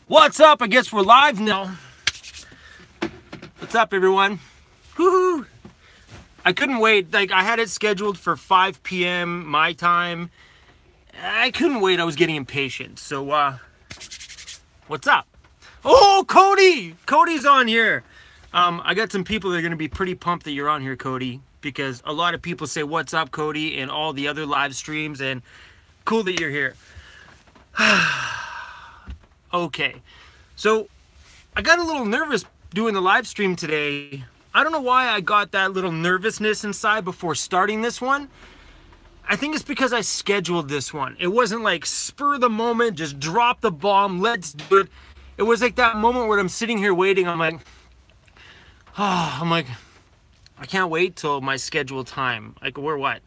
What's up? I guess we're live now. What's up, everyone? Woohoo! I couldn't wait. Like, I had it scheduled for 5 p.m. my time. I couldn't wait. I was getting impatient. So, what's up? Oh, Cody! Cody's on here. I got some people that are going to be pretty pumped that you're on here, Cody, because a lot of people say, what's up, Cody, in all the other live streams, and cool that you're here. Okay, so I got a little nervous doing the live stream today. I don't know why I got that little nervousness inside before starting this one. I think it's because I scheduled this one. It wasn't like spur of the moment, just drop the bomb, let's do it. It was like that moment where I'm sitting here waiting. I'm like, I can't wait till my scheduled time. Like, we're what?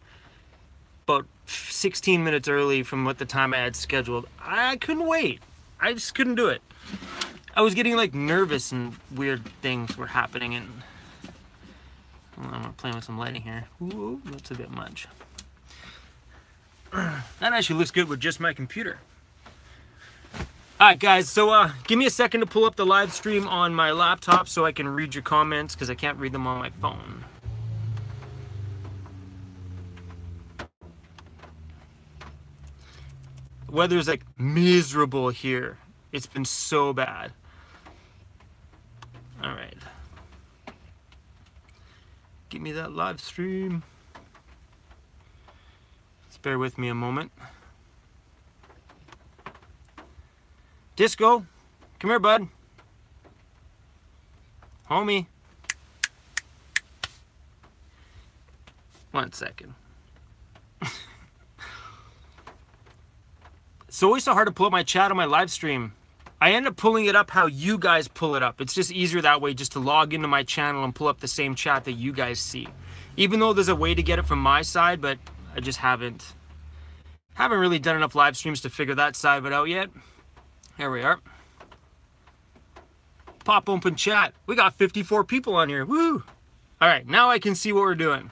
About 16 minutes early from what the time I had scheduled. I couldn't wait. I just couldn't do it. I was getting like nervous and weird things were happening, and I'm playing with some lighting here. Ooh, that's a bit much. That actually looks good with just my computer. Alright guys, so give me a second to pull up the live stream on my laptop so I can read your comments, because I can't read them on my phone. The weather's like miserable here. It's been so bad. Alright. Give me that live stream. Just bear with me a moment. Disco, come here, bud. Homie. One second. It's always so hard to pull up my chat on my live stream. I end up pulling it up how you guys pull it up. It's just easier that way, just to log into my channel and pull up the same chat that you guys see. Even though there's a way to get it from my side, but I just haven't really done enough live streams to figure that side of it out yet. Here we are. Pop open chat. We got 54 people on here. Woo! All right, now I can see what we're doing.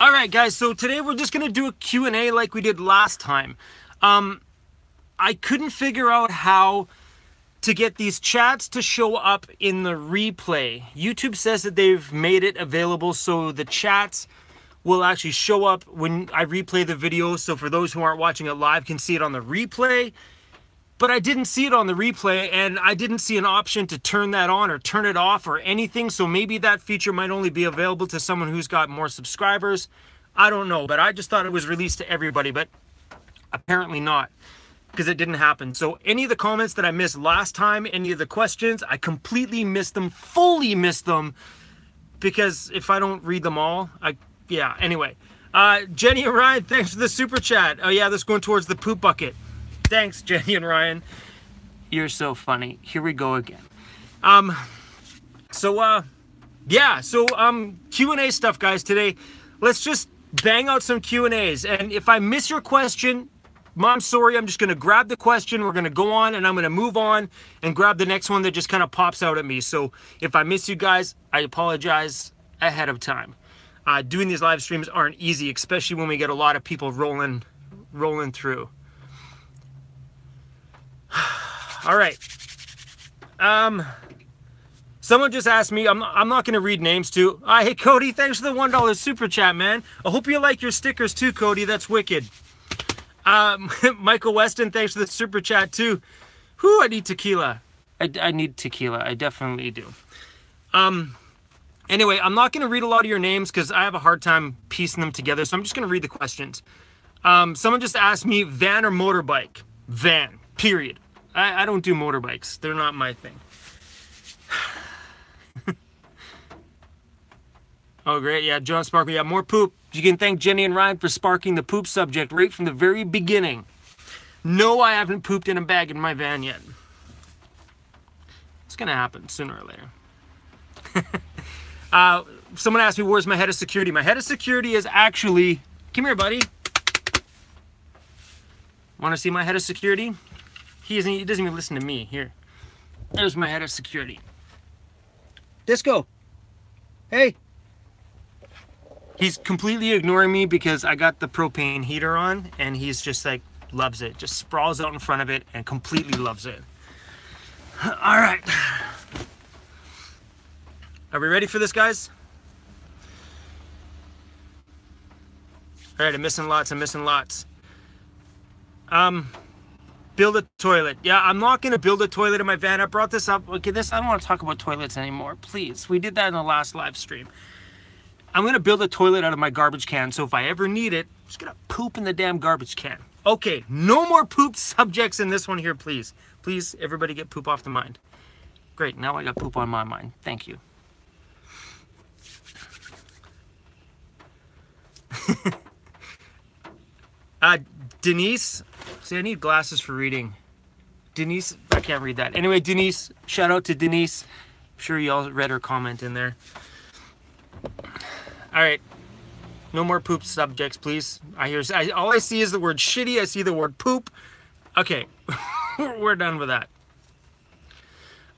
All right, guys, so today we're just going to do a Q&A like we did last time. I couldn't figure out how to get these chats to show up in the replay. YouTube says that they've made it available so the chats will actually show up when I replay the video, so for those who aren't watching it live can see it on the replay. But I didn't see it on the replay, and I didn't see an option to turn that on or turn it off or anything, so maybe that feature might only be available to someone who's got more subscribers. I don't know, but I just thought it was released to everybody, but apparently not, because it didn't happen. So any of the comments that I missed last time, any of the questions, I completely missed them, fully missed them, because if I don't read them all, yeah, anyway. Jenny and Ryan, thanks for the super chat. Oh yeah, this is going towards the poop bucket. Thanks, Jenny and Ryan. You're so funny. Here we go again. Yeah, so Q&A stuff, guys, today. Let's just bang out some Q&As. And if I miss your question, I'm sorry, I'm just going to grab the question. We're going to go on, and I'm going to move on and grab the next one that just kind of pops out at me. So if I miss you guys, I apologize ahead of time. Doing these live streams aren't easy, especially when we get a lot of people rolling through. All right. Someone just asked me, I'm not going to read names too. Hey, Cody, thanks for the $1 super chat, man. I hope you like your stickers too, Cody. That's wicked. Michael Weston, thanks for the super chat too. Whew, I need tequila. I need tequila. I definitely do. Anyway, I'm not going to read a lot of your names because I have a hard time piecing them together, so I'm just going to read the questions. Someone just asked me, van or motorbike? Van, period. I don't do motorbikes. They're not my thing. Oh, great. Yeah, John Sparkle. Yeah, more poop. You can thank Jenny and Ryan for sparking the poop subject right from the very beginning. No, I haven't pooped in a bag in my van yet. It's going to happen sooner or later. Someone asked me, where's my head of security? My head of security is actually... Come here, buddy. Want to see my head of security? He doesn't even listen to me. Here. There's my head of security. Disco. Hey. He's completely ignoring me because I got the propane heater on, and he's just like, loves it. Just sprawls out in front of it and completely loves it. All right. Are we ready for this, guys? All right, I'm missing lots. Build a toilet. Yeah, I'm not going to build a toilet in my van. I brought this up. Okay, I don't want to talk about toilets anymore. Please. We did that in the last live stream. I'm going to build a toilet out of my garbage can, so if I ever need it, I'm just going to poop in the damn garbage can. Okay, no more poop subjects in this one here, please. Please, everybody get poop off the mind. Great, now I got poop on my mind. Thank you. Denise. See, I need glasses for reading. Denise, I can't read that. Anyway, Denise, shout out to Denise. I'm sure you all read her comment in there. All right, no more poop subjects, please. All I see is the word shitty. I see the word poop. Okay, we're done with that.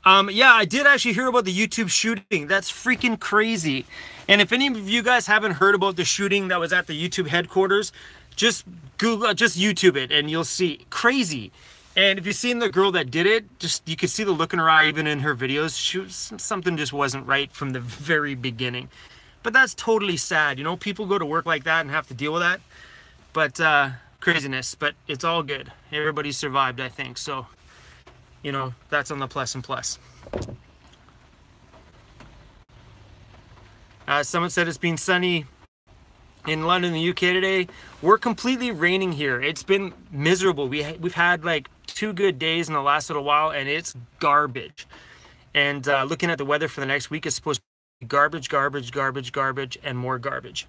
Yeah, I did actually hear about the YouTube shooting. That's freaking crazy. And if any of you guys haven't heard about the shooting that was at the YouTube headquarters, just YouTube it and you'll see. Crazy. And if you've seen the girl that did it, you could see the look in her eye even in her videos. Something just wasn't right from the very beginning. But that's totally sad. You know, people go to work like that and have to deal with that. But craziness. But it's all good. Everybody survived, I think. So, you know, that's on the plus and plus. Someone said it's been sunny in London, the UK today. We're completely raining here. It's been miserable. We've had like 2 good days in the last little while, and it's garbage. And looking at the weather for the next week, it's supposed to be garbage, garbage, garbage, garbage, and more garbage.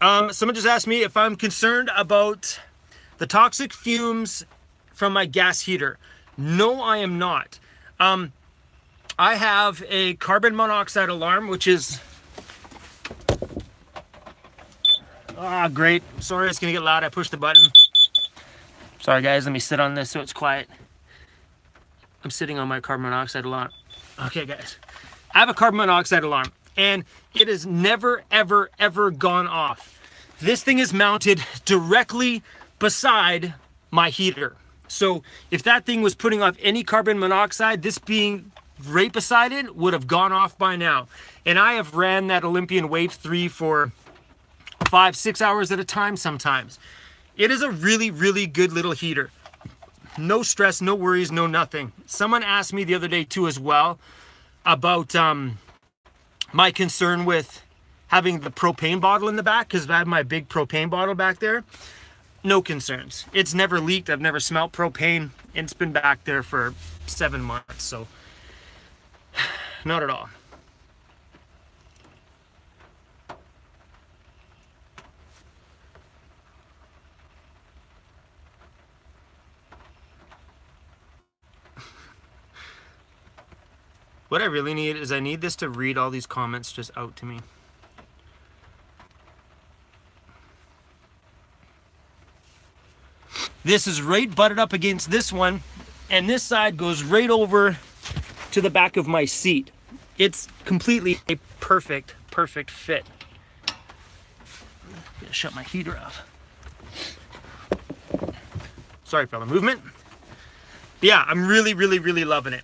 Someone just asked me if I'm concerned about the toxic fumes from my gas heater. No, I am not. I have a carbon monoxide alarm, which is... great. Sorry, it's going to get loud. I pushed the button. Sorry, guys. Let me sit on this so it's quiet. I'm sitting on my carbon monoxide alarm. Okay, guys. I have a carbon monoxide alarm, and it has never, ever, ever gone off. This thing is mounted directly beside my heater. So if that thing was putting off any carbon monoxide, this being right beside it would have gone off by now. And I have ran that Olympian Wave 3 for 5-6 hours at a time sometimes. It is a really, really good little heater. No stress, no worries, no nothing. Someone asked me the other day too as well about my concern with having the propane bottle in the back, because I have my big propane bottle back there. No concerns. It's never leaked. I've never smelt propane. It's been back there for 7 months, so not at all. What I really need is I need this to read all these comments just out to me. This is right butted up against this one, and this side goes right over to the back of my seat. It's completely a perfect fit. I'm gonna shut my heater off. Sorry for the movement. But yeah, I'm really, really, really loving it.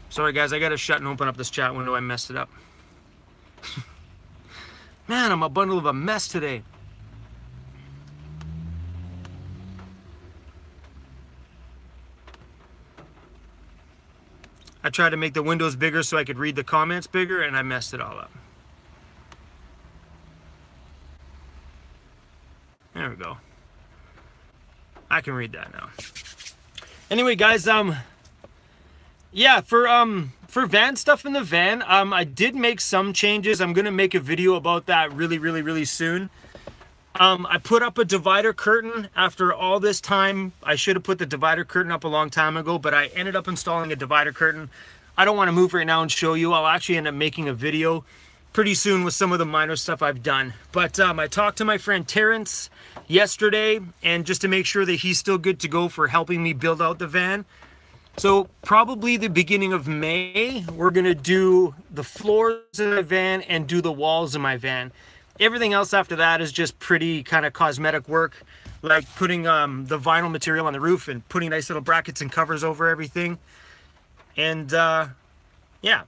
Sorry guys, I gotta shut and open up this chat window. I messed it up. Man, I'm a bundle of a mess today. I tried to make the windows bigger so I could read the comments bigger, and I messed it all up. There we go. I can read that now. Anyway, guys, yeah, for van stuff in the van, I did make some changes. I'm gonna make a video about that really, really, really soon. I put up a divider curtain after all this time. I should have put the divider curtain up a long time ago, but I ended up installing a divider curtain. I don't want to move right now and show you. I'll actually end up making a video pretty soon with some of the minor stuff I've done. But I talked to my friend Terrence yesterday, and just to make sure that he's still good to go for helping me build out the van. So probably the beginning of May, we're gonna do the floors in my van and do the walls in my van. Everything else after that is just pretty kind of cosmetic work, like putting the vinyl material on the roof and putting nice little brackets and covers over everything. And yeah.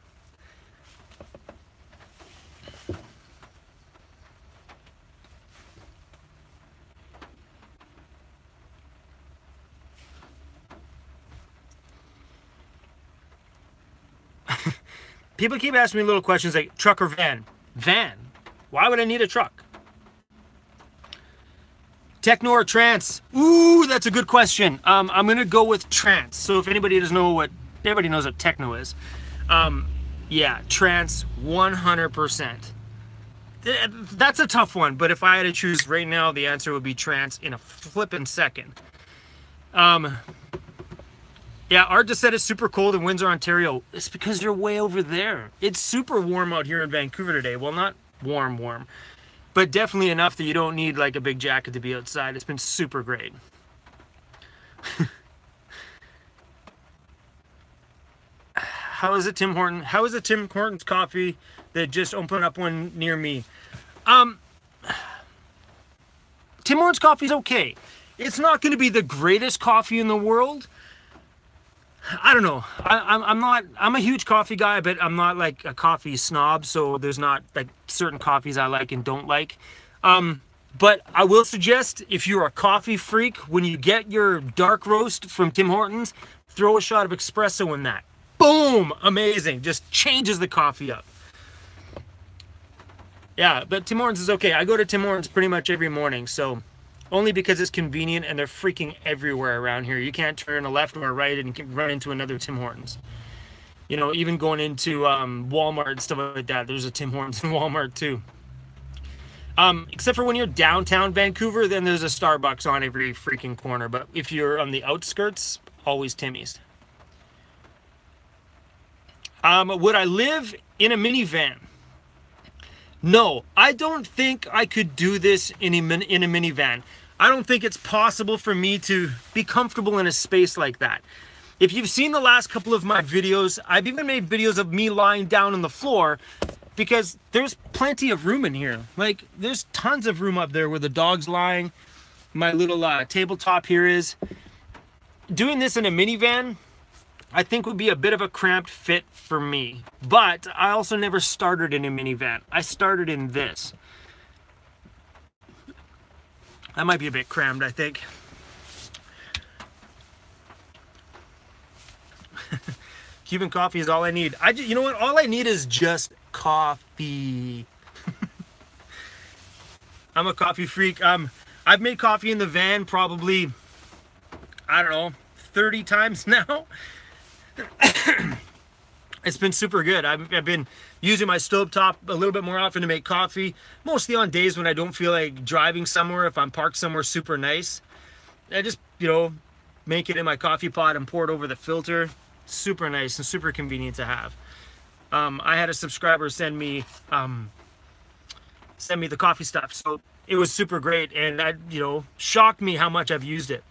People keep asking me little questions like truck or van. Van. Why would I need a truck? Techno or trance? Ooh, that's a good question. I'm gonna go with trance. So if anybody doesn't know what, everybody knows what techno is. Yeah, trance, 100%. That's a tough one, but if I had to choose right now, the answer would be trance in a flippin' second. Yeah, Art just said it's super cold in Windsor, Ontario. It's because you're way over there. It's super warm out here in Vancouver today. Well, not warm, but definitely enough that you don't need like a big jacket to be outside. It's been super great. How is it, Tim Horton? How is it Tim Hortons coffee that just opened up one near me? Tim Hortons coffee is okay. It's not going to be the greatest coffee in the world. I don't know. I'm a huge coffee guy, but I'm not like a coffee snob. So there's not like certain coffees I like and don't like. But I will suggest if you're a coffee freak, when you get your dark roast from Tim Hortons, throw a shot of espresso in that. Boom! Amazing. Just changes the coffee up. Yeah, but Tim Hortons is okay. I go to Tim Hortons pretty much every morning, so only because it's convenient and they're freaking everywhere around here. You can't turn a left or a right and run into another Tim Hortons. You know, even going into Walmart and stuff like that, there's a Tim Hortons in Walmart too. Except for when you're downtown Vancouver, then there's a Starbucks on every freaking corner. But if you're on the outskirts, always Timmy's. Would I live in a minivan? No, I don't think I could do this in a minivan. I don't think it's possible for me to be comfortable in a space like that. If you've seen the last couple of my videos, I've even made videos of me lying down on the floor because there's plenty of room in here. Like, there's tons of room up there where the dog's lying. My little tabletop here is. Doing this in a minivan, I think would be a bit of a cramped fit for me. But I also never started in a minivan. I started in this. That might be a bit crammed, I think. Cuban coffee is all I need. You know what? All I need is just coffee. I'm a coffee freak. I've made coffee in the van probably, I don't know, 30 times now. It's been super good. I've been using my stovetop a little bit more often to make coffee, mostly on days when I don't feel like driving somewhere. If I'm parked somewhere super nice, I just, you know, make it in my coffee pot and pour it over the filter. Super nice and super convenient to have. I had a subscriber send me the coffee stuff, so it was super great, and that, you know, shocked me how much I've used it.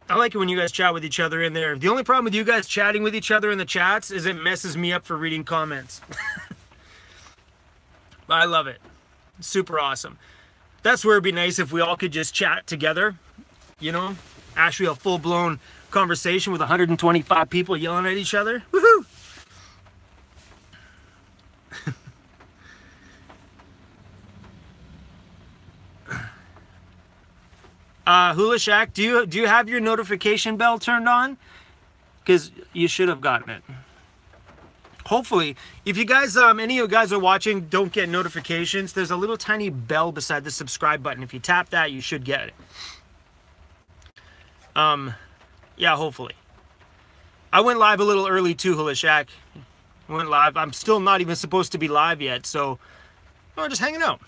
I like it when you guys chat with each other in there. The only problem with you guys chatting with each other in the chats is it messes me up for reading comments. I love it. Super awesome. That's where it'd be nice if we all could just chat together. You know, actually a full-blown conversation with 125 people yelling at each other. Woohoo! Hula Shack, do you have your notification bell turned on? Because you should have gotten it. Hopefully, if you guys, any of you guys are watching, don't get notifications, there's a little tiny bell beside the subscribe button. If you tap that, you should get it. Yeah, hopefully. I went live a little early too, Hula Shack. I went live. I'm still not even supposed to be live yet, so we're just hanging out.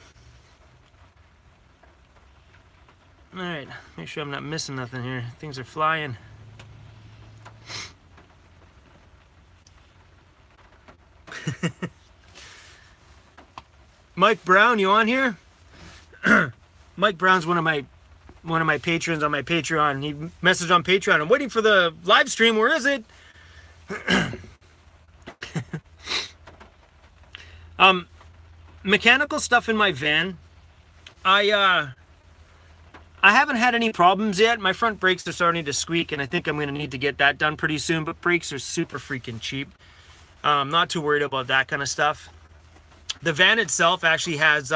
All right, make sure I'm not missing nothing here. Things are flying. Mike Brown, you on here? Mike Brown's one of my patrons on my Patreon. He messaged on Patreon. I'm waiting for the live stream. Where is it? Mechanical stuff in my van. I haven't had any problems yet. My front brakes are starting to squeak, and I think I'm going to need to get that done pretty soon, but brakes are super freaking cheap. I'm not too worried about that kind of stuff. The van itself actually has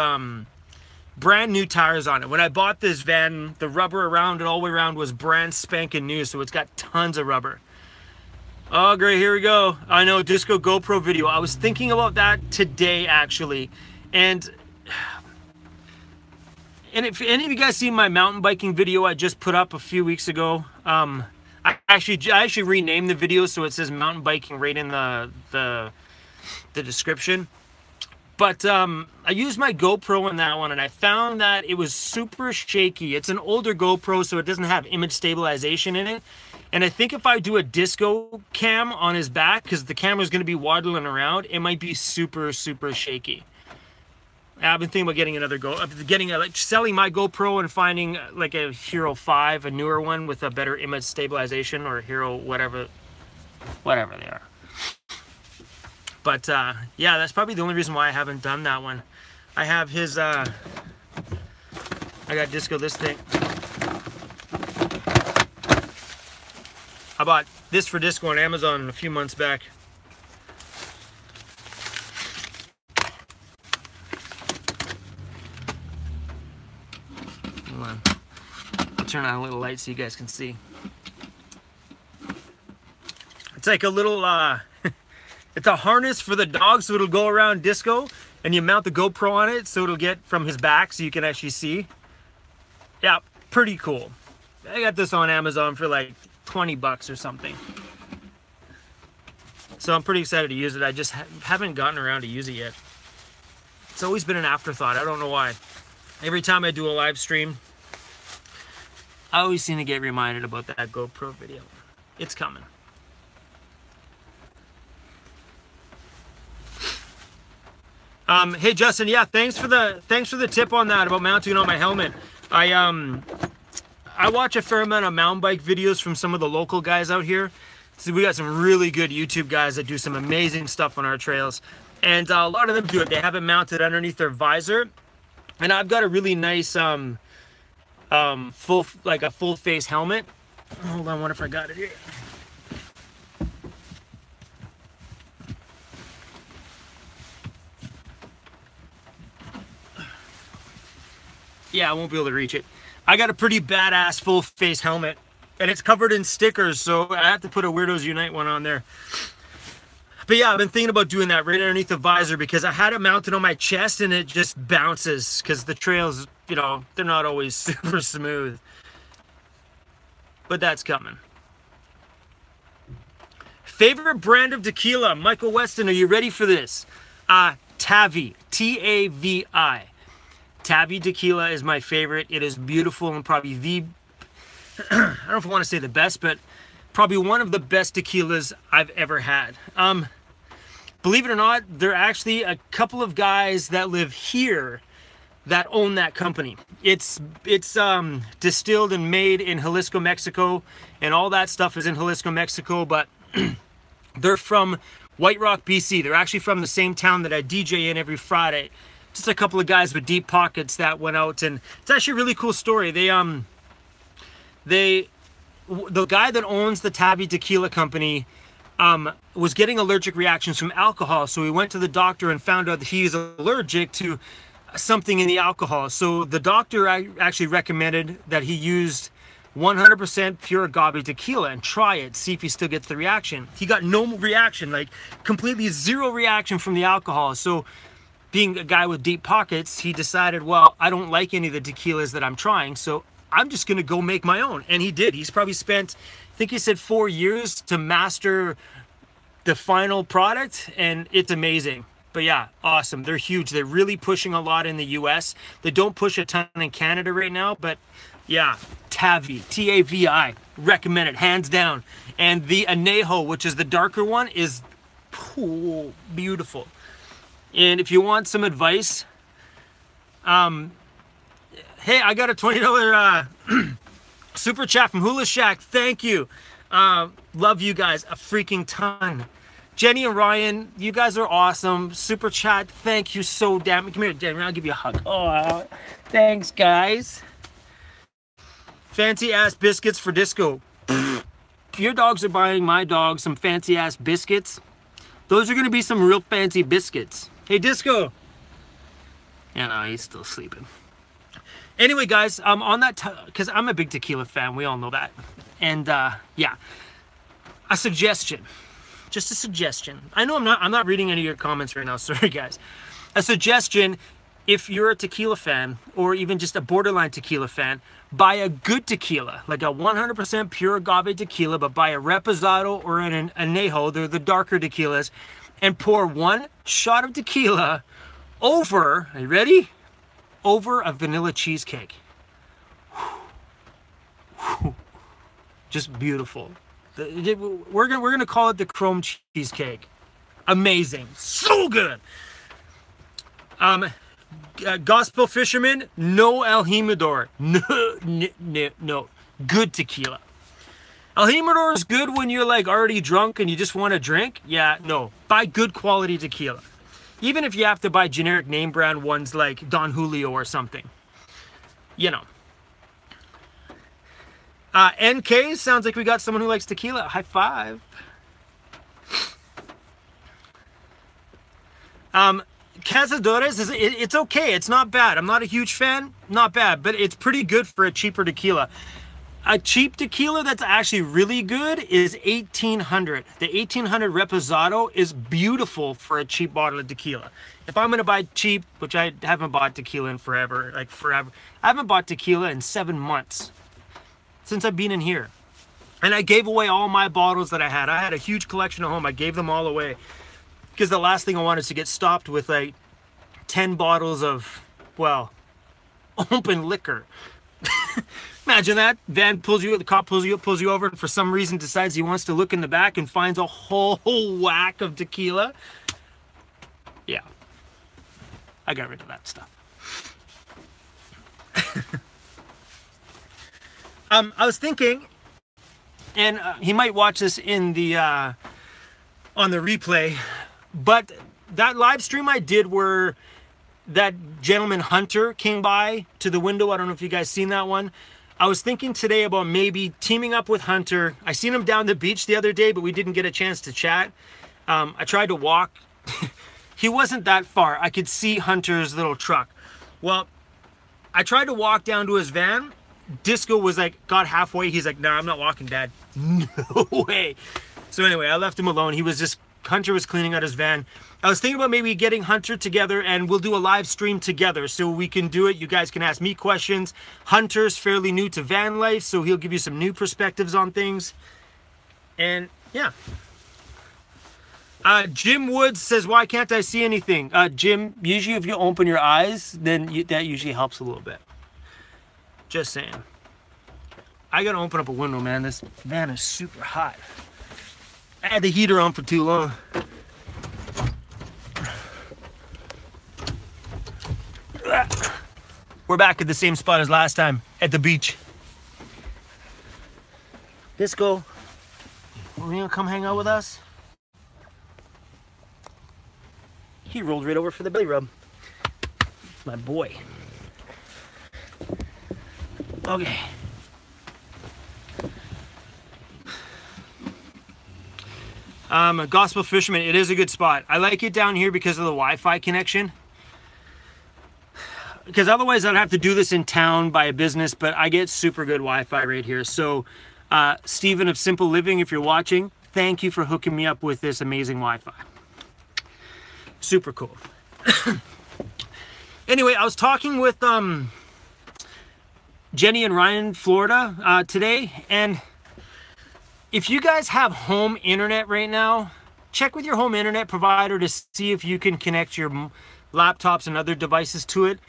brand new tires on it. When I bought this van, the rubber around it all the way around was brand spanking new, so it's got tons of rubber. Oh, great, here we go. I know, Disco GoPro video. I was thinking about that today, actually. And if any of you guys seen my mountain biking video I just put up a few weeks ago, I actually renamed the video so it says mountain biking right in the description. But I used my GoPro in that one, and I found that it was super shaky. It's an older GoPro, so it doesn't have image stabilization in it. And I think if I do a disco cam on his back, because the camera's going to be waddling around, it might be super, super shaky. I've been thinking about getting selling my GoPro and finding like a Hero 5, a newer one with a better image stabilization, or a Hero whatever they are. But yeah, that's probably the only reason why I haven't done that one. I have his I got Disco this thing. I bought this for Disco on Amazon a few months back. Hold on. I'll turn on a little light so you guys can see. It's like a little it's a harness for the dog, so it'll go around Disco, and you mount the GoPro on it so it'll get from his back so you can actually see. Yeah, pretty cool. I got this on Amazon for like 20 bucks or something. So I'm pretty excited to use it. I just haven't gotten around to use it yet. It's always been an afterthought. I don't know why. Every time I do a live stream, I always seem to get reminded about that GoPro video. It's coming. Hey Justin, yeah, thanks for the tip on that about mounting on my helmet. I watch a fair amount of mountain bike videos from some of the local guys out here. So we got some really good YouTube guys that do some amazing stuff on our trails, and a lot of them do it. They have it mounted underneath their visor, and I've got a really nice full face helmet. Hold on, I wonder if I got it here. Yeah, I won't be able to reach it. I got a pretty badass full face helmet, and it's covered in stickers, so I have to put a Weirdos Unite one on there. But yeah, I've been thinking about doing that right underneath the visor, because I had it mounted on my chest and it just bounces, because the trails, you know, they're not always super smooth. But that's coming. Favorite brand of tequila? Michael Weston, are you ready for this? Tavi, T-A-V-I. Tavi tequila is my favorite. It is beautiful and probably the, I don't know if I want to say the best, but probably one of the best tequilas I've ever had. Believe it or not, there are actually a couple of guys that live here that own that company. It's distilled and made in Jalisco, Mexico, and all that stuff is in Jalisco, Mexico, but they're from White Rock, BC. They're actually from the same town that I DJ in every Friday. Just a couple of guys with deep pockets that went out, and it's actually a really cool story. The guy that owns the Tavi Tequila Company was getting allergic reactions from alcohol, so he went to the doctor and found out that he is allergic to something in the alcohol. So the doctor actually recommended that he used 100% pure agave tequila and try it, see if he still gets the reaction. He got no reaction, like completely zero reaction from the alcohol. So being a guy with deep pockets, he decided, well, I don't like any of the tequilas that I'm trying, so I'm just gonna go make my own. And he did. He's probably spent, I think he said 4 years to master the final product, and it's amazing. But yeah, awesome. They're huge. They're really pushing a lot in the US. They don't push a ton in Canada right now, but yeah, Tavi, T-A-V-I, recommend it, hands down. And the Anejo, which is the darker one, is beautiful. And if you want some advice, Hey, I got a $20 super chat from Hula Shack. Thank you. Love you guys a freaking ton. Jenny and Ryan, you guys are awesome. Super chat, thank you so damn. Come here, Jenny, I'll give you a hug. Oh, thanks, guys. Fancy ass biscuits for Disco. If your dogs are buying my dog some fancy ass biscuits, those are gonna be some real fancy biscuits. Hey, Disco. Yeah, no, he's still sleeping. Anyway, guys, on that, because I'm a big tequila fan, we all know that. And yeah, a suggestion. Just a suggestion. I know I'm not reading any of your comments right now. Sorry, guys. A suggestion, if you're a tequila fan or even just a borderline tequila fan, buy a good tequila, like a 100% pure agave tequila, but buy a reposado or an anejo, they're the darker tequilas, and pour 1 shot of tequila over, are you ready? Over a vanilla cheesecake. Just beautiful. We're gonna call it the chrome cheesecake. Amazing, so good. Gospel Fisherman, no El Jimador. No, good tequila. El Jimador is good when you're like already drunk and you just want to drink. Yeah, no, buy good quality tequila. Even if you have to buy generic name brand ones like Don Julio or something, you know. NK, sounds like we got someone who likes tequila. High five. Cazadores, it's okay. It's not bad. I'm not a huge fan. Not bad, but it's pretty good for a cheaper tequila. A cheap tequila that's actually really good is 1800. The 1800 Reposado is beautiful for a cheap bottle of tequila. If I'm going to buy cheap, which I haven't bought tequila in forever, like forever. I haven't bought tequila in 7 months. Since I've been in here. And I gave away all my bottles that I had. I had a huge collection at home. I gave them all away. Because the last thing I wanted is to get stopped with like 10 bottles of, well, open liquor. Imagine that. Van pulls you, the cop pulls you over, and for some reason decides he wants to look in the back and finds a whole whack of tequila. Yeah. I got rid of that stuff. I was thinking, and he might watch this in the on the replay, but that live stream I did where that gentleman Hunter came by to the window, I don't know if you guys seen that one. I was thinking today about maybe teaming up with Hunter. I seen him down the beach the other day, but we didn't get a chance to chat. I tried to walk. He wasn't that far. I could see Hunter's little truck. Well, I tried to walk down to his van. Disco was like, got halfway. He's like, nah, I'm not walking, Dad. No way. So anyway, I left him alone. Hunter was cleaning out his van. I was thinking about maybe getting Hunter together and we'll do a live stream together so we can do it. You guys can ask me questions. Hunter's fairly new to van life, so he'll give you some new perspectives on things. And yeah. Jim Woods says, why can't I see anything? Jim, usually if you open your eyes, then that usually helps a little bit. Just saying. I gotta open up a window, man. This van is super hot. I had the heater on for too long. We're back at the same spot as last time, at the beach. Disco, are you gonna come hang out with us? He rolled right over for the belly rub. My boy. Okay. A Gospel Fisherman, it is a good spot. I like it down here because of the Wi-Fi connection. Because otherwise I'd have to do this in town by a business, but I get super good Wi-Fi right here. So, Stephen of Simple Living, if you're watching, thank you for hooking me up with this amazing Wi-Fi. Super cool. Anyway, I was talking with Jenny and Ryan, Florida, today, and if you guys have home internet right now, check with your home internet provider to see if you can connect your laptops and other devices to it,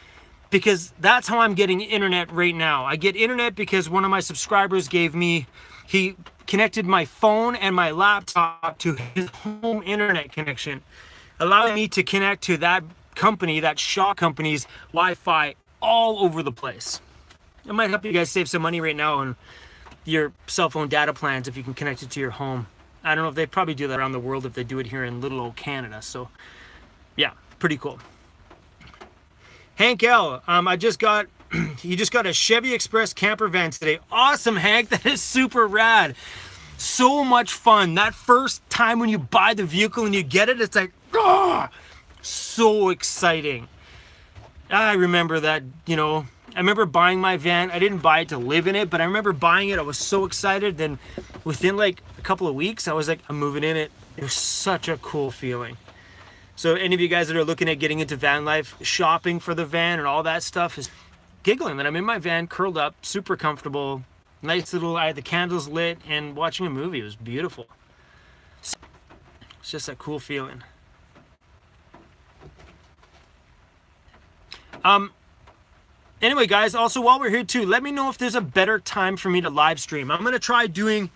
because that's how I'm getting internet right now. I get internet because one of my subscribers he connected my phone and my laptop to his home internet connection, allowing me to connect to that company, that Shaw company's Wi-Fi all over the place. It might help you guys save some money right now on your cell phone data plans if you can connect it to your home. I don't know if they probably do that around the world if they do it here in little old Canada. So yeah, pretty cool. Hank L, I just got, he just got a Chevy Express camper van today. Awesome, Hank. That is super rad. So much fun. That first time when you buy the vehicle and you get it, it's like, oh, so exciting. I remember that, you know, I remember buying my van. I didn't buy it to live in it, but I remember buying it. I was so excited. Then within like a couple of weeks, I was like, I'm moving in it. It was such a cool feeling. So any of you guys that are looking at getting into van life, shopping for the van and all that stuff, is giggling that I'm in my van, curled up, super comfortable, nice little, I had the candles lit and watching a movie. It was beautiful. So, it's just a cool feeling. Anyway, guys, also while we're here too, let me know if there's a better time for me to live stream. I'm going to try doing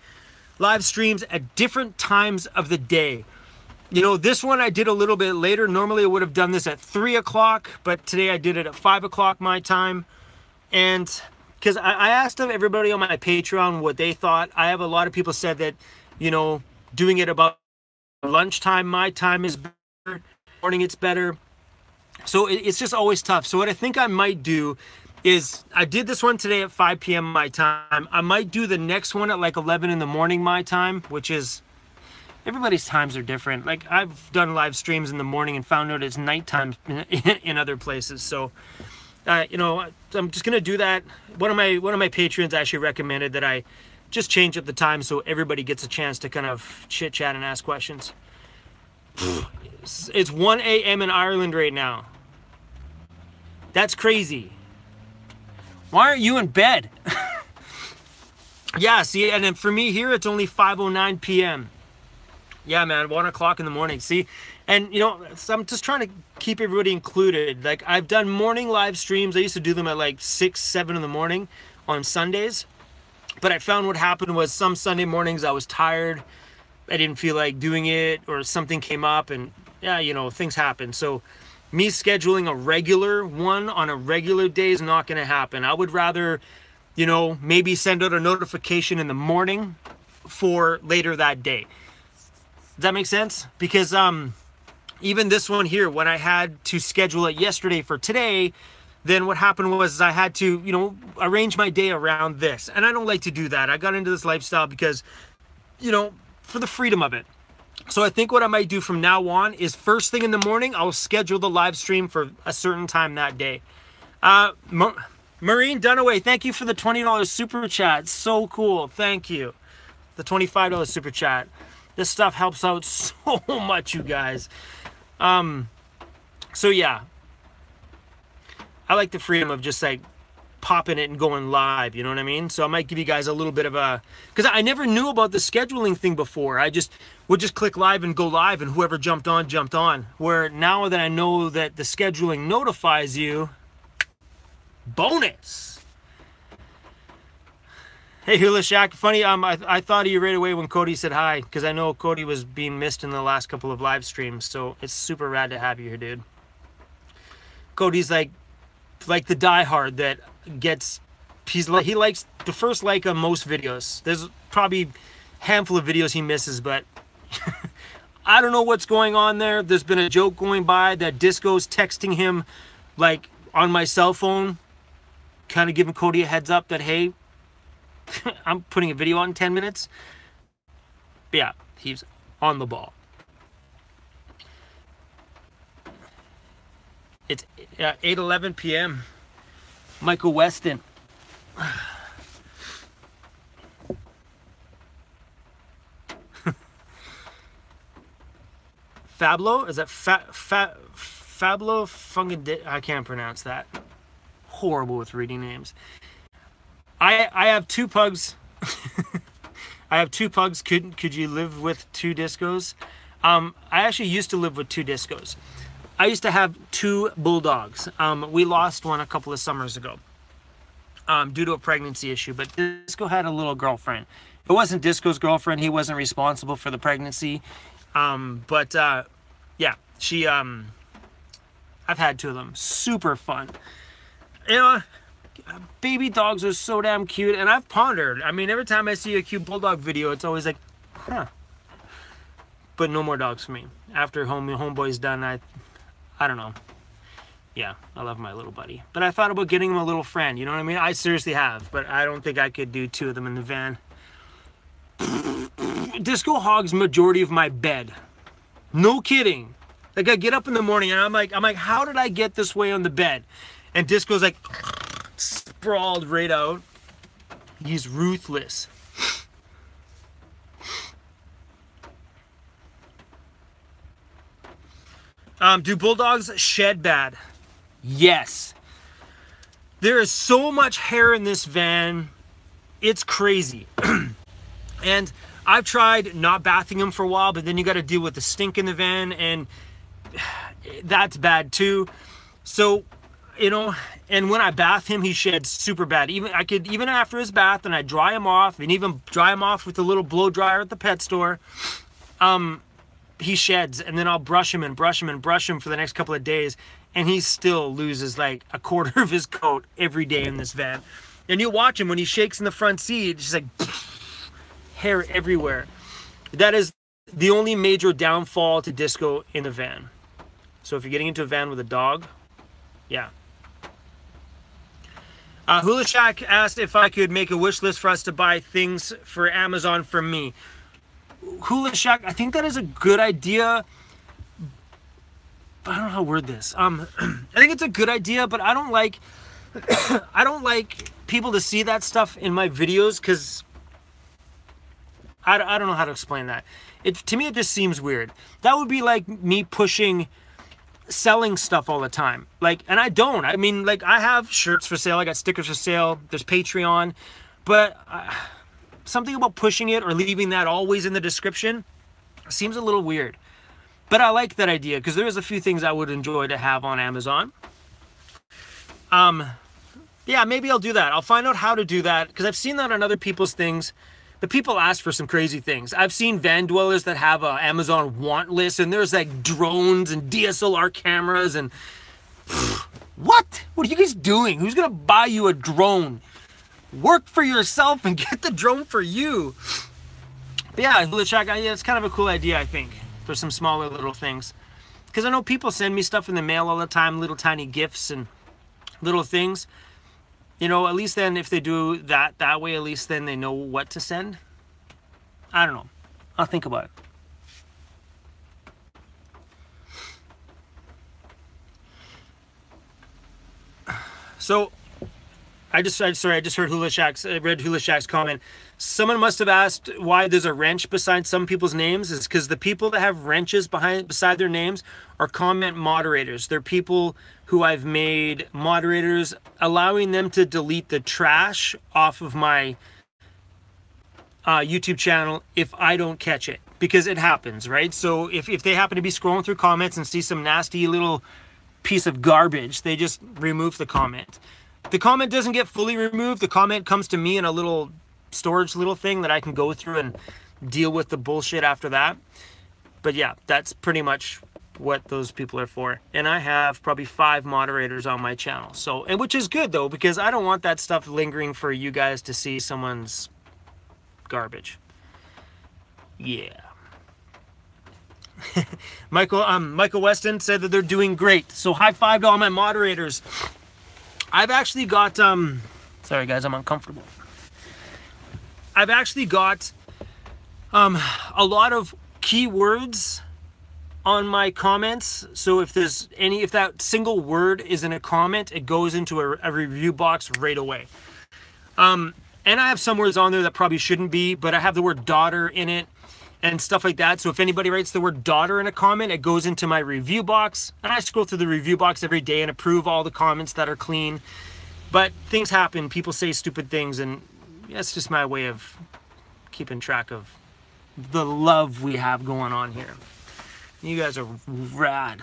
live streams at different times of the day. You know, this one I did a little bit later. Normally I would have done this at 3 o'clock, but today I did it at 5 o'clock my time. And because I asked everybody on my Patreon what they thought. I have a lot of people said that, you know, doing it about lunchtime, my time is better, morning it's better. So it's just always tough. So what I think I might do is, I did this one today at 5 p.m. my time. I might do the next one at like 11 in the morning my time, which is, everybody's times are different. Like I've done live streams in the morning and found out it's nighttime in other places. So, you know, I'm just gonna do that. One of my patrons actually recommended that I just change up the time so everybody gets a chance to kind of chit chat and ask questions. It's 1 a.m. in Ireland right now. That's crazy. Why aren't you in bed? Yeah, see, and then for me here, it's only 5:09 p.m. Yeah, man, 1 o'clock in the morning. See, and you know, so I'm just trying to keep everybody included. Like I've done morning live streams. I used to do them at like 6, 7 in the morning on Sundays. But I found what happened was some Sunday mornings I was tired. I didn't feel like doing it, or something came up, and yeah, you know, things happen. So me scheduling a regular one on a regular day is not going to happen. I would rather, you know, maybe send out a notification in the morning for later that day. Does that make sense? Because even this one here, when I had to schedule it yesterday for today, then what happened was I had to, you know, arrange my day around this. And I don't like to do that. I got into this lifestyle because, you know, for the freedom of it. So I think what I might do from now on is first thing in the morning, I'll schedule the live stream for a certain time that day. Maureen Dunaway, thank you for the $20 super chat. So cool. Thank you. The $25 super chat. This stuff helps out so much, you guys. So yeah, I like the freedom of just like popping it and going live, you know what I mean? So I might give you guys a little bit of a, because I never knew about the scheduling thing before. I just would just click live and go live, and whoever jumped on, jumped on. Where now that I know that the scheduling notifies you, bonus. Hey, Hula Shack, funny, I thought of you right away when Cody said hi, because I know Cody was being missed in the last couple of live streams, so it's super rad to have you here, dude. Cody's like the diehard that gets, he likes the first like on most videos. There's probably a handful of videos he misses, but I don't know what's going on there. There's been a joke going by that Disco's texting him like on my cell phone, kind of giving Cody a heads up that, hey, I'm putting a video on in 10 minutes. But yeah, he's on the ball. It's 8:11 p.m. Michael Weston. Fablo? Is that Fablo Fungadi? I can't pronounce that. Horrible with reading names. I have 2 pugs. I have 2 pugs. Could you live with 2 discos? I actually used to live with 2 discos. I used to have 2 bulldogs. We lost one a couple of summers ago due to a pregnancy issue. But Disco had a little girlfriend. It wasn't Disco's girlfriend. He wasn't responsible for the pregnancy. Yeah, she. I've had 2 of them. Super fun. You know, baby dogs are so damn cute, and I've pondered. I mean, every time I see a cute bulldog video, it's always like, huh. But no more dogs for me. After homeboy's done, I don't know. Yeah, I love my little buddy. But I thought about getting him a little friend, you know what I mean? I seriously have, but I don't think I could do 2 of them in the van. Disco hogs majority of my bed. No kidding. Like, I get up in the morning and I'm like, how did I get this way on the bed? And Disco's like sprawled right out. He's ruthless. Do bulldogs shed bad? Yes. There is so much hair in this van. It's crazy. And I've tried not bathing him for a while, but then you got to deal with the stink in the van, and that's bad too. So, you know, and when I bath him, he sheds super bad. Even after his bath, and I dry him off, and even dry him off with a little blow dryer at the pet store, he sheds, and then I'll brush him and brush him and brush him for the next couple of days, and he still loses like a quarter of his coat every day in this van. And you watch him when he shakes in the front seat, it's just like hair everywhere. That is the only major downfall to Disco in a van. So if you're getting into a van with a dog, yeah. Hula Shack asked if I could make a wish list for us to buy things for Amazon for me. Hula Shack, I think that is a good idea. I don't know how to word this. I think it's a good idea, but I don't like I don't like people to see that stuff in my videos, because I don't know how to explain that. To me, it just seems weird. That would be like me selling stuff all the time. Like, and I don't. I mean, like, I have shirts for sale. I got stickers for sale. There's Patreon. But something about pushing it or leaving that always in the description seems a little weird. But I like that idea, because there's a few things I would enjoy to have on Amazon. Yeah, maybe I'll do that. I'll find out how to do that, because I've seen that on other people's things. The people ask for some crazy things. I've seen van dwellers that have a Amazon want list, and there's like drones and DSLR cameras and what? What are you guys doing? Who's gonna buy you a drone? Work for yourself and get the drone for you. But yeah, Hula Shack, yeah, it's kind of a cool idea, I think, for some smaller little things. Because I know people send me stuff in the mail all the time, little tiny gifts and little things. You know, at least then if they do that way, at least then they know what to send. I don't know. I'll think about it. So, I just heard Hula Shack's, I read Hula Shack's comment. Someone must have asked why there's a wrench beside some people's names. It's because the people that have wrenches beside their names are comment moderators. They're people who I've made moderators, allowing them to delete the trash off of my YouTube channel if I don't catch it, because it happens, right? So if they happen to be scrolling through comments and see some nasty little piece of garbage, they just remove the comment. The comment doesn't get fully removed. The comment comes to me in a little storage little thing that I can go through and deal with the bullshit after that. But yeah, that's pretty much what those people are for. And I have probably 5 moderators on my channel. So, and which is good though, because I don't want that stuff lingering for you guys to see someone's garbage. Yeah. Michael Weston said that they're doing great. So high five to all my moderators. I've actually got sorry guys, I'm uncomfortable. I've actually got a lot of keywords on my comments. So if that single word is in a comment, it goes into a review box right away. And I have some words on there that probably shouldn't be, but I have the word daughter in it and stuff like that. So if anybody writes the word daughter in a comment, it goes into my review box, and I scroll through the review box every day and approve all the comments that are clean. But things happen, people say stupid things, and that's just my way of keeping track of the love we have going on here. You guys are rad.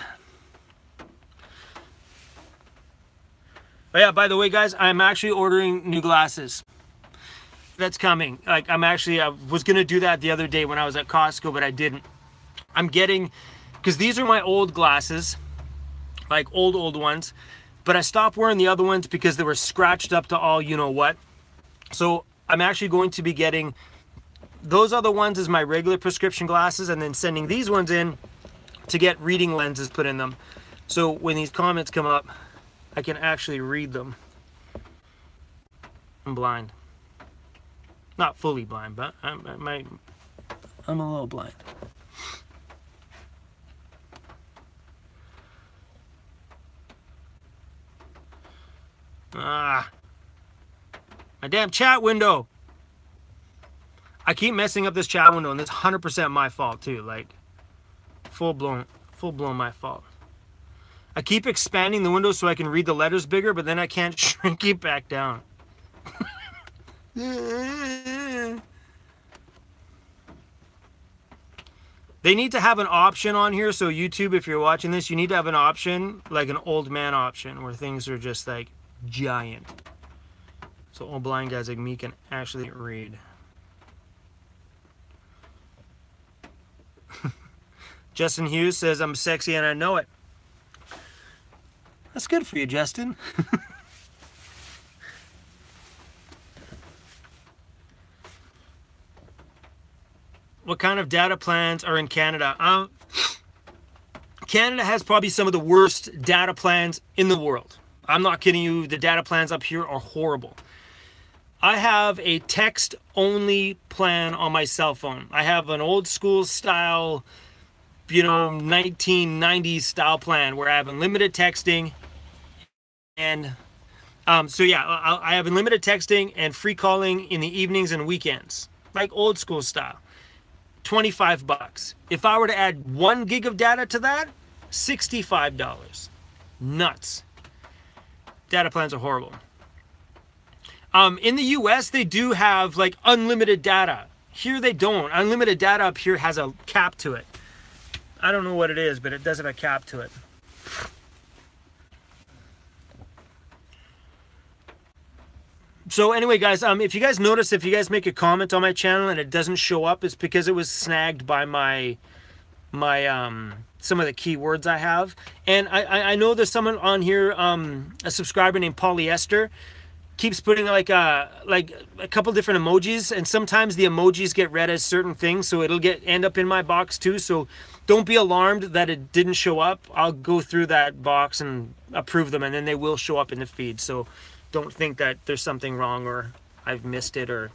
But yeah, by the way, guys, I'm actually ordering new glasses. That's coming. Like, I was going to do that the other day when I was at Costco, but I didn't. I'm getting, because these are my old glasses. like old ones. But I stopped wearing the other ones because they were scratched up to all you know what. So I'm actually going to be getting those other ones as my regular prescription glasses, and then sending these ones in to get reading lenses put in them. So when these comments come up, I can actually read them. I'm blind. Not fully blind, but I'm a little blind. Ah, my damn chat window. I keep messing up this chat window, and it's 100% my fault too. Like, full blown my fault. I keep expanding the window so I can read the letters bigger, but then I can't shrink it back down. They need to have an option on here. So YouTube, if you're watching this, you need to have an option, like an old man option, where things are just like giant. So all blind guys like me can actually read. Justin Hughes says, I'm sexy and I know it. That's good for you, Justin. What kind of data plans are in Canada? Canada has probably some of the worst data plans in the world. I'm not kidding you. The data plans up here are horrible. I have a text-only plan on my cell phone. I have an old school style, 1990s style plan where I have unlimited texting. And so yeah, I have unlimited texting and free calling in the evenings and weekends, like old school style. $25. If I were to add 1 gig of data to that, $65. Nuts. Data plans are horrible. In the US, they do have like unlimited data. Here they don't. Unlimited data up here has a cap to it. I don't know what it is, but it does have a cap to it. So anyway, guys, if you guys notice, if you guys make a comment on my channel and it doesn't show up, it's because it was snagged by my some of the keywords I have. And I know there's someone on here, a subscriber named Polyester, keeps putting like a couple different emojis, and sometimes the emojis get read as certain things, so it'll end up in my box too. So don't be alarmed that it didn't show up. I'll go through that box and approve them, and then they will show up in the feed. So don't think that there's something wrong or I've missed it or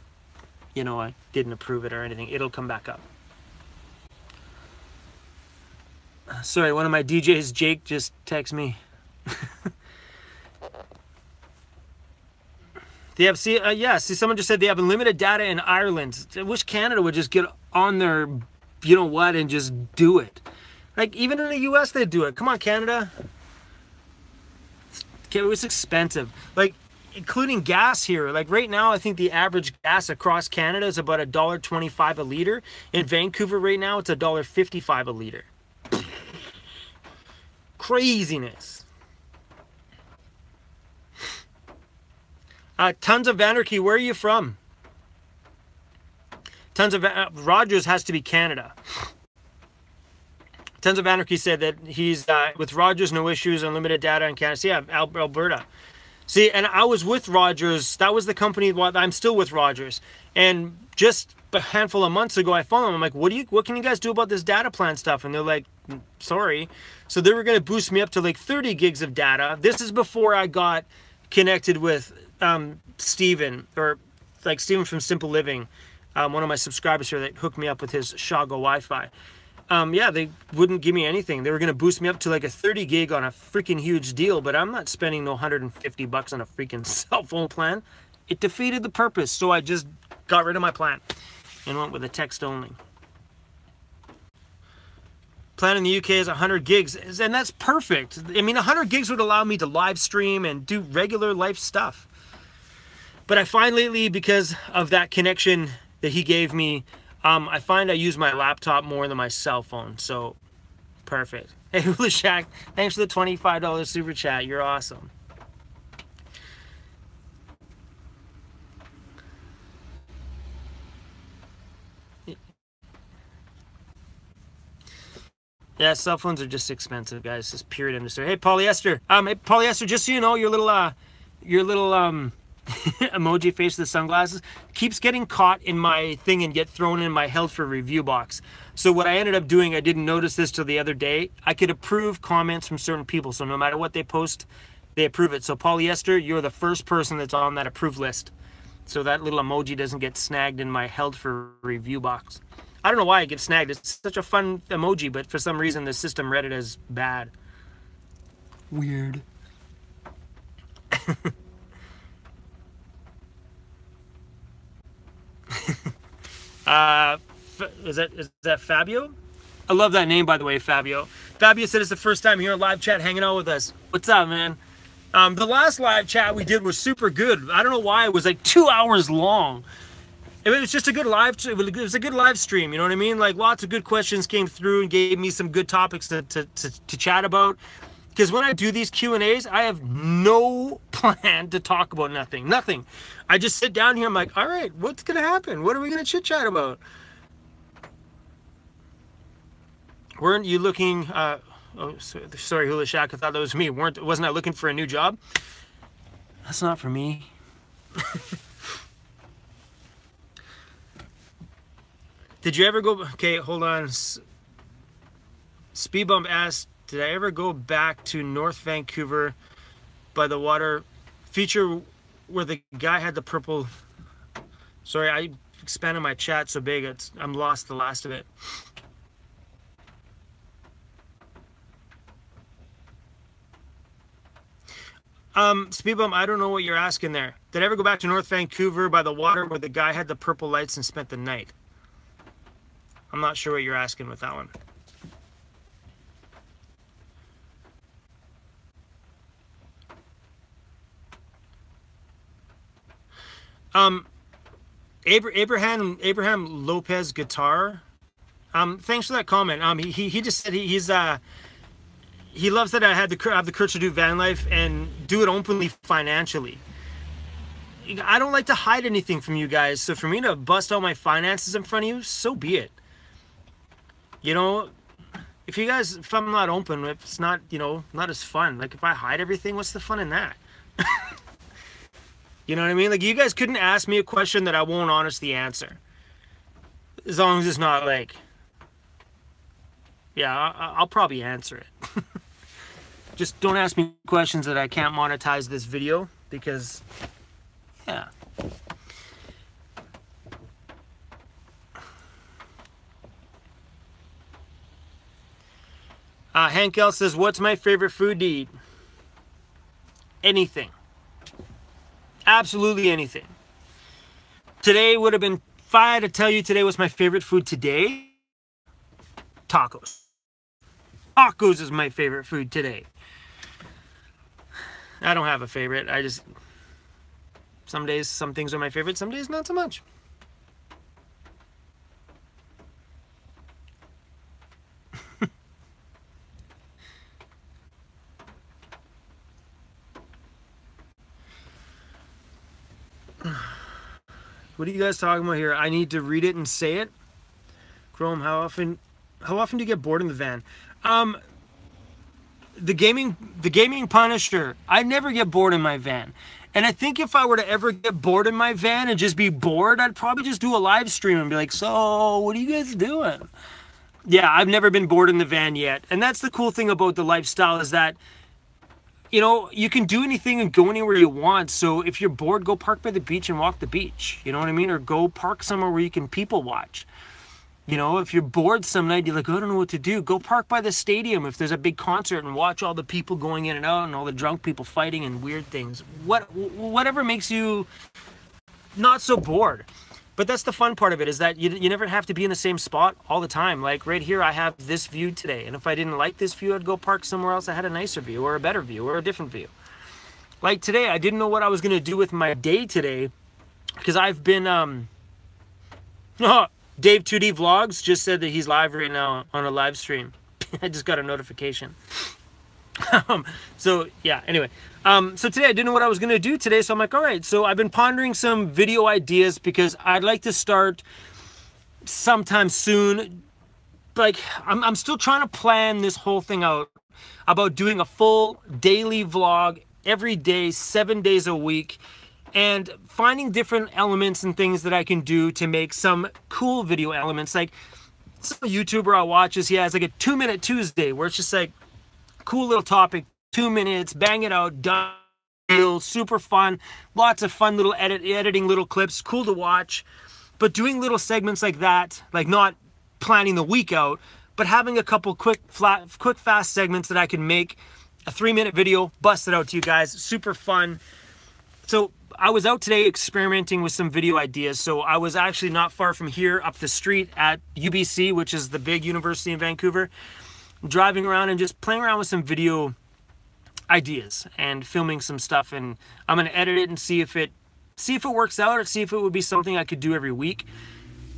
I didn't approve it or anything. It'll come back up. Sorry, one of my DJs, Jake, just texted me. Someone just said they have unlimited data in Ireland. I wish Canada would just get on their, and just do it. Like, even in the US, they do it. Come on, Canada. It was expensive. Like, including gas here. Like, right now, I think the average gas across Canada is about $1.25 a liter. In Vancouver right now, it's $1.55 a liter. Craziness. Tons of Anarchy, where are you from? Tons of Rogers has to be Canada. Tons of Anarchy said that he's with Rogers, no issues, unlimited data in Canada. So yeah, Alberta. See, and I was with Rogers. That was the company. I'm still with Rogers. And just a handful of months ago, I phoned them. I'm like, what can you guys do about this data plan stuff? And they're like, sorry. So they were going to boost me up to like 30 gigs of data. This is before I got connected with Steven, or like Steven from Simple Living, one of my subscribers here that hooked me up with his Shago Wi-Fi. Yeah, they wouldn't give me anything. They were going to boost me up to like a 30 gig on a freaking huge deal, but I'm not spending no $150 on a freaking cell phone plan. It defeated the purpose, so I just got rid of my plan and went with a text only. Plan in the UK is 100 gigs, and that's perfect. I mean, 100 gigs would allow me to live stream and do regular life stuff. But I find lately, because of that connection that he gave me, I find I use my laptop more than my cell phone. So, perfect. Hey, Hula Shack, thanks for the $25 super chat. You're awesome. Yeah, cell phones are just expensive, guys. Just period in the story. Hey, Polyester. Hey, Polyester. Just so you know, your little emoji face with the sunglasses keeps getting caught in my thing and get thrown in my held for review box. So what I ended up doing, I didn't notice this till the other day. I could approve comments from certain people. So no matter what they post, they approve it. So Polyester, you're the first person that's on that approved list. So that little emoji doesn't get snagged in my held for review box. I don't know why it gets snagged. It's such a fun emoji, but for some reason the system read it as bad. Weird. Is that Fabio? I love that name, by the way, Fabio. Fabio said it's the first time here on live chat hanging out with us. What's up, man? The last live chat we did was super good. I don't know why it was like 2 hours long. It was just a good it was a good live stream, you know what I mean? Like lots of good questions came through and gave me some good topics to chat about. Because when I do these Q&As, I have no plan to talk about nothing. I just sit down here, I'm like, all right, what's going to happen? What are we going to chit-chat about? Weren't you looking, oh, sorry, Hula Shack, I thought that was me. Wasn't I looking for a new job? That's not for me. Did you ever go, okay, hold on. Speedbump asked, did I ever go back to North Vancouver by the water feature where the guy had the purple, sorry, I expanded my chat so big, I'm lost the last of it. Speedbump, I don't know what you're asking there. Did I ever go back to North Vancouver by the water where the guy had the purple lights and spent the night? I'm not sure what you're asking with that one. Abraham Lopez Guitar. Thanks for that comment. He just said he loves that I have the courage to do van life and do it openly financially. I don't like to hide anything from you guys, so for me to bust out my finances in front of you, so be it. You know, if I'm not open, if it's not, you know, not as fun. Like if I hide everything, what's the fun in that? You know what I mean? Like you guys couldn't ask me a question that I won't honestly answer. As long as it's not like, yeah, I'll probably answer it. Just don't ask me questions that I can't monetize this video because, yeah. Hank L says, what's my favorite food to eat? Anything. Absolutely anything. Today would have been, if I had to tell you today what's my favorite food today, tacos. Tacos is my favorite food today. I don't have a favorite. Some days, some things are my favorite, some days not so much. What are you guys talking about here? I need to read it and say it. Chrome, how often do you get bored in the van? The gaming Punisher. I never get bored in my van. And I think if I were to ever get bored in my van and just be bored, I'd probably just do a live stream and be like, so what are you guys doing? Yeah, I've never been bored in the van yet. And that's the cool thing about the lifestyle is that, you know, you can do anything and go anywhere you want. So if you're bored, go park by the beach and walk the beach. You know what I mean? Or go park somewhere where you can people watch. You know, if you're bored some night, you're like, oh, I don't know what to do. Go park by the stadium if there's a big concert and watch all the people going in and out and all the drunk people fighting and weird things. Whatever makes you not so bored. But that's the fun part of it, is that you never have to be in the same spot all the time. Like right here, I have this view today. And if I didn't like this view, I'd go park somewhere else that had a nicer view or a better view or a different view. Like today, I didn't know what I was going to do with my day today because I've been... Dave 2D Vlogs just said that he's live right now on a live stream. I just got a notification. So yeah, anyway. So today I didn't know what I was going to do today. So I'm like, all right. So I've been pondering some video ideas because I'd like to start sometime soon like I'm still trying to plan this whole thing out about doing a full daily vlog every day, 7 days a week, and finding different elements and things that I can do to make some cool video elements. Like some YouTuber I watch he has like a 2-minute Tuesday where it's just like cool little topic, 2 minutes, bang it out, done, super fun, lots of fun little editing little clips, cool to watch. But doing little segments like that, like not planning the week out, but having a couple quick, fast segments that I can make a 3-minute video, bust it out to you guys, super fun. So I was out today experimenting with some video ideas. So I was actually not far from here up the street at UBC, which is the big university in Vancouver, driving around and just playing around with some video ideas and filming some stuff. And I'm going to edit it and see if it works out, or see if it would be something I could do every week.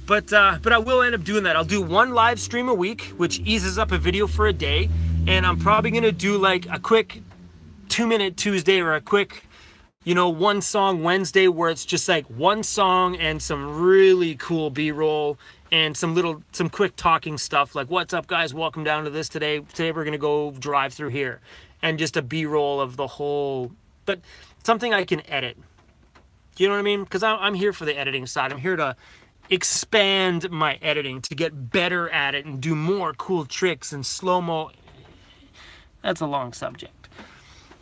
But I will end up doing that. I'll do one live stream a week, which eases up a video for a day. And I'm probably going to do like a quick 2-minute Tuesday, or a quick, one song Wednesday, where it's just like one song and some really cool B-roll and some quick talking stuff like, what's up guys, welcome down to this today. Today we're going to go drive through here, and just a B-roll of the whole, but something I can edit. You know what I mean? Because I'm here for the editing side. I'm here to expand my editing, to get better at it and do more cool tricks and slow-mo. That's a long subject.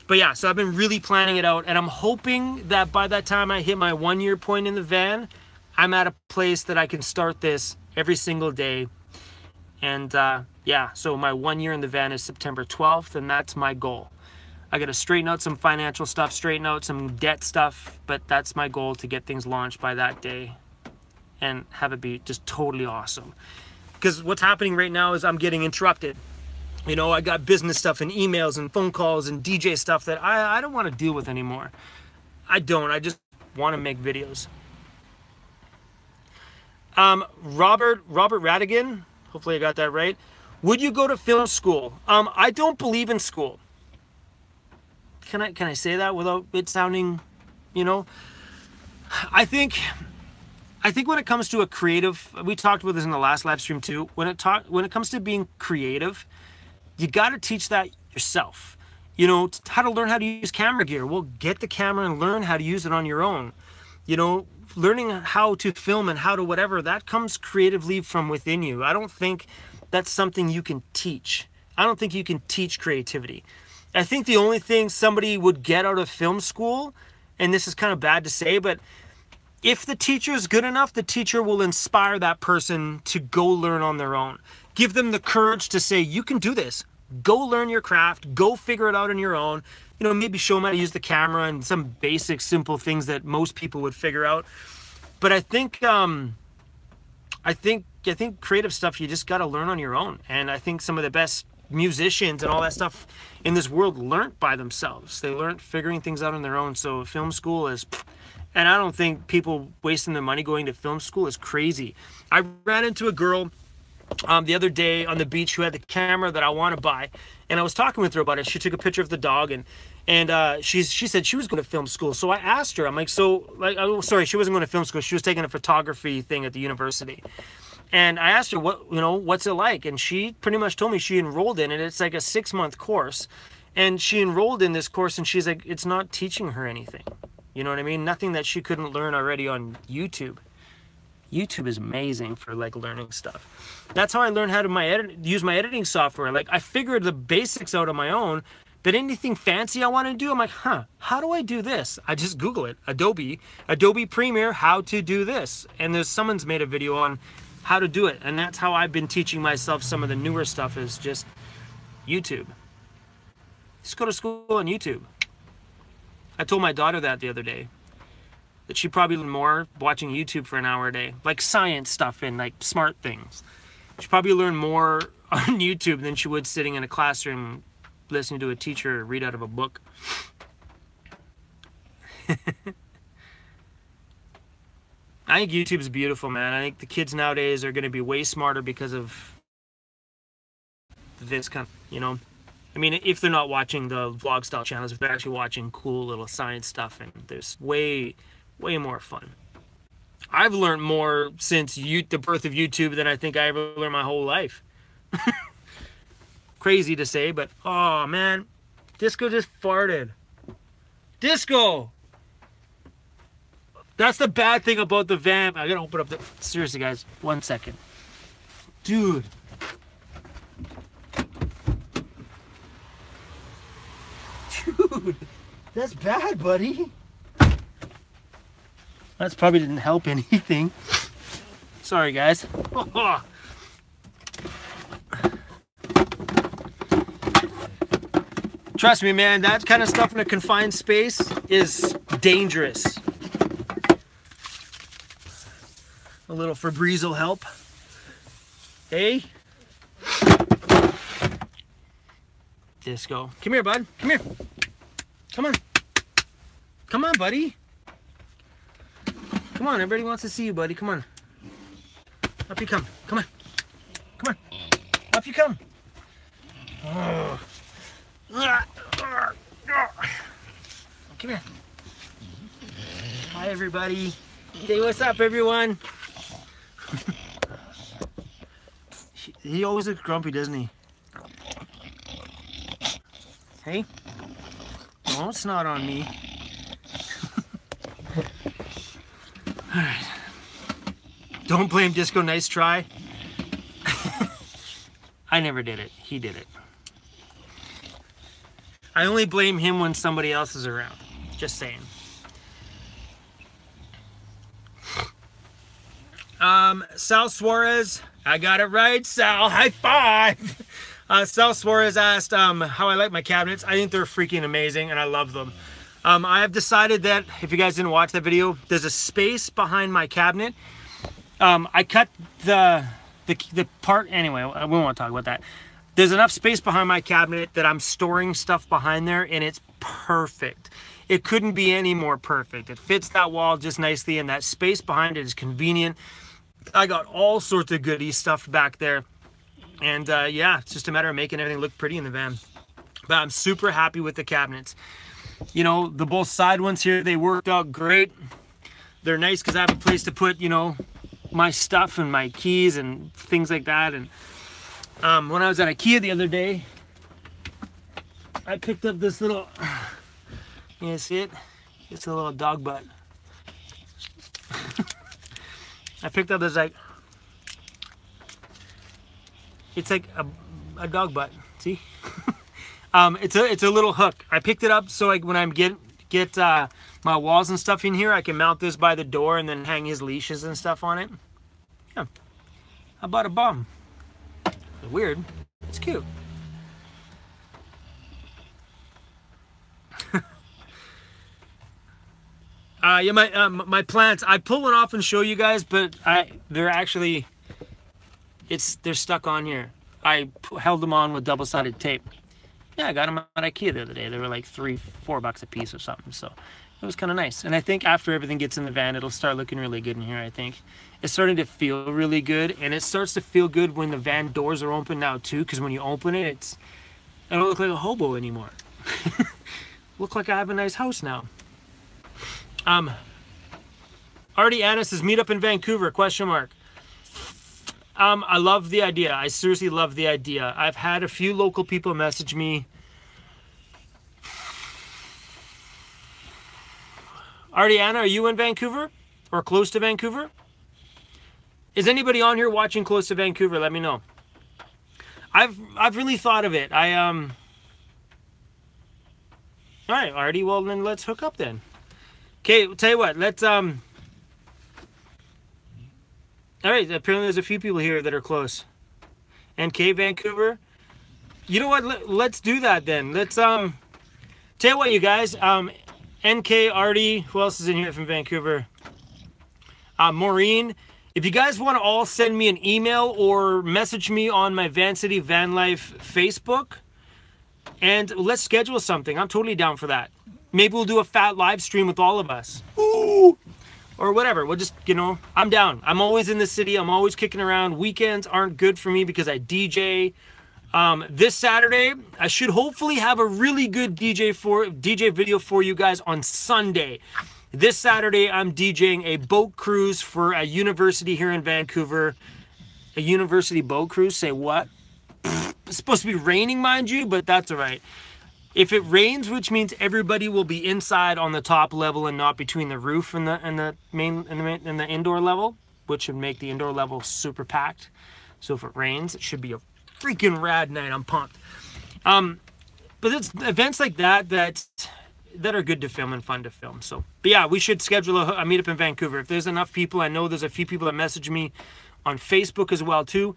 But yeah, so I've been really planning it out, and I'm hoping that by that time I hit my 1-year point in the van, I'm at a place that I can start this every single day. And yeah, so my 1 year in the van is September 12th, and that's my goal. I got to straighten out some financial stuff, straighten out some debt stuff, but that's my goal, to get things launched by that day and have it be just totally awesome. Because what's happening right now is I'm getting interrupted. I got business stuff and emails and phone calls and DJ stuff that I don't want to deal with anymore. I just want to make videos. Robert Radigan, hopefully I got that right. Would you go to film school? I don't believe in school. Can I say that without it sounding, I think when it comes to a creative, we talked about this in the last live stream too. When it comes to being creative, you got to teach that yourself. How to learn how to use camera gear. Well, get the camera and learn how to use it on your own. Learning how to film and how to whatever, that comes creatively from within you. I don't think that's something you can teach. I don't think you can teach creativity. I think the only thing somebody would get out of film school, and this is kind of bad to say, but if the teacher is good enough, the teacher will inspire that person to go learn on their own. Give them the courage to say, you can do this. Go learn your craft. Go figure it out on your own. Maybe show them how to use the camera and some basic, simple things that most people would figure out. But I think creative stuff, you just got to learn on your own. And I think some of the best musicians and all that stuff in this world learned by themselves. They learned figuring things out on their own. So film school is, and I don't think people wasting their money going to film school is crazy. I ran into a girl the other day on the beach who had the camera that I want to buy, and I was talking with her about it. She took a picture of the dog, and she said she was going to film school. So I asked her, I'm like, she wasn't going to film school. She was taking a photography thing at the university. And I asked her, what's it like? And she pretty much told me she enrolled in it. It's like a 6-month course. And she enrolled in this course, and she's like, it's not teaching her anything. You know what I mean? Nothing that she couldn't learn already on YouTube. YouTube is amazing for like learning stuff. That's how I learned how to use my editing software. Like I figured the basics out on my own, but anything fancy I want to do, I'm like, how do I do this? I just Google it. Adobe Premiere, how to do this. And someone's made a video on how to do it. And that's how I've been teaching myself some of the newer stuff, is just YouTube. Just go to school on YouTube. I told my daughter that the other day, that she probably learned more watching YouTube for an hour a day, like science stuff and like smart things. She probably learned more on YouTube than she would sitting in a classroom listening to a teacher read out of a book. I think YouTube is beautiful, man. I think the kids nowadays are going to be way smarter because of this kind of, I mean, if they're not watching the vlog style channels, if they're actually watching cool little science stuff, and there's way more fun. I've learned more since the birth of YouTube than I think I ever learned my whole life. Crazy to say, but oh man, Disco just farted. Disco! That's the bad thing about the van. I gotta open up the... Seriously, guys, 1 second. Dude. Dude, that's bad, buddy. That's probably didn't help anything. Sorry, guys. Trust me, man, that kind of stuff in a confined space is dangerous. A little Febreze will help. Hey? Disco. Come here, bud. Come here. Come on. Come on, buddy. Come on, everybody wants to see you, buddy. Come on. Up you come. Come on. Come on. Up you come. Oh. Come here. Hi, everybody. Say what's up, everyone. He always looks grumpy, doesn't he? Hey? Don't snot on me. Alright. Don't blame Disco, nice try. I never did it. He did it. I only blame him when somebody else is around. Just saying. Sal Suarez. I got it right, Sal. High five. Sal Suarez asked how I like my cabinets. I think they're freaking amazing, and I love them. I have decided that, if you guys didn't watch that video, there's a space behind my cabinet. I cut the part, anyway, we won't want to talk about that. There's enough space behind my cabinet that I'm storing stuff behind there, and it's perfect. It couldn't be any more perfect. It fits that wall just nicely, and that space behind it is convenient. I got all sorts of goodies stuffed back there. And yeah, it's just a matter of making everything look pretty in the van. But I'm super happy with the cabinets. You know, the both side ones here, they worked out great. They're nice because I have a place to put, you know, my stuff and my keys and things like that. And when I was at IKEA the other day, I picked up this little, you see it? It's a little dog butt. I picked up this, like, it's like a dog butt, see? It's a little hook. I picked it up so like when I get my walls and stuff in here, I can mount this by the door and then hang his leashes and stuff on it. Yeah. How about a bum? It's weird. It's cute. Yeah, my plants, I pull one off and show you guys, but they're actually, they're stuck on here. I held them on with double-sided tape. Yeah, I got them at IKEA the other day. They were like $3-4 a piece or something, so it was kind of nice. And I think after everything gets in the van, it'll start looking really good in here, I think. It's starting to feel really good, and it starts to feel good when the van doors are open now too, because when you open it, I don't look like a hobo anymore. Look like I have a nice house now. Artie Anna says, meet up in Vancouver, question mark. I love the idea. I seriously love the idea. I've had a few local people message me. Artiana, are you in Vancouver or close to Vancouver? Is anybody on here watching close to Vancouver? Let me know. I've really thought of it. All right, Artie, well then let's hook up then. Okay, tell you what, let's all right, apparently there's a few people here that are close. NK Vancouver. You know what? Let's do that then. Let's tell you what, you guys. NK, Artie. Who else is in here from Vancouver? Maureen. If you guys want to all send me an email or message me on my Van City Van Life Facebook, and let's schedule something. I'm totally down for that. Maybe we'll do a fat live stream with all of us. Ooh. Or whatever, we'll just, you know, I'm down. I'm always in the city. I'm always kicking around. Weekends aren't good for me because I DJ. This Saturday, I should hopefully have a really good DJ video for you guys on Sunday. This Saturday, I'm DJing a boat cruise for a university here in Vancouver. A university boat cruise? Say what? It's supposed to be raining, mind you, but that's all right. If it rains, which means everybody will be inside on the top level and not between the roof and the indoor level, which would make the indoor level super packed. So if it rains, it should be a freaking rad night. I'm pumped. But it's events like that are good to film and fun to film. So, but yeah, we should schedule a meetup in Vancouver if there's enough people. I know there's a few people that message me on Facebook as well too.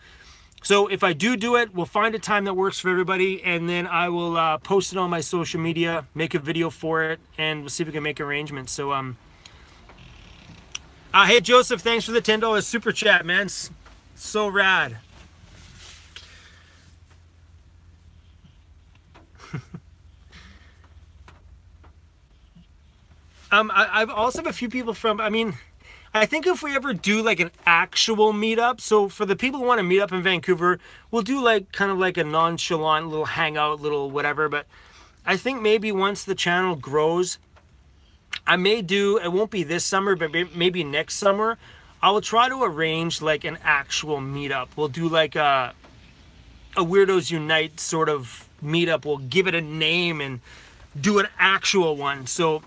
So if I do it, we'll find a time that works for everybody, and then I will post it on my social media, make a video for it, and we'll see if we can make arrangements. So, hey Joseph, thanks for the $10 super chat, man. So rad. I've also have a few people from, I think if we ever do like an actual meetup, so for the people who want to meet up in Vancouver, we'll do like kind of like a nonchalant little hangout, little whatever. But I think maybe once the channel grows, I may do, it won't be this summer, but maybe next summer, I will try to arrange like an actual meetup. We'll do like a Weirdos Unite sort of meetup. We'll give it a name and do an actual one. So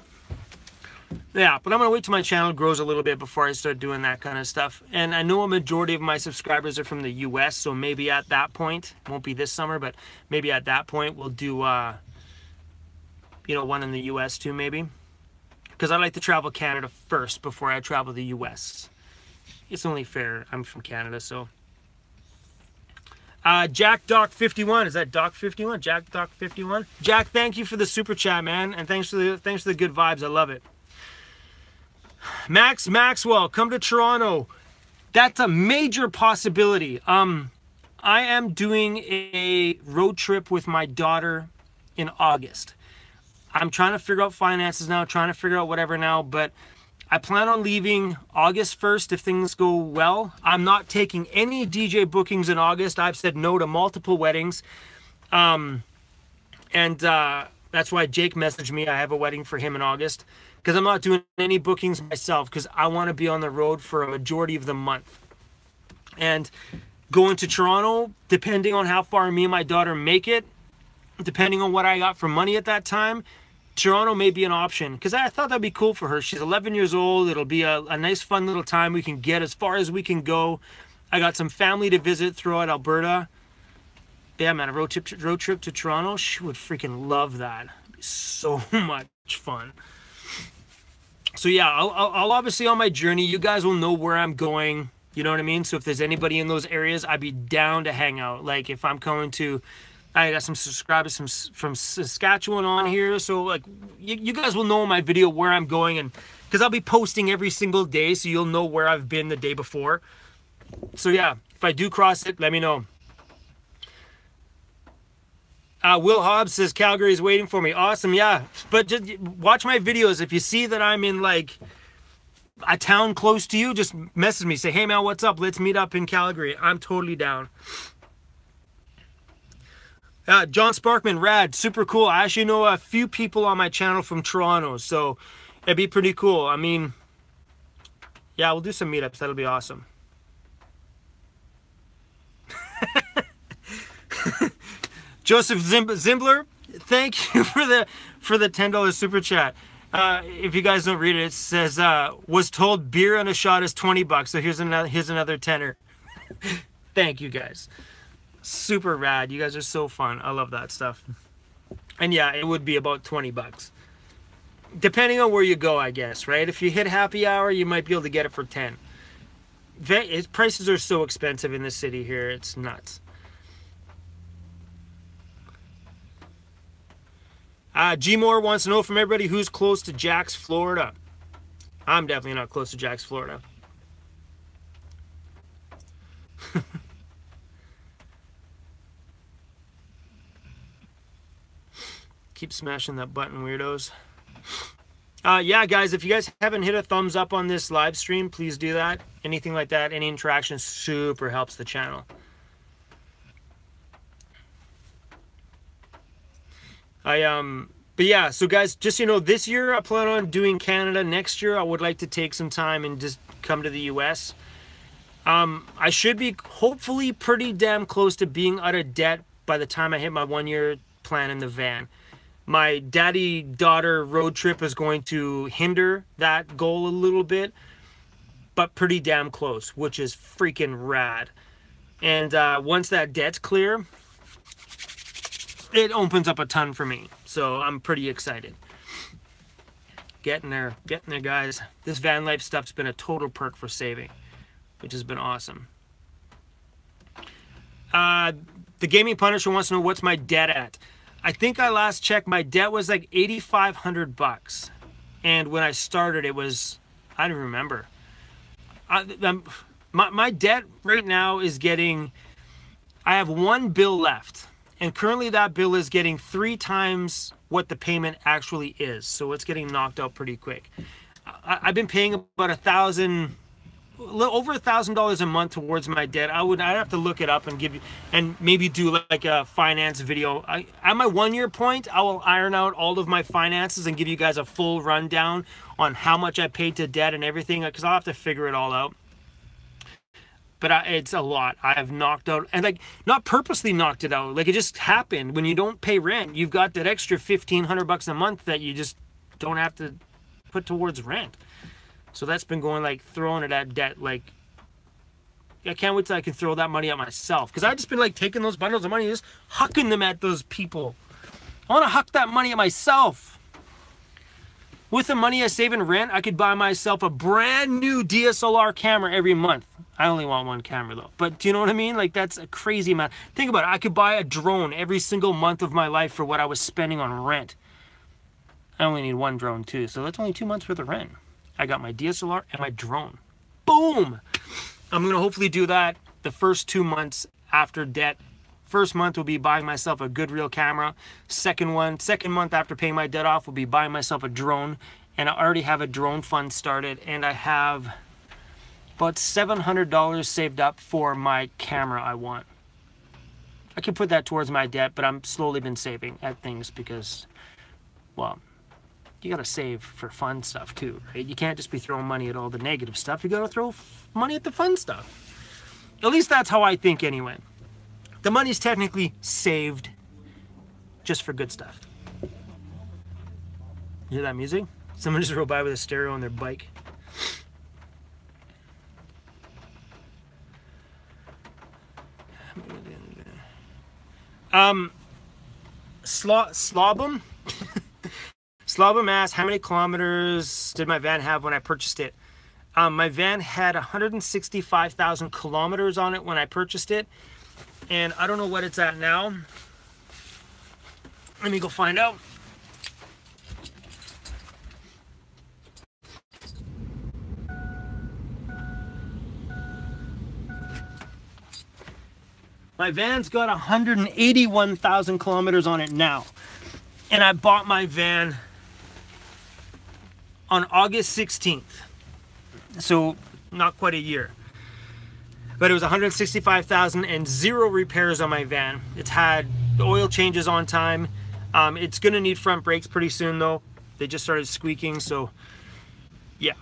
yeah, but I'm going to wait till my channel grows a little bit before I start doing that kind of stuff. And I know a majority of my subscribers are from the US, so maybe at that point, won't be this summer, but maybe at that point we'll do, one in the US too, maybe. Because I like to travel Canada first before I travel the US. It's only fair. I'm from Canada, so. Jack Doc 51, is that Doc 51? Jack Doc 51? Jack, thank you for the super chat, man, and thanks for the good vibes. I love it. Maxwell, come to Toronto. That's a major possibility. I am doing a road trip with my daughter in August. I'm trying to figure out finances now, trying to figure out whatever now, but I plan on leaving August 1st if things go well. I'm not taking any DJ bookings in August. I've said no to multiple weddings. That's why Jake messaged me. I have a wedding for him in August. Because I'm not doing any bookings myself because I want to be on the road for a majority of the month. And going to Toronto, depending on how far me and my daughter make it, depending on what I got for money at that time, Toronto may be an option. Because I thought that'd be cool for her. She's 11 years old. It'll be a nice, fun little time. We can get as far as we can go. I got some family to visit throughout Alberta. Yeah, man, a road trip to Toronto. She would freaking love that. It'd be so much fun. So yeah, I'll obviously on my journey, you guys will know where I'm going. You know what I mean? So if there's anybody in those areas, I'd be down to hang out. Like if I'm coming to, I got some subscribers from Saskatchewan on here. So like you guys will know in my video where I'm going, and because I'll be posting every single day. So you'll know where I've been the day before. So yeah, if I do cross it, let me know. Will Hobbs says Calgary is waiting for me. Awesome, yeah. But just watch my videos. If you see that I'm in like a town close to you, just message me. Say, hey man, what's up? Let's meet up in Calgary. I'm totally down. John Sparkman, rad, super cool. I actually know a few people on my channel from Toronto, so it'd be pretty cool. I mean, yeah, we'll do some meetups. That'll be awesome. Joseph Zimbler, thank you for the $10 super chat. If you guys don't read it, it says was told beer and a shot is $20. So here's another tenner. Thank you guys. Super rad. You guys are so fun. I love that stuff. And yeah, it would be about $20. Depending on where you go, I guess, right? If you hit happy hour, you might be able to get it for 10. Prices are so expensive in the city here. It's nuts. G Moore wants to know from everybody who's close to Jax, Florida. I'm definitely not close to Jax, Florida. Keep smashing that button, weirdos. Yeah, guys, if you guys haven't hit a thumbs up on this live stream, please do that. Anything like that, any interaction super helps the channel. But yeah, so guys, just, you know, this year I plan on doing Canada. Next year I would like to take some time and just come to the US. I should be hopefully pretty damn close to being out of debt by the time I hit my 1-year plan in the van. My daddy-daughter road trip is going to hinder that goal a little bit, but pretty damn close, which is freaking rad. And once that debt's clear, it opens up a ton for me. So I'm pretty excited. Getting there, guys. This van life stuff's been a total perk for saving, which has been awesome. The Gaming Punisher wants to know what's my debt at. I think I last checked, my debt was like $8,500, and when I started, it was, I don't remember. My debt right now is getting, I have one bill left, and currently that bill is getting 3 times what the payment actually is, so it's getting knocked out pretty quick. I've been paying about over $1,000 a month towards my debt. I'd have to look it up and give you, and maybe do like a finance video. At my 1-year point, I will iron out all of my finances and give you guys a full rundown on how much I paid to debt and everything, because I'll have to figure it all out. But it's a lot. I have knocked out, and like not purposely knocked it out. Like it just happened. When you don't pay rent, you've got that extra $1,500 a month that you just don't have to put towards rent. So that's been going, like, throwing it at debt. Like, I can't wait till I can throw that money at myself. Because I've just been, like, taking those bundles of money and just hucking them at those people. I want to huck that money at myself. With the money I save in rent, I could buy myself a brand new DSLR camera every month. I only want one camera, though. But do you know what I mean? Like, that's a crazy amount. Think about it. I could buy a drone every single month of my life for what I was spending on rent. I only need one drone, too. So that's only 2 months worth of rent. I got my DSLR and my drone. Boom! I'm going to hopefully do that the first 2 months after debt. First month will be buying myself a good real camera. Second month after paying my debt off will be buying myself a drone. And I already have a drone fund started. And I have about $700 saved up for my camera I want. I can put that towards my debt, but I'm slowly been saving at things because, well, you gotta save for fun stuff too, right? You can't just be throwing money at all the negative stuff. You gotta throw money at the fun stuff. At least that's how I think anyway. The money's technically saved just for good stuff. You hear that music? Someone just rode by with a stereo on their bike. Slobum? Slobum asked, how many kilometers did my van have when I purchased it? My van had 165,000 kilometers on it when I purchased it. And I don't know what it's at now. Let me go find out. My van's got 181,000 kilometers on it now. And I bought my van on August 16th. So not quite a year. But it was 165,000 and 0 repairs on my van. It's had oil changes on time. It's gonna need front brakes pretty soon though. They just started squeaking, so yeah.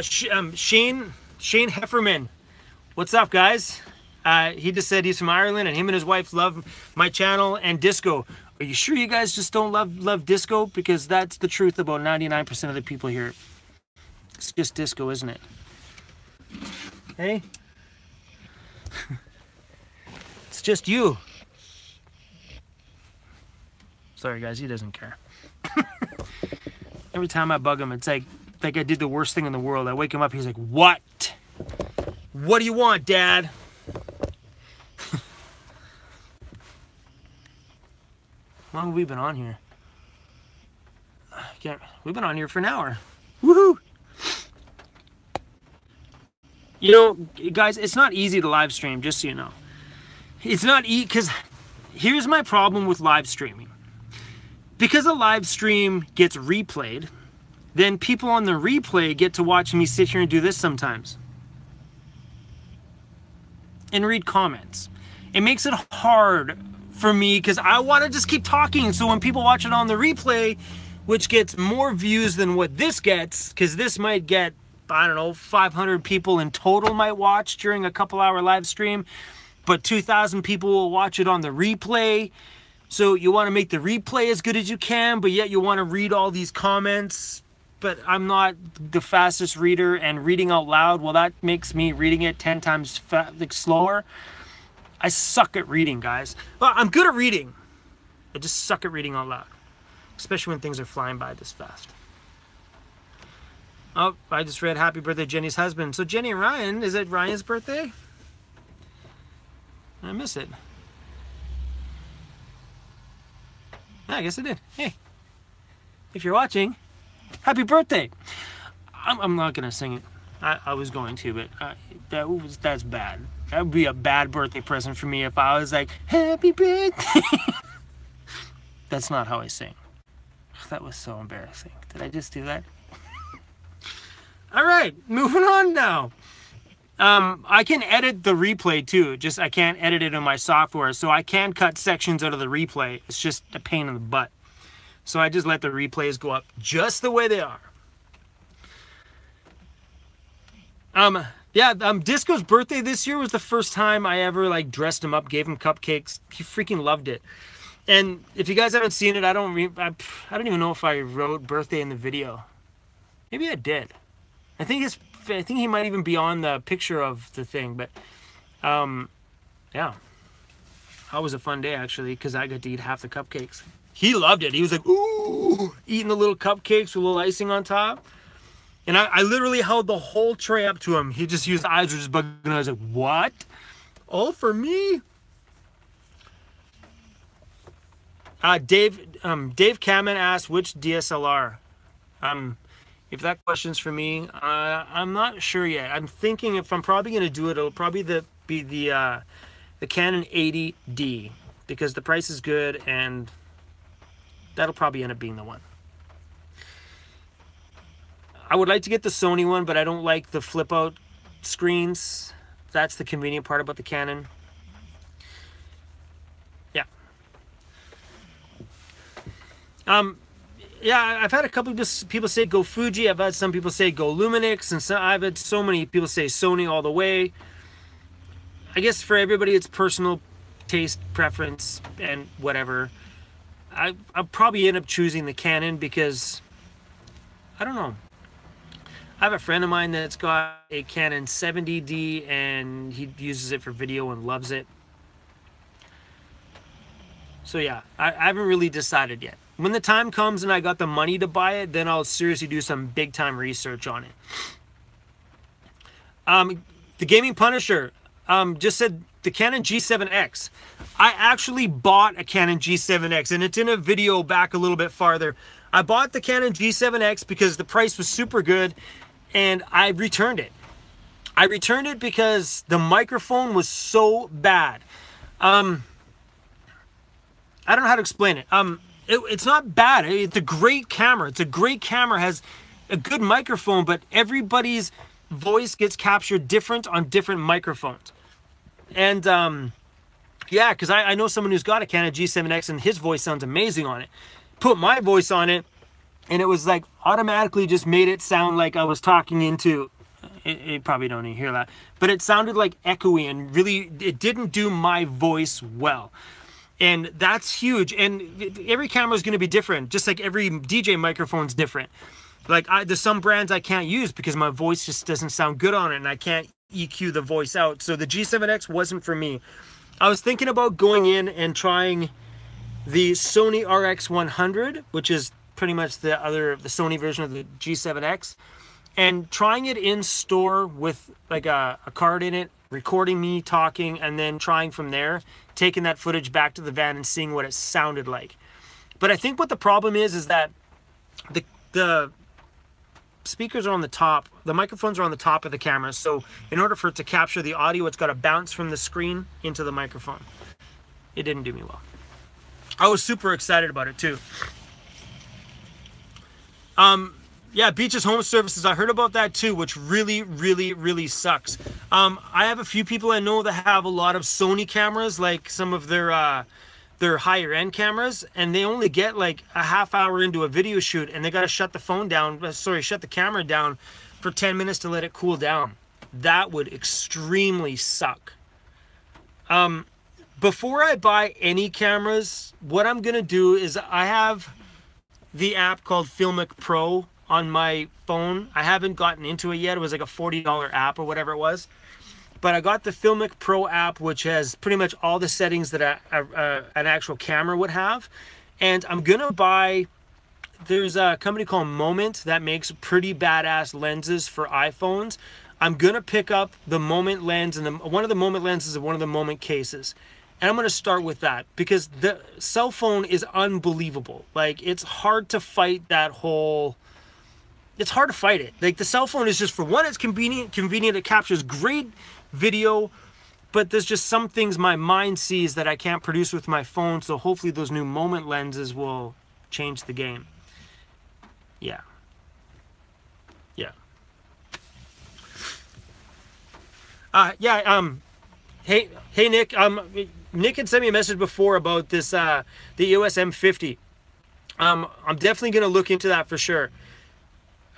Shane Hefferman, what's up, guys? He just said he's from Ireland and him and his wife love my channel and disco. Are you sure you guys just don't love disco? Because that's the truth about 99% of the people here. It's just disco, isn't it? Hey? It's just you. Sorry, guys, he doesn't care. Every time I bug him, it's like I did the worst thing in the world. I wake him up, he's like, what? What do you want, Dad? How long have we been on here? We've been on here for an hour. Woohoo! You know, guys, it's not easy to live stream, just so you know. It's not easy, because here's my problem with live streaming. Because a live stream gets replayed, then people on the replay get to watch me sit here and do this sometimes. And read comments. It makes it hard for me because I want to just keep talking, so when people watch it on the replay, which gets more views than what this gets, because this might get, I don't know, 500 people in total might watch during a couple-hour live stream, but 2,000 people will watch it on the replay. So you want to make the replay as good as you can, but yet you want to read all these comments. But I'm not the fastest reader, and reading out loud, well, that makes me reading it 10 times slower. I suck at reading, guys. Well, I'm good at reading. I just suck at reading out loud, especially when things are flying by this fast. Oh, I just read happy birthday, Jenny's husband. So Jenny and Ryan, is it Ryan's birthday? I miss it. Yeah, I guess I did. Hey, if you're watching, happy birthday. I'm not going to sing it. I was going to, but that's bad. That would be a bad birthday present for me if I was like, happy birthday. That's not how I sing. That was so embarrassing. Did I just do that? All right, moving on now. I can edit the replay too. Just I can't edit it in my software, so I can cut sections out of the replay. It's just a pain in the butt. So I just let the replays go up just the way they are. Disco's birthday this year was the first time I ever like dressed him up, gave him cupcakes. He freaking loved it. And if you guys haven't seen it, I don't even know if I wrote birthday in the video. Maybe I did. I think he might even be on the picture of the thing, but yeah. That was a fun day actually, because I got to eat half the cupcakes. He loved it. He was like, ooh, eating the little cupcakes with a little icing on top. And I literally held the whole tray up to him. His eyes were just bugging. I was like, what? All for me? Dave Kamen asked, which DSLR? If that question's for me, I'm not sure yet. I'm thinking if I'm probably going to do it, it'll probably be the Canon 80D, because the price is good, and that'll probably end up being the one. I would like to get the Sony one, but I don't like the flip-out screens. That's the convenient part about the Canon. Yeah. Yeah, I've had a couple of people say go Fuji. I've had some people say go Lumix, and I've had so many people say Sony all the way. I guess for everybody, it's personal taste, preference, and whatever. I'll probably end up choosing the Canon because, I don't know. I have a friend of mine that's got a Canon 70D, and he uses it for video and loves it. So yeah, I haven't really decided yet. When the time comes and I got the money to buy it, then I'll seriously do some big time research on it. The Gaming Punisher just said the Canon G7X. I actually bought a Canon G7X, and it's in a video back a little bit farther. I bought the Canon G7X because the price was super good, and I returned it. I returned it because the microphone was so bad. I don't know how to explain it. It's not bad. It's a great camera. It's a great camera, has a good microphone, but everybody's voice gets captured different on different microphones. And yeah, because I know someone who's got a Canon G7X, and his voice sounds amazing on it. Put my voice on it, and it was like automatically just made it sound like I was talking into, you probably don't even hear that, but it sounded like echoey, and really it didn't do my voice well. And that's huge. And every camera is going to be different, just like every DJ microphone's different. Like there's some brands I can't use because my voice just doesn't sound good on it, and I can't EQ the voice out. So the G7X wasn't for me. I was thinking about going in and trying the Sony RX100, which is pretty much the Sony version of the G7X, and trying it in store with like a card in it, recording me talking, and then trying from there, taking that footage back to the van and seeing what it sounded like. But I think what the problem is that the speakers are on the top, the microphones are on the top of the camera, so in order for it to capture the audio, it's got to bounce from the screen into the microphone. It didn't do me well. I was super excited about it too. Yeah, Beach's Home Services, I heard about that too, which really, really, really sucks. I have a few people I know that have a lot of Sony cameras, like some of their they're higher end cameras and they only get like a half hour into a video shoot and they got to shut the phone down, shut the camera down for 10 minutes to let it cool down. That would extremely suck. Before I buy any cameras, what I'm going to do is I have the app called Filmic Pro on my phone. I haven't gotten into it yet. It was like a $40 app or whatever it was. But I got the Filmic Pro app, which has pretty much all the settings that an actual camera would have. And I'm going to buy, there's a company called Moment that makes pretty badass lenses for iPhones. I'm going to pick up the Moment lens, and one of the Moment lenses is one of the Moment cases. And I'm going to start with that because the cell phone is unbelievable. Like, it's hard to fight that whole... It's hard to fight it. Like, the cell phone is just, for one, it's convenient. It captures great video, but there's just some things my mind sees that I can't produce with my phone. So hopefully those new Moment lenses will change the game. Yeah. Yeah. Hey, Nick. Nick had sent me a message before about this, the EOS M50. I'm definitely going to look into that for sure.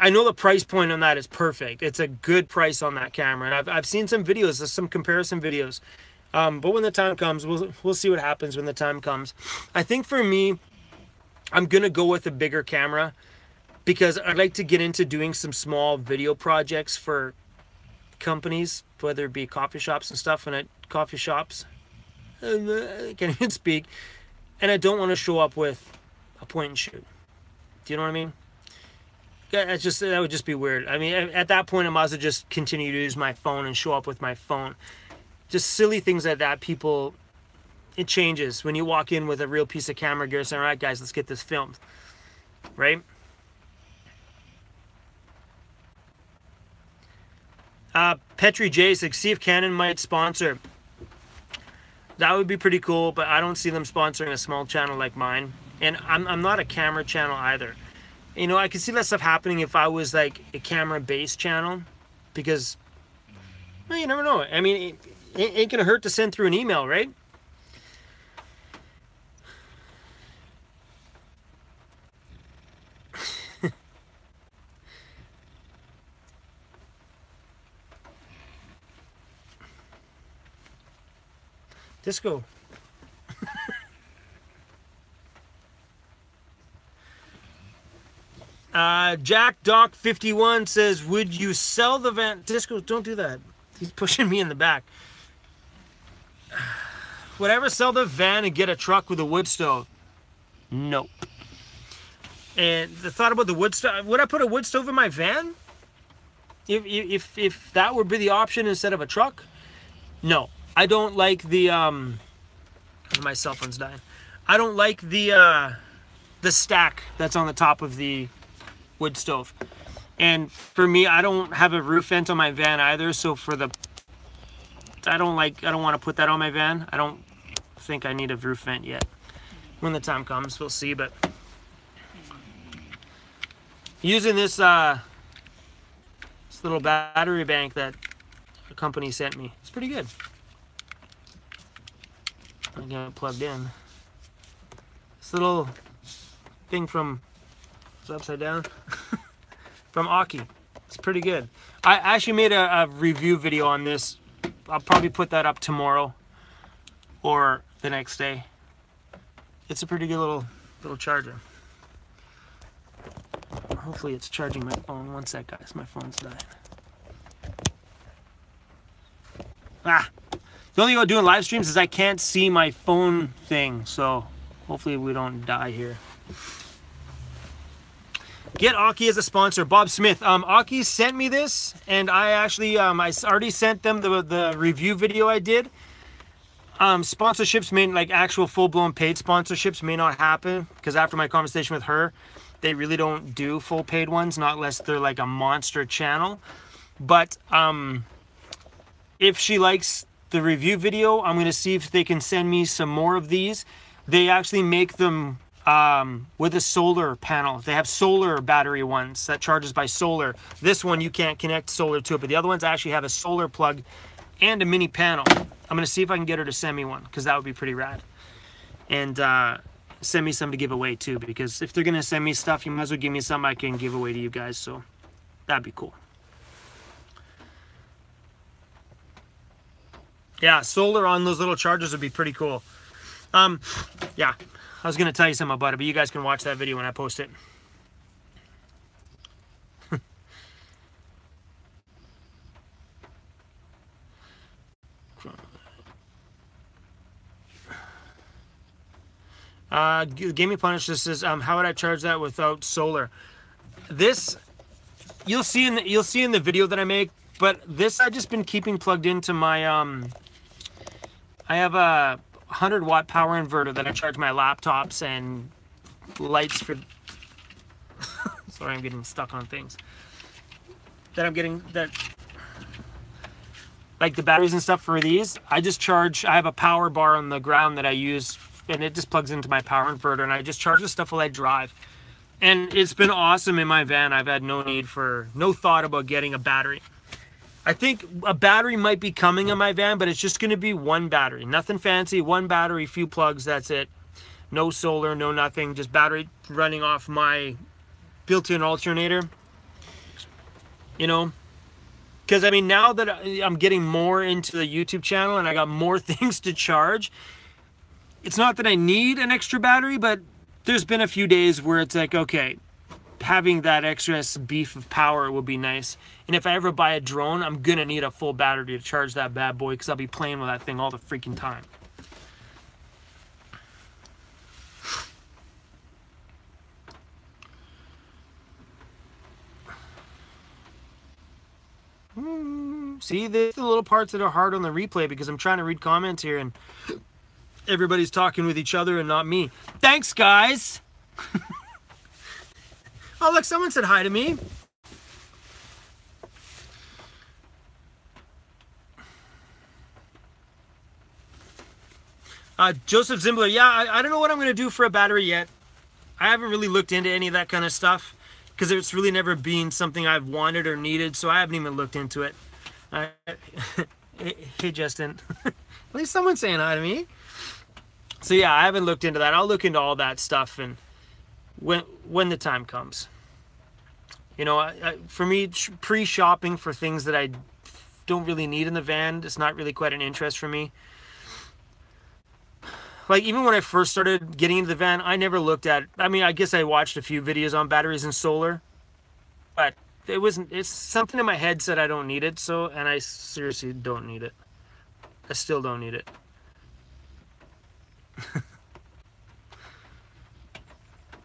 I know the price point on that is perfect. It's a good price on that camera. And I've seen some videos, some comparison videos. But when the time comes, we'll see what happens when the time comes. I think for me, I'm going to go with a bigger camera because I'd like to get into doing some small video projects for companies, whether it be coffee shops and stuff. And at coffee shops, I can't even speak. And I don't want to show up with a point and shoot. Do you know what I mean? That would just be weird. I mean, at that point, I might as well just continue to use my phone and show up with my phone. Just silly things like that. People, it changes when you walk in with a real piece of camera gear saying, all right, guys, let's get this filmed. Right? Petri J says, see if Canon might sponsor. That would be pretty cool, but I don't see them sponsoring a small channel like mine. And I'm not a camera channel either. You know, I could see that stuff happening if I was like a camera-based channel, because, well, you never know. I mean, it ain't gonna hurt to send through an email, right? Disco. Jack Doc 51 says, would you sell the van? Disco, don't do that. He's pushing me in the back. Would I ever sell the van and get a truck with a wood stove? Nope. And the thought about the wood stove, would I put a wood stove in my van? If that would be the option instead of a truck? No. I don't like the my cell phone's dying. I don't like the stack that's on the top of the wood stove. And for me, I don't have a roof vent on my van either, so I don't want to put that on my van. I don't think I need a roof vent yet. When the time comes, we'll see. But using this little battery bank that a company sent me, it's pretty good. I got it plugged in. This little thing from, it's upside down, from Aki. It's pretty good. I actually made a review video on this. I'll probably put that up tomorrow or the next day. It's a pretty good little charger. Hopefully it's charging my phone. One sec, guys. My phone's dying. The only thing about doing live streams is I can't see my phone thing, so hopefully we don't die here. Get Aki as a sponsor. Bob Smith. Aki sent me this, and I actually I already sent them the review video I did. Sponsorships may, like actual full-blown paid sponsorships, may not happen, because after my conversation with her, they really don't do full paid ones, not unless they're like a monster channel. But if she likes the review video, I'm going to see if they can send me some more of these. They actually make them with a solar panel. They have solar battery ones that charges by solar. This one you can't connect solar to it, but the other ones actually have a solar plug and a mini panel. I'm going to see if I can get her to send me one, because that would be pretty rad. and send me some to give away too, because if they're gonna send me stuff, you might as well give me some I can give away to you guys, so that'd be cool. Yeah, solar on those little chargers would be pretty cool. Yeah, I was gonna tell you something about it, but you guys can watch that video when I post it. Gaming Punisher says, how would I charge that without solar? This you'll see in the video that I make, but this I've just been keeping plugged into my I have a 100-watt power inverter that I charge my laptops and lights for. Sorry, I'm getting stuck on things. Like the batteries and stuff for these, I just charge. I have a power bar on the ground that I use, and it just plugs into my power inverter, and I just charge the stuff while I drive. And it's been awesome in my van. I've had no thought about getting a battery. I think a battery might be coming in my van, but it's just going to be one battery. Nothing fancy, one battery, few plugs, that's it. No solar, no nothing, just battery running off my built-in alternator. You know? Because, I mean, now that I'm getting more into the YouTube channel and I got more things to charge, it's not that I need an extra battery, but there's been a few days where it's like, okay, having that extra beef of power will be nice. And if I ever buy a drone, I'm going to need a full battery to charge that bad boy, because I'll be playing with that thing all the freaking time. See, there's the little parts that are hard on the replay because I'm trying to read comments here and everybody's talking with each other and not me. Thanks, guys. Oh, look, someone said hi to me. Joseph Zimbler, yeah, I don't know what I'm going to do for a battery yet. I haven't really looked into any of that kind of stuff because it's really never been something I've wanted or needed, so I haven't even looked into it. Hey, Justin. At least someone's saying hi to me. So yeah, I haven't looked into that. I'll look into all that stuff and when the time comes. You know, for me, pre-shopping for things that I don't really need in the van, it's not really quite an interest for me. Like, even when I first started getting into the van, I never looked at, I mean, I guess I watched a few videos on batteries and solar, but it's something in my head said I don't need it, so, and I seriously don't need it. I still don't need it.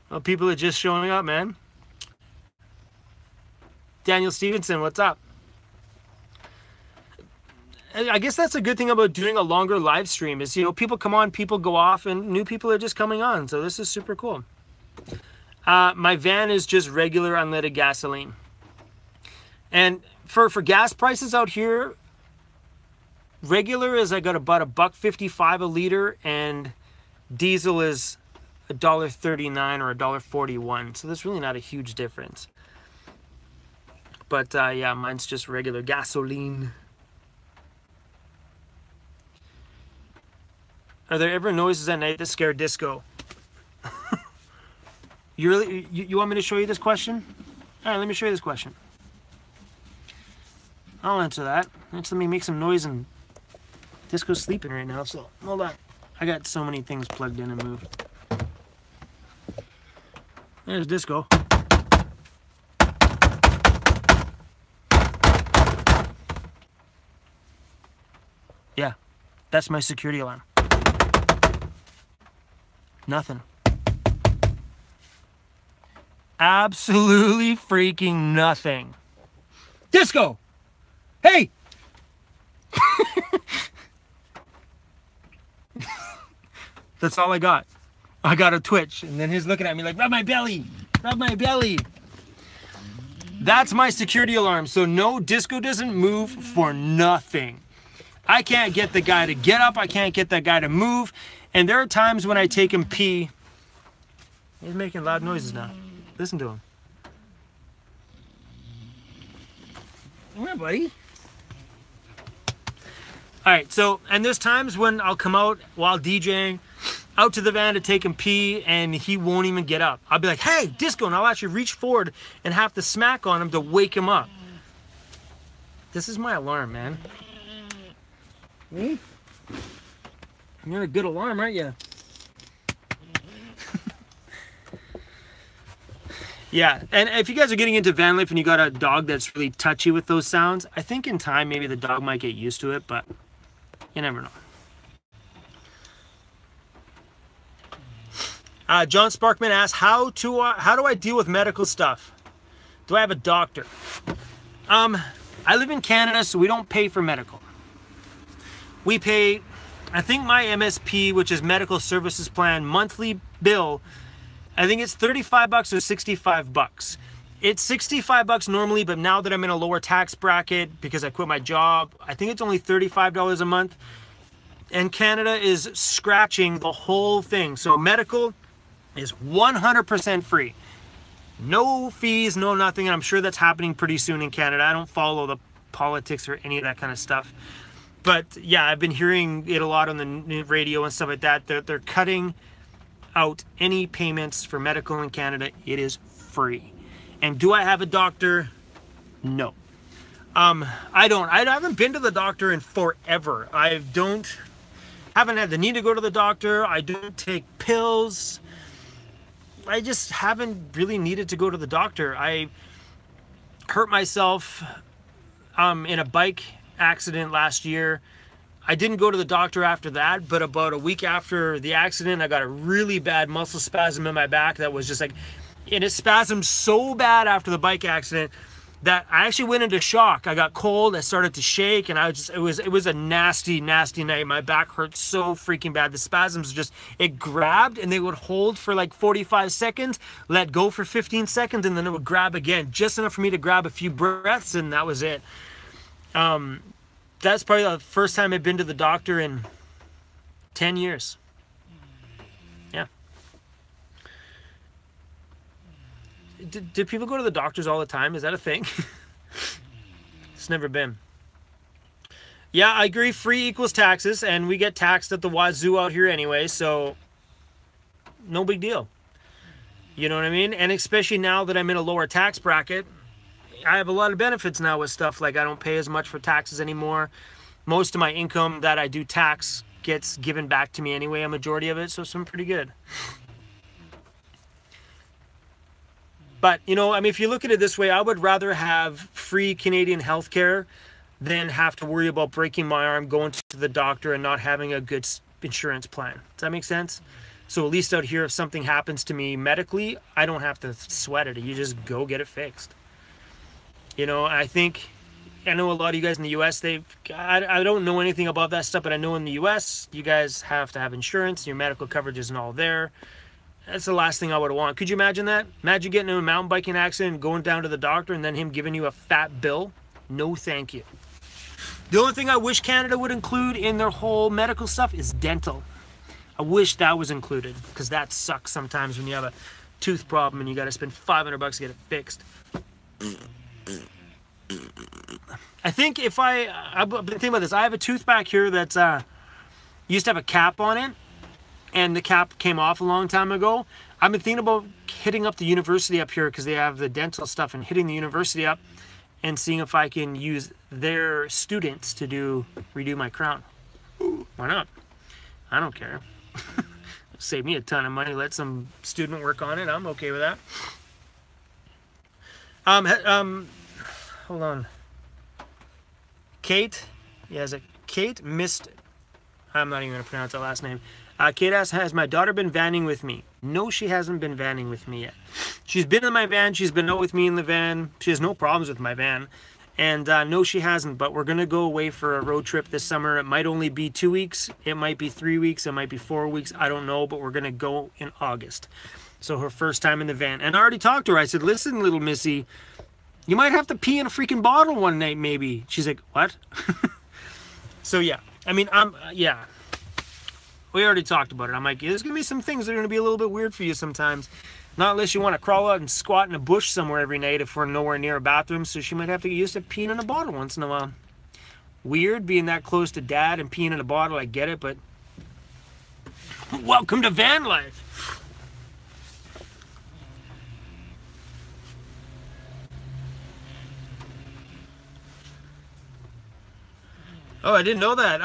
Well, people are just showing up, man. Daniel Stevenson, what's up? I guess that's a good thing about doing a longer live stream is, you know, people come on, people go off, and new people are just coming on. So this is super cool. My van is just regular unleaded gasoline. And for gas prices out here, regular is I got about $1.55 a liter, and diesel is $1.39 or $1.41. So there's really not a huge difference. But yeah, mine's just regular gasoline. Are there ever noises at night that scare Disco? You want me to show you this question? All right, let me show you this question. I'll answer that. Just let me make some noise, and Disco's sleeping right now, so hold on. I got so many things plugged in and moved. There's Disco. Yeah, that's my security alarm. Nothing. Absolutely freaking nothing. Disco! Hey! That's all I got. I got a twitch, and then he's looking at me like, rub my belly! Rub my belly! That's my security alarm, so no, Disco doesn't move for nothing. I can't get the guy to get up, I can't get that guy to move, and there are times when I take him pee. He's making loud noises now. Listen to him. Come here, buddy. Alright, so, and there's times when I'll come out while DJing, out to the van to take him pee, and he won't even get up. I'll be like, hey, Disco, and I'll actually reach forward and have to smack on him to wake him up. This is my alarm, man. You're a good alarm, aren't you? Yeah, and if you guys are getting into van life and you got a dog that's really touchy with those sounds, I think in time maybe the dog might get used to it, but you never know. John Sparkman asks, how do I deal with medical stuff? Do I have a doctor? I live in Canada, so we don't pay for medical. We pay, I think my MSP, which is Medical Services Plan, monthly bill, I think it's $35 or $65. It's $65 normally, but now that I'm in a lower tax bracket because I quit my job, I think it's only $35 a month. And Canada is scratching the whole thing. So medical is 100% free. No fees, no nothing. And I'm sure that's happening pretty soon in Canada. I don't follow the politics or any of that kind of stuff. But yeah, I've been hearing it a lot on the radio and stuff like that. They're cutting out any payments for medical in Canada. It is free. And do I have a doctor? No. I don't. I haven't been to the doctor in forever. Haven't had the need to go to the doctor. I don't take pills. I just haven't really needed to go to the doctor. I hurt myself in a bike accident last year. I didn't go to the doctor after that, but about a week after the accident, I got a really bad muscle spasm in my back that was just like, and it spasmed so bad after the bike accident that I actually went into shock. I got cold, I started to shake, and it was a nasty, nasty night. My back hurt so freaking bad. The spasms just, it grabbed and they would hold for like 45 seconds, let go for 15 seconds, and then it would grab again, just enough for me to grab a few breaths, and that was it. That's probably the first time I've been to the doctor in 10 years. Yeah. Do people go to the doctors all the time? Is that a thing? It's never been. Yeah, I agree. Free equals taxes, and we get taxed at the wazoo out here anyway, so no big deal. You know what I mean? And especially now that I'm in a lower tax bracket, I have a lot of benefits now with stuff like I don't pay as much for taxes anymore. Most of my income that I do tax gets given back to me anyway, a majority of it, so it's pretty good. But, you know, I mean, if you look at it this way, I would rather have free Canadian healthcare than have to worry about breaking my arm, going to the doctor, and not having a good insurance plan. Does that make sense? So at least out here, if something happens to me medically, I don't have to sweat it. You just go get it fixed. You know, I know a lot of you guys in the U.S., I don't know anything about that stuff, but I know in the U.S., you guys have to have insurance. Your medical coverage isn't all there. That's the last thing I would want. Could you imagine that? Imagine getting in a mountain biking accident, going down to the doctor, and then him giving you a fat bill. No, thank you. The only thing I wish Canada would include in their whole medical stuff is dental. I wish that was included, because that sucks sometimes when you have a tooth problem and you got to spend $500 to get it fixed. I think I've been thinking about this. I have a tooth back here that's used to have a cap on it, and the cap came off a long time ago. I've been thinking about hitting up the university up here because they have the dental stuff, and hitting the university up and seeing if I can use their students to redo my crown. Why not? I don't care. Save me a ton of money. Let some student work on it. I'm okay with that. Hold on. Kate, Kate missed. I'm not even going to pronounce that last name. Kate asks, has my daughter been vanning with me? No, she hasn't been vanning with me yet. She's been in my van. She's been out with me in the van. She has no problems with my van. And no, she hasn't. But we're going to go away for a road trip this summer. It might only be 2 weeks. It might be 3 weeks. It might be 4 weeks. I don't know. But we're going to go in August. So her first time in the van. And I already talked to her. I said, listen, little missy, you might have to pee in a freaking bottle one night, maybe. She's like, what? So, yeah. I mean, yeah. We already talked about it. I'm like, there's going to be some things that are going to be a little bit weird for you sometimes. Not unless you want to crawl out and squat in a bush somewhere every night if we're nowhere near a bathroom. So she might have to get used to peeing in a bottle once in a while. Weird being that close to dad and peeing in a bottle. I get it, but Welcome to van life. Oh, I didn't know that.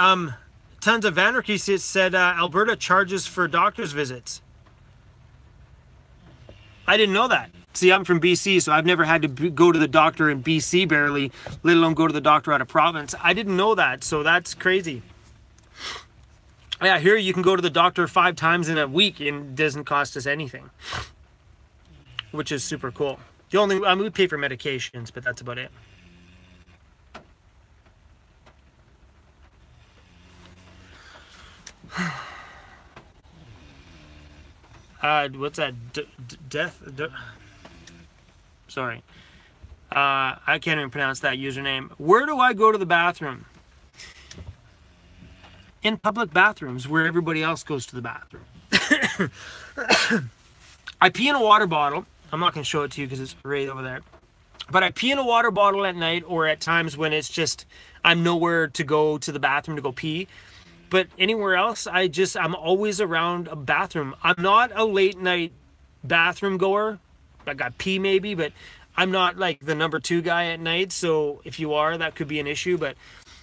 Tons of Anarchy said Alberta charges for doctor's visits. I didn't know that. See, I'm from BC, so I've never had to go to the doctor in BC barely, let alone go to the doctor out of province. I didn't know that, so that's crazy. Yeah, here you can go to the doctor 5 times in a week and it doesn't cost us anything, which is super cool. The only, we pay for medications, but that's about it. What's that? Sorry. I can't even pronounce that username. Where do I go to the bathroom? In public bathrooms where everybody else goes to the bathroom. I pee in a water bottle. I'm not going to show it to you because it's right over there. But I pee in a water bottle at night or at times when it's just, I'm nowhere to go to the bathroom to go pee. But anywhere else, I'm always around a bathroom. I'm not a late night bathroom goer. I got pee maybe, but I'm not like the number 2 guy at night. So if you are, that could be an issue. But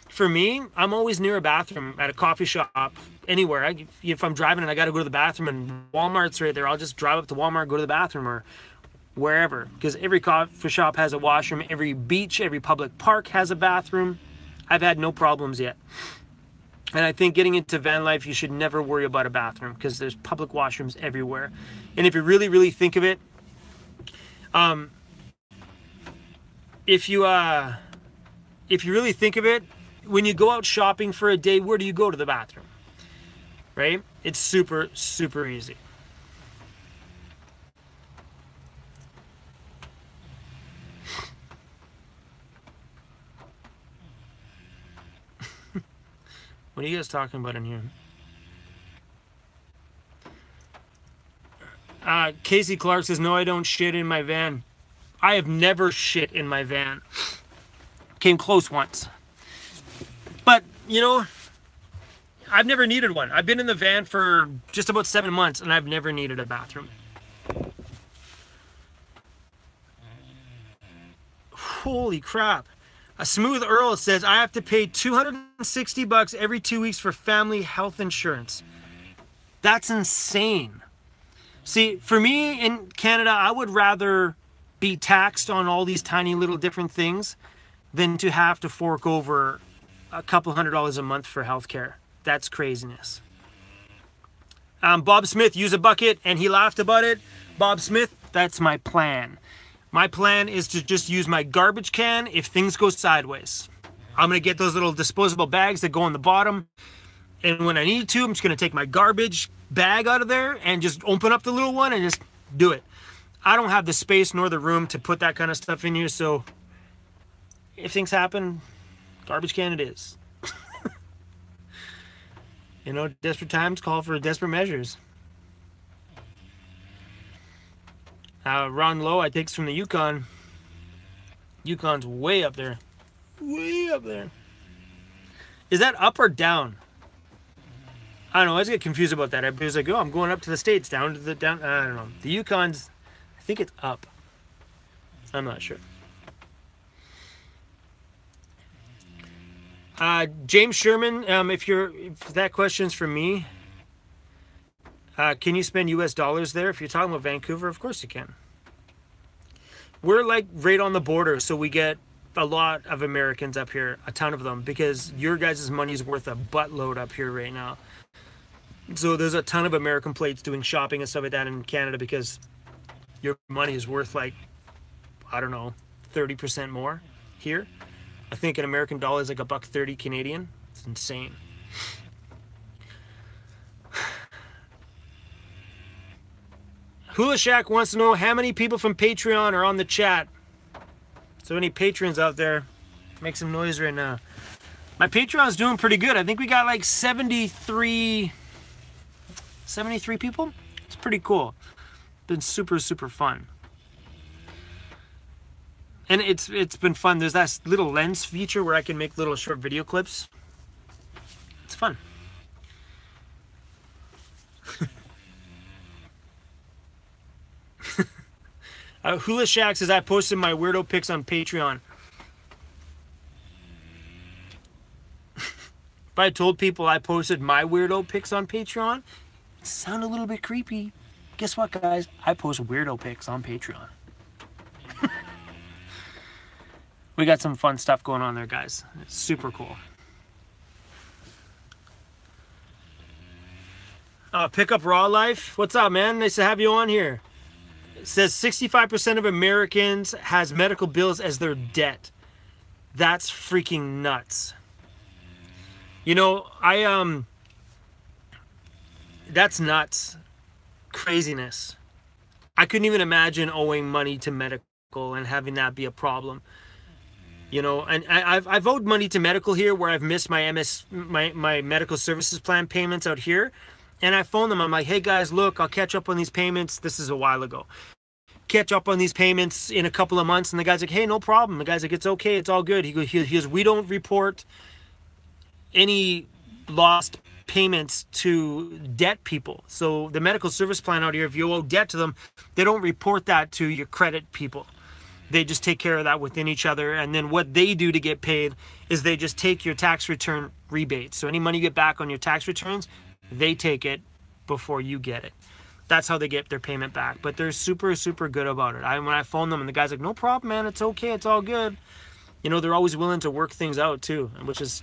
for me, I'm always near a bathroom at a coffee shop, anywhere. If I'm driving and I got to go to the bathroom and Walmart's right there, I'll just drive up to Walmart, go to the bathroom or wherever. Because every coffee shop has a washroom. Every beach, every public park has a bathroom. I've had no problems yet. And I think getting into van life, you should never worry about a bathroom because there's public washrooms everywhere. And if you really, really think of it, if you really think of it, when you go out shopping for a day, where do you go to the bathroom? Right? It's super, super easy. What are you guys talking about in here? Casey Clark says, no, I don't shit in my van. I have never shit in my van. Came close once. But, you know, I've never needed one. I've been in the van for just about 7 months and I've never needed a bathroom. Holy crap. A Smooth Earl says, I have to pay $260 every 2 weeks for family health insurance. That's insane. See, for me in Canada, I would rather be taxed on all these tiny little different things than to have to fork over a couple $100 a month for healthcare. That's craziness. Bob Smith, use a bucket, and he laughed about it. Bob Smith, that's my plan. My plan is to just use my garbage can if things go sideways. I'm going to get those little disposable bags that go on the bottom. And when I need to, I'm just going to take my garbage bag out of there and just open up the little one and just do it. I don't have the space nor the room to put that kind of stuff in here. So if things happen, garbage can it is. You know, desperate times call for desperate measures. Ron Lowe, I takes from the Yukon. Yukon's way up there. Way up there. Is that up or down? I don't know. I always get confused about that. Everybody's like, oh, I'm going up to the States. Down to the down. I don't know. The Yukon's, I think it's up. I'm not sure. James Sherman, if that question's for me, can you spend US dollars there? If you're talking about Vancouver, of course you can. We're like right on the border, so we get a lot of Americans up here, a ton of them, because your guys' money is worth a buttload up here right now. So there's a ton of American plates doing shopping and stuff like that in Canada because your money is worth like, I don't know, 30% more here. I think an American dollar is like $1.30 Canadian. It's insane. Hula Shack wants to know how many people from Patreon are on the chat. So any patrons out there, make some noise right now. My Patreon's doing pretty good. I think we got like 73 people. It's pretty cool. Been super, super fun. And it's been fun. There's that little lens feature where I can make little short video clips. It's fun. Hula Shack says I posted my weirdo pics on Patreon. If I told people I posted my weirdo pics on Patreon, it sounded a little bit creepy. Guess what, guys? I post weirdo pics on Patreon. We got some fun stuff going on there, guys. It's super cool. Pick Up Raw Life. What's up, man? Nice to have you on here. It says 65% of Americans has medical bills as their debt. That's freaking nuts. You know, that's nuts. Craziness. I couldn't even imagine owing money to medical and having that be a problem. You know, and I've owed money to medical here where I've missed my my medical services plan payments out here. And I phoned them. I'm like, hey guys, look, I'll catch up on these payments. This is a while ago. Catch up on these payments in a couple of months. And the guy's like, hey, no problem. The guy's like, it's okay. It's all good. He goes, we don't report any lost payments to debt people. So the medical service plan out here, if you owe debt to them, they don't report that to your credit people. They just take care of that within each other. And then what they do to get paid is they just take your tax return rebates. So any money you get back on your tax returns, they take it before you get it. That's how they get their payment back. But they're super, super good about it. When I phone them and the guy's like, no problem, man. It's okay. It's all good. You know, they're always willing to work things out too, which is,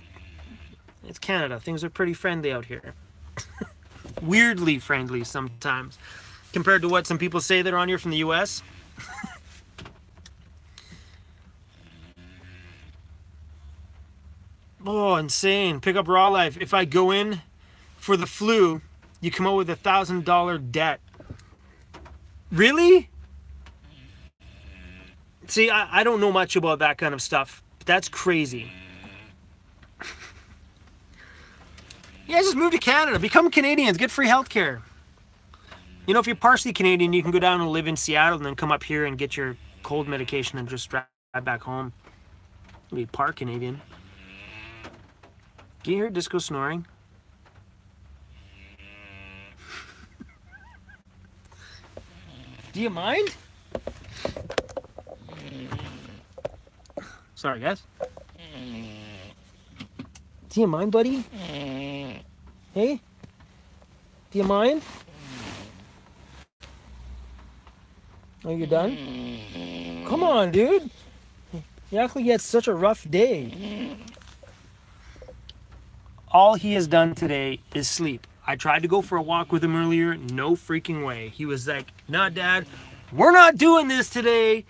it's Canada. Things are pretty friendly out here. Weirdly friendly sometimes compared to what some people say that are on here from the US. Oh, insane. Pick Up Raw Life. If I go in for the flu, you come out with $1,000 debt. Really? See, I don't know much about that kind of stuff. But that's crazy. Yeah, just move to Canada. Become Canadians. Get free healthcare. You know, if you're partially Canadian, you can go down and live in Seattle and then come up here and get your cold medication and just drive back home. You'll be part Canadian. Can you hear Disco snoring? Do you mind? Sorry, guys. Do you mind, buddy? Hey? Do you mind? Are you done? Come on, dude. You act like you had such a rough day. All he has done today is sleep. I tried to go for a walk with him earlier. No freaking way. He was like, nah, Dad, we're not doing this today.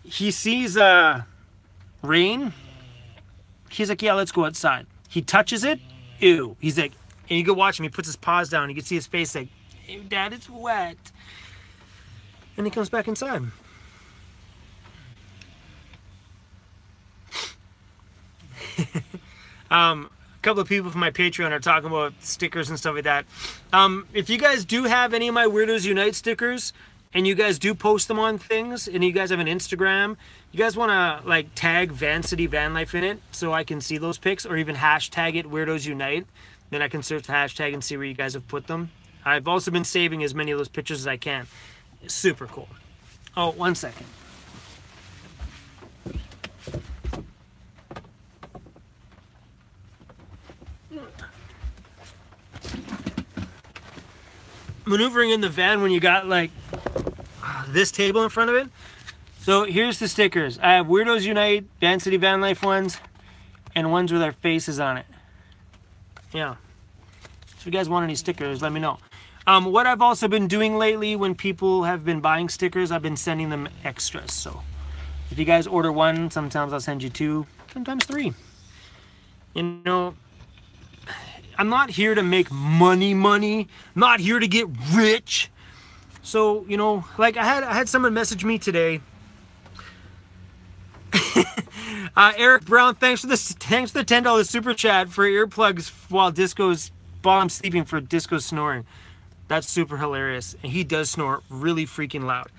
He sees rain. He's like, yeah, let's go outside. He touches it. Ew. He's like, and you go watch him. He puts his paws down. You can see his face like, ew, Dad, it's wet. And he comes back inside. A couple of people from my Patreon are talking about stickers and stuff like that. If you guys do have any of my Weirdos Unite stickers and you guys do post them on things and you guys have an Instagram, you guys want to like tag Vancity Van Life in it so I can see those pics, or even hashtag it Weirdos Unite. Then I can search the hashtag and see where you guys have put them. I've also been saving as many of those pictures as I can. It's super cool. Oh, 1 second. Maneuvering in the van when you got like this table in front of it. So here's the stickers. I have Weirdos Unite, Vancity Van Life ones, and ones with our faces on it. Yeah. So if you guys want any stickers, let me know. What I've also been doing lately when people have been buying stickers, I've been sending them extras. So if you guys order one, sometimes I'll send you 2, sometimes 3. You know, I'm not here to make money. I'm not here to get rich. So, you know, like I had someone message me today. Eric Brown, thanks for the $10 super chat for earplugs while I'm sleeping for Disco snoring. That's super hilarious. And he does snore really freaking loud.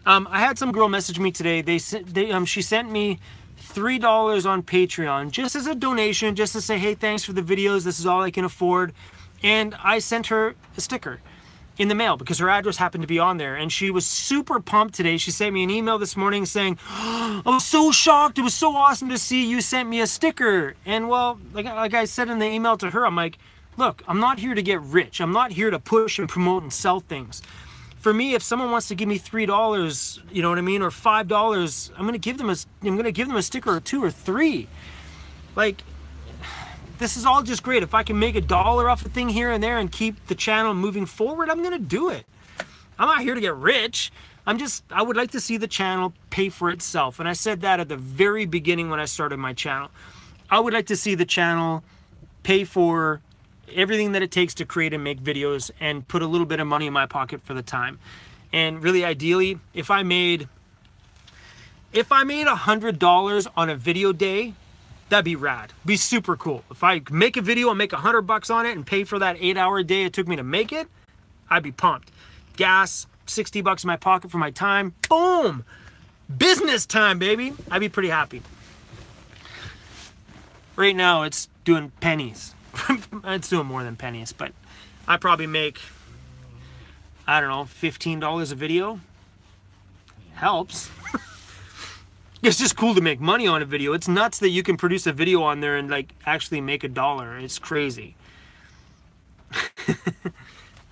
I had some girl message me today. She sent me $3 on Patreon just as a donation, just to say, hey, thanks for the videos. This is all I can afford. And I sent her a sticker in the mail because her address happened to be on there, and she was super pumped today. She sent me an email this morning saying, "I was so shocked. It was so awesome to see you sent me a sticker." And well, like I said in the email to her, I'm like, look, I'm not here to get rich. I'm not here to push and promote and sell things. For me, if someone wants to give me $3, you know what I mean, or $5, I'm gonna give them a sticker or 2 or 3. Like, this is all just great. If I can make $1 off a thing here and there and keep the channel moving forward, I'm gonna do it. I'm not here to get rich. I would like to see the channel pay for itself. And I said that at the very beginning when I started my channel. I would like to see the channel pay for everything that it takes to create and make videos and put a little bit of money in my pocket for the time. And really ideally, if I made $100 on a video day, that'd be rad. Be super cool. If I make a video and make $100 on it and pay for that 8-hour day it took me to make it, I'd be pumped. Gas, $60 in my pocket for my time. Boom! Business time, baby. I'd be pretty happy. Right now, it's doing pennies. It's doing more than pennies, but I probably make, I don't know, $15 a video. Helps. It's just cool to make money on a video. It's nuts that you can produce a video on there and like actually make $1. It's crazy.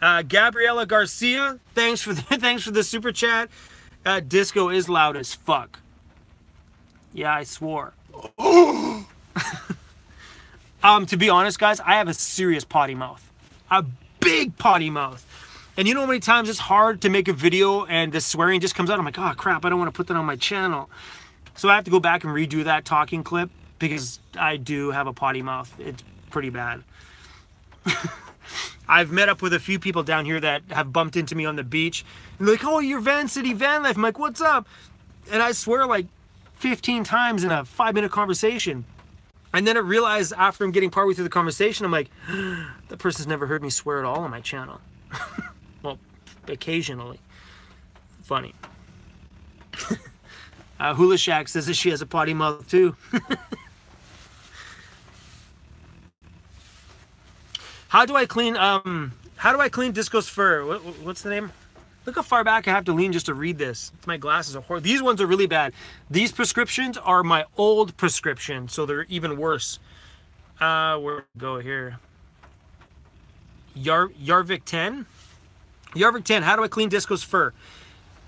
Gabriela Garcia, thanks for the super chat. Disco is loud as fuck. Yeah, I swore. To be honest, guys, I have a serious potty mouth. A big potty mouth. And you know how many times it's hard to make a video and the swearing just comes out? I'm like, oh crap, I don't want to put that on my channel. So I have to go back and redo that talking clip because I do have a potty mouth. It's pretty bad. I've met up with a few people down here that have bumped into me on the beach. And they're like, oh, you're Van City Van Life. I'm like, what's up? And I swear like 15 times in a 5-minute conversation. And then I realized after I'm getting partway through the conversation, I'm like, that person's never heard me swear at all on my channel. Well, occasionally. Funny. Hula Shack says that she has a potty mouth too. How do I clean Disco's fur? What's the name? Look how far back I have to lean just to read this. My glasses are horrible. These ones are really bad. These prescriptions are my old prescription, so they're even worse. Where we go here? Yarvik 10. Yarvik 10. How do I clean Disco's fur?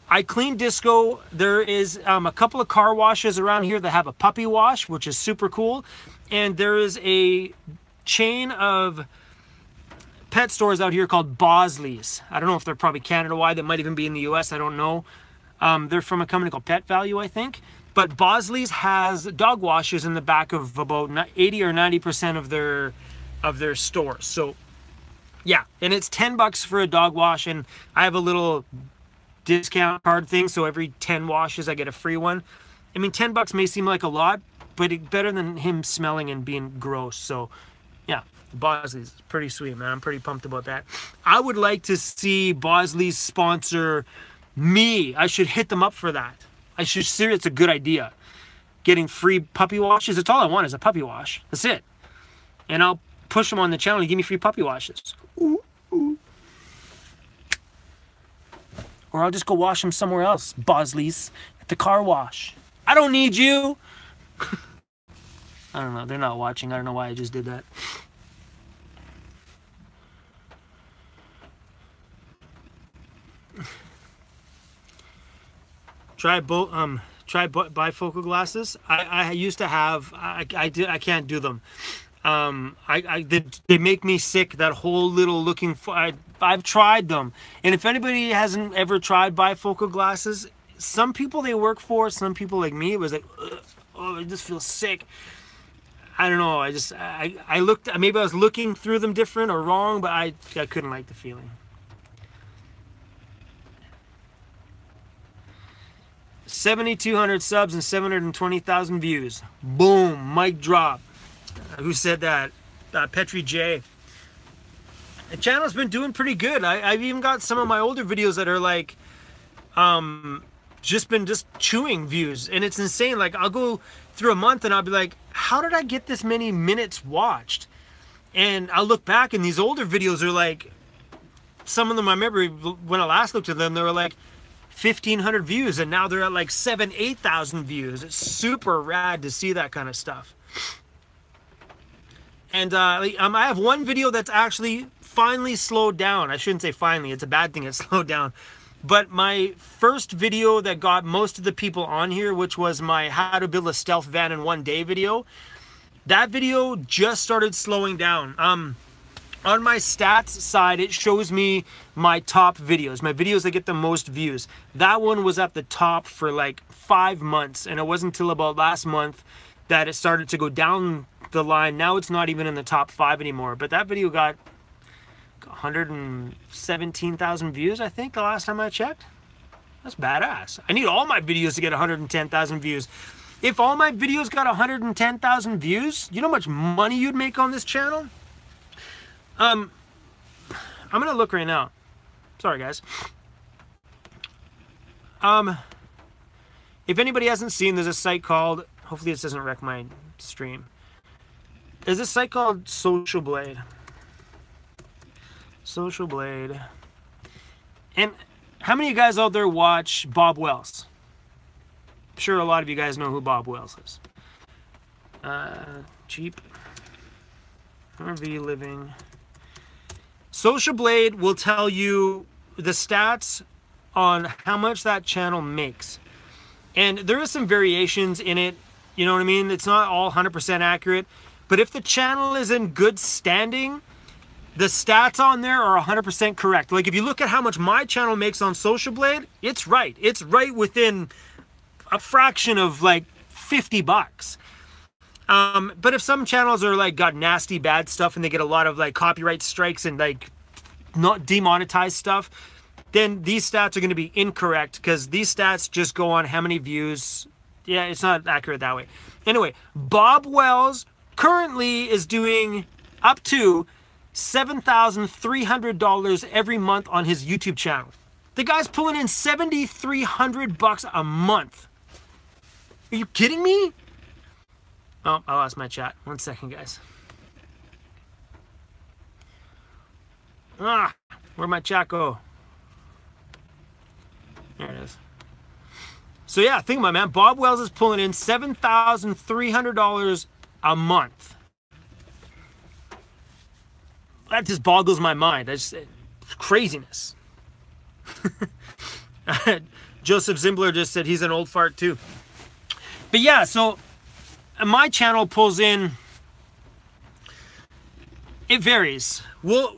I clean Disco. There is a couple of car washes around here that have a puppy wash, which is super cool. And there is a chain of pet stores out here called Bosley's. I don't know if they're probably Canada-wide. They might even be in the US. I don't know. They're from a company called Pet Value, I think. But Bosley's has dog washes in the back of about 80 or 90% of their stores. So, yeah. And it's $10 for a dog wash. And I have a little discount card thing, so every 10 washes I get a free one. I mean, $10 may seem like a lot, but it's better than him smelling and being gross. So yeah, Bosley's is pretty sweet, man. I'm pretty pumped about that. I would like to see Bosley's sponsor me. I should hit them up for that. I should see it's a good idea. Getting free puppy washes. It's all I want is a puppy wash. That's it. And I'll push them on the channel and give me free puppy washes. Ooh, ooh. Or I'll just go wash them somewhere else. Bosley's at the car wash. I don't need you. I don't know. They're not watching. I don't know why I just did that. Try bifocal glasses. I used to have. I can't do them. They make me sick. That whole little looking for. I've tried them, and if anybody hasn't ever tried bifocal glasses, some people they work for, some people like me, it was like, ugh, oh, I just feel sick. I don't know. I looked. Maybe I was looking through them different or wrong, but I couldn't like the feeling. 7,200 subs and 720,000 views. Boom, mic drop. Who said that? Petri J. The channel's been doing pretty good. I've even got some of my older videos that are like, just chewing views, and it's insane. Like I'll go through a month and I'll be like, how did I get this many minutes watched? And I look back and these older videos are like, some of them I remember when I last looked at them, they were like 1,500 views, and now they're at like 8,000 views. It's super rad to see that kind of stuff. And I have one video that's actually finally slowed down. I shouldn't say finally, it's a bad thing it's slowed down. But my first video that got most of the people on here, which was my how to build a stealth van in 1 day video, that video just started slowing down. On my stats side, it shows me my top videos, my videos that get the most views. That one was at the top for like 5 months, and it wasn't until about last month that it started to go down the line. Now it's not even in the top 5 anymore, but that video got 117,000 views, I think, the last time I checked. That's badass. I need all my videos to get 110,000 views. If all my videos got 110,000 views, you know how much money you'd make on this channel? I'm gonna look right now. Sorry, guys. If anybody hasn't seen, there's a site called, hopefully this doesn't wreck my stream. There's a site called Social Blade. Social Blade. And how many of you guys out there watch Bob Wells? I'm sure a lot of you guys know who Bob Wells is. Cheap RV living. Social Blade will tell you the stats on how much that channel makes. And there is some variations in it, you know what I mean? It's not all 100% accurate. But if the channel is in good standing, the stats on there are 100% correct. Like if you look at how much my channel makes on Social Blade, it's right. It's right within a fraction of like $50. But if some channels are like got nasty bad stuff and they get a lot of like copyright strikes and like not demonetized stuff, then these stats are going to be incorrect because these stats just go on how many views. Yeah, it's not accurate that way. Anyway, Bob Wells currently is doing up to $7,300 every month on his YouTube channel. The guy's pulling in $7,300 a month. Are you kidding me? Oh, I lost my chat. 1 second, guys. Where'd my chat go? There it is. So yeah, think about it, man. Bob Wells is pulling in $7,300 a month. That just boggles my mind. That's craziness. Joseph Zimbler just said he's an old fart too. But yeah, so my channel pulls in, it varies. We'll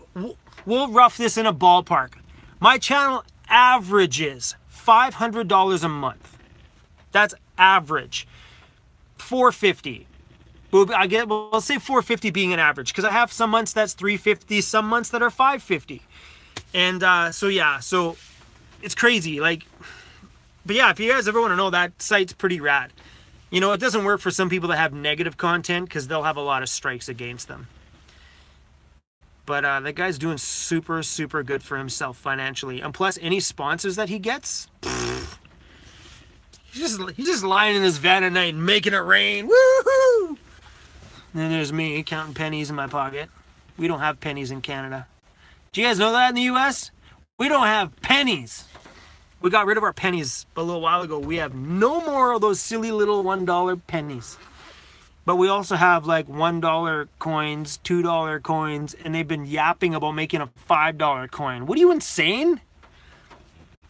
rough this in a ballpark. My channel averages $500 a month. That's average. $450. We'll say $450 being an average, because I have some months that's $350, some months that are $550. And so yeah, so it's crazy. Like, but yeah, if you guys ever want to know, that site's pretty rad. You know, it doesn't work for some people that have negative content because they'll have a lot of strikes against them. But that guy's doing super, super good for himself financially. And plus, any sponsors that he gets, he's just lying in his van at night and making it rain. Woohoo! And then there's me counting pennies in my pocket. We don't have pennies in Canada. Do you guys know that in the US? We don't have pennies. We got rid of our pennies a little while ago. We have no more of those silly little $1 pennies. But we also have like $1 coins, $2 coins, and they've been yapping about making a $5 coin. What are you, insane?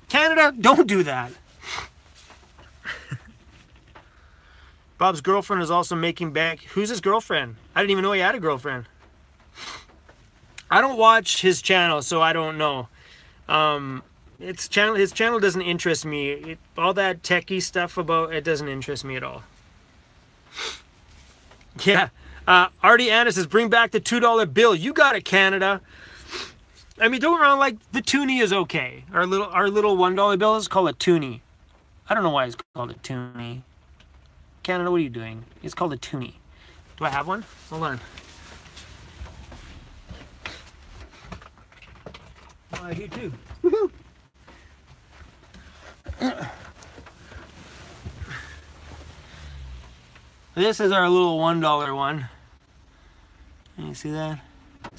Canada, don't do that. Bob's girlfriend is also making bank. Who's his girlfriend? I didn't even know he had a girlfriend. I don't watch his channel, so I don't know. His channel doesn't interest me. All that techie stuff about it doesn't interest me at all. Yeah. Artie Anna says, bring back the $2 bill. You got it, Canada. I mean, don't wrong, like, the toonie is okay. Our little $1 bill is called a toonie. I don't know why it's called a toonie. Canada, what are you doing? It's called a toonie. Do I have one? Hold on. Oh, I do too. Woohoo! This is our little $1 one. Can you see that?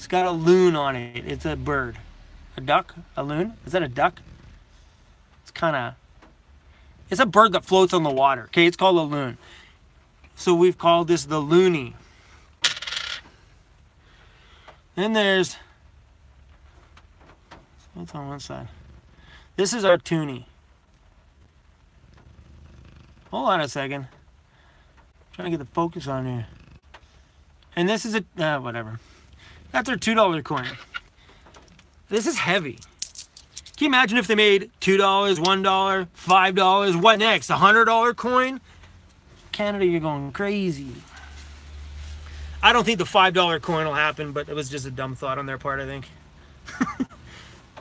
It's got a loon on it. It's a bird. A duck? A loon? Is that a duck? It's kind of... It's a bird that floats on the water. Okay, it's called a loon. So we've called this the loony. Then there's... What's on one side? This is our toonie. Hold on a second. I'm trying to get the focus on here. And this is a... whatever. That's our $2 coin. This is heavy. Can you imagine if they made $2, $1, $5? What next? A $100 coin? Canada, you're going crazy. I don't think the $5 coin will happen, but it was just a dumb thought on their part, I think.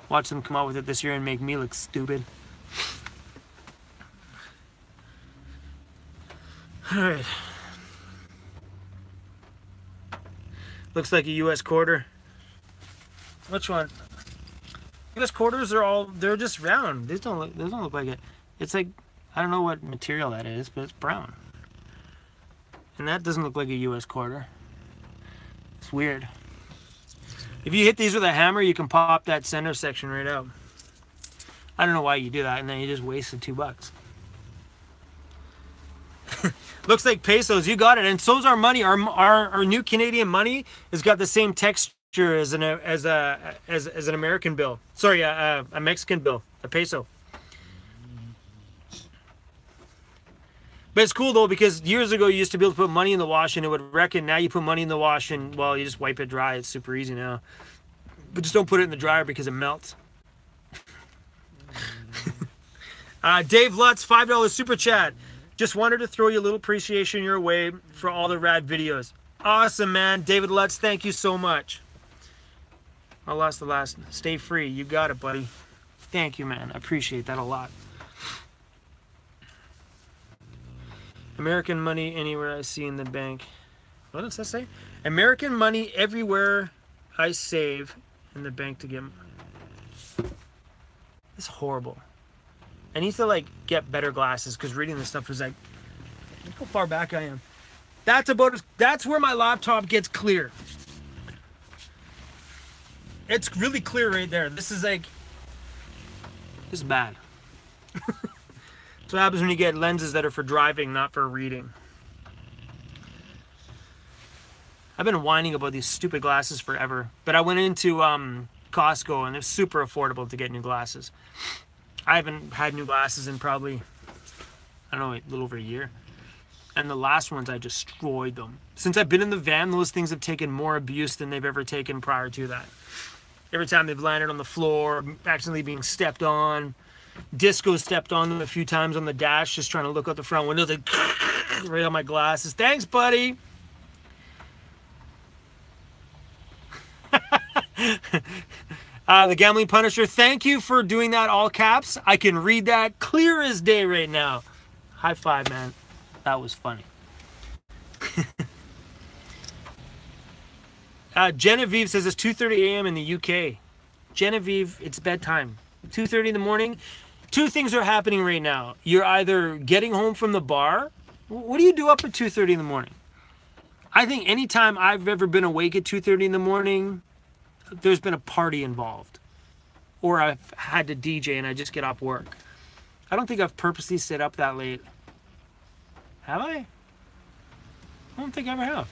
Watch them come out with it this year and make me look stupid. Alright. Looks like a US quarter. Which one? US quarters are all, they're just round. These don't look like it. It's like, I don't know what material that is, but it's brown. And that doesn't look like a US quarter. It's weird. If you hit these with a hammer, you can pop that center section right out. I don't know why you do that, and then you just wasted $2. Looks like pesos. You got it. And so's our money. Our new Canadian money has got the same texture as an American bill. Sorry, a Mexican bill, a peso. But it's cool though, because years ago you used to be able to put money in the wash and it would wreck it. Now you put money in the wash and, well, you just wipe it dry. It's super easy now. But just don't put it in the dryer because it melts. Dave Lutz, $5 super chat. Just wanted to throw you a little appreciation your way for all the rad videos. Awesome, man. David Lutz, thank you so much. I lost the last. Stay free. You got it, buddy. Thank you, man. I appreciate that a lot. American money anywhere I see in the bank. What does that say? American money everywhere I save in the bank to get... It's horrible. I need to like get better glasses because reading this stuff is like, look how far back I am. That's where my laptop gets clear. It's really clear right there. This is bad. That's what happens when you get lenses that are for driving, not for reading. I've been whining about these stupid glasses forever, but I went into Costco and it's super affordable to get new glasses. I haven't had new glasses in probably, I don't know, a little over a year. And the last ones, I destroyed them. Since I've been in the van, those things have taken more abuse than they've ever taken prior to that. Every time they've landed on the floor, accidentally being stepped on. Disco stepped on them a few times on the dash, just trying to look out the front window. They right on my glasses. Thanks, buddy. The Gambling Punisher, thank you for doing that all caps. I can read that clear as day right now. High five, man. That was funny. Genevieve says it's 2:30 a.m. in the UK. Genevieve, it's bedtime. 2:30 in the morning. Two things are happening right now. You're either getting home from the bar. What do you do up at 2:30 in the morning? I think anytime I've ever been awake at 2:30 in the morning, there's been a party involved. Or I've had to DJ and I just get off work. I don't think I've purposely stayed up that late. Have I? I don't think I ever have.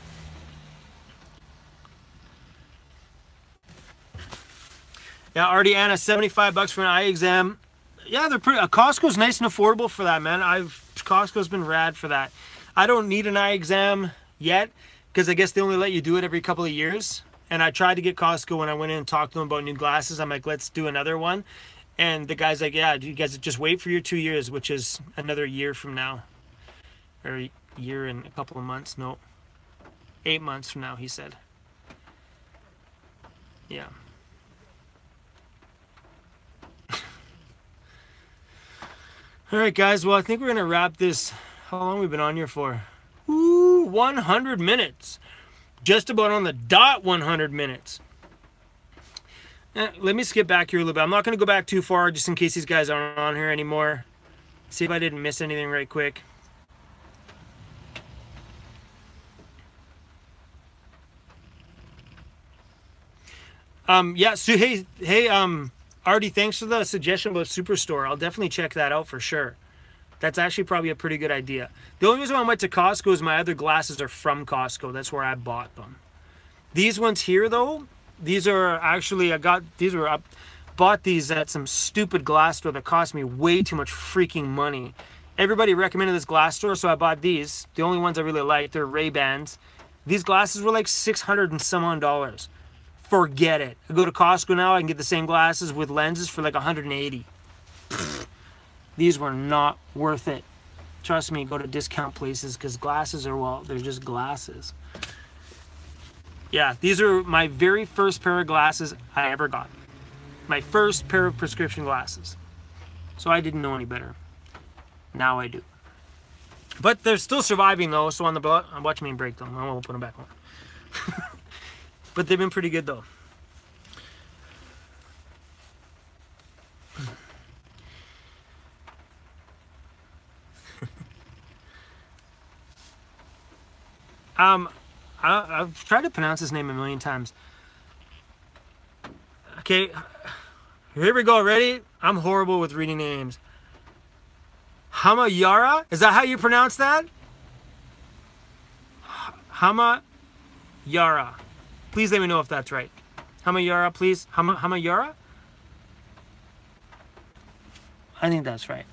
Yeah, Artiana, $75 for an eye exam. Yeah, they're pretty. Costco's nice and affordable for that, man. Costco's been rad for that. I don't need an eye exam yet because I guess they only let you do it every couple of years. And I tried to get Costco when I went in and talked to them about new glasses. I'm like, let's do another one. And the guy's like, yeah, you guys just wait for your 2 years, which is another year from now. Or a year and a couple of months. No, 8 months from now, he said. Yeah. All right, guys. Well, I think we're going to wrap this. How long have we been on here for? Ooh, 100 minutes. Just about on the dot 100 minutes. Let me skip back here a little bit. I'm not going to go back too far just in case these guys aren't on here anymore. See if I didn't miss anything right quick. Yeah, so Artie, thanks for the suggestion about Superstore. I'll definitely check that out for sure. That's actually probably a pretty good idea. The only reason I went to Costco is my other glasses are from Costco. That's where I bought them. These ones here, though, these are actually, I bought these at some stupid glass store that cost me way too much freaking money. Everybody recommended this glass store, so I bought these. The only ones I really like, they're Ray-Bans. These glasses were like $600 and some odd dollars. Forget it. I go to Costco now, I can get the same glasses with lenses for like 180. These were not worth it. Trust me, go to discount places because glasses are, well, they're just glasses. Yeah, these are my very first pair of glasses I ever got. My first pair of prescription glasses. So I didn't know any better. Now I do. But they're still surviving though, so on the watch me break them. I won't put them back on. But they've been pretty good though. I've tried to pronounce his name a million times. Okay, here we go. Ready? I'm horrible with reading names. Hamayara? Is that how you pronounce that? Hamayara. Please let me know if that's right. Hamayara, please. Hamayara? I think that's right.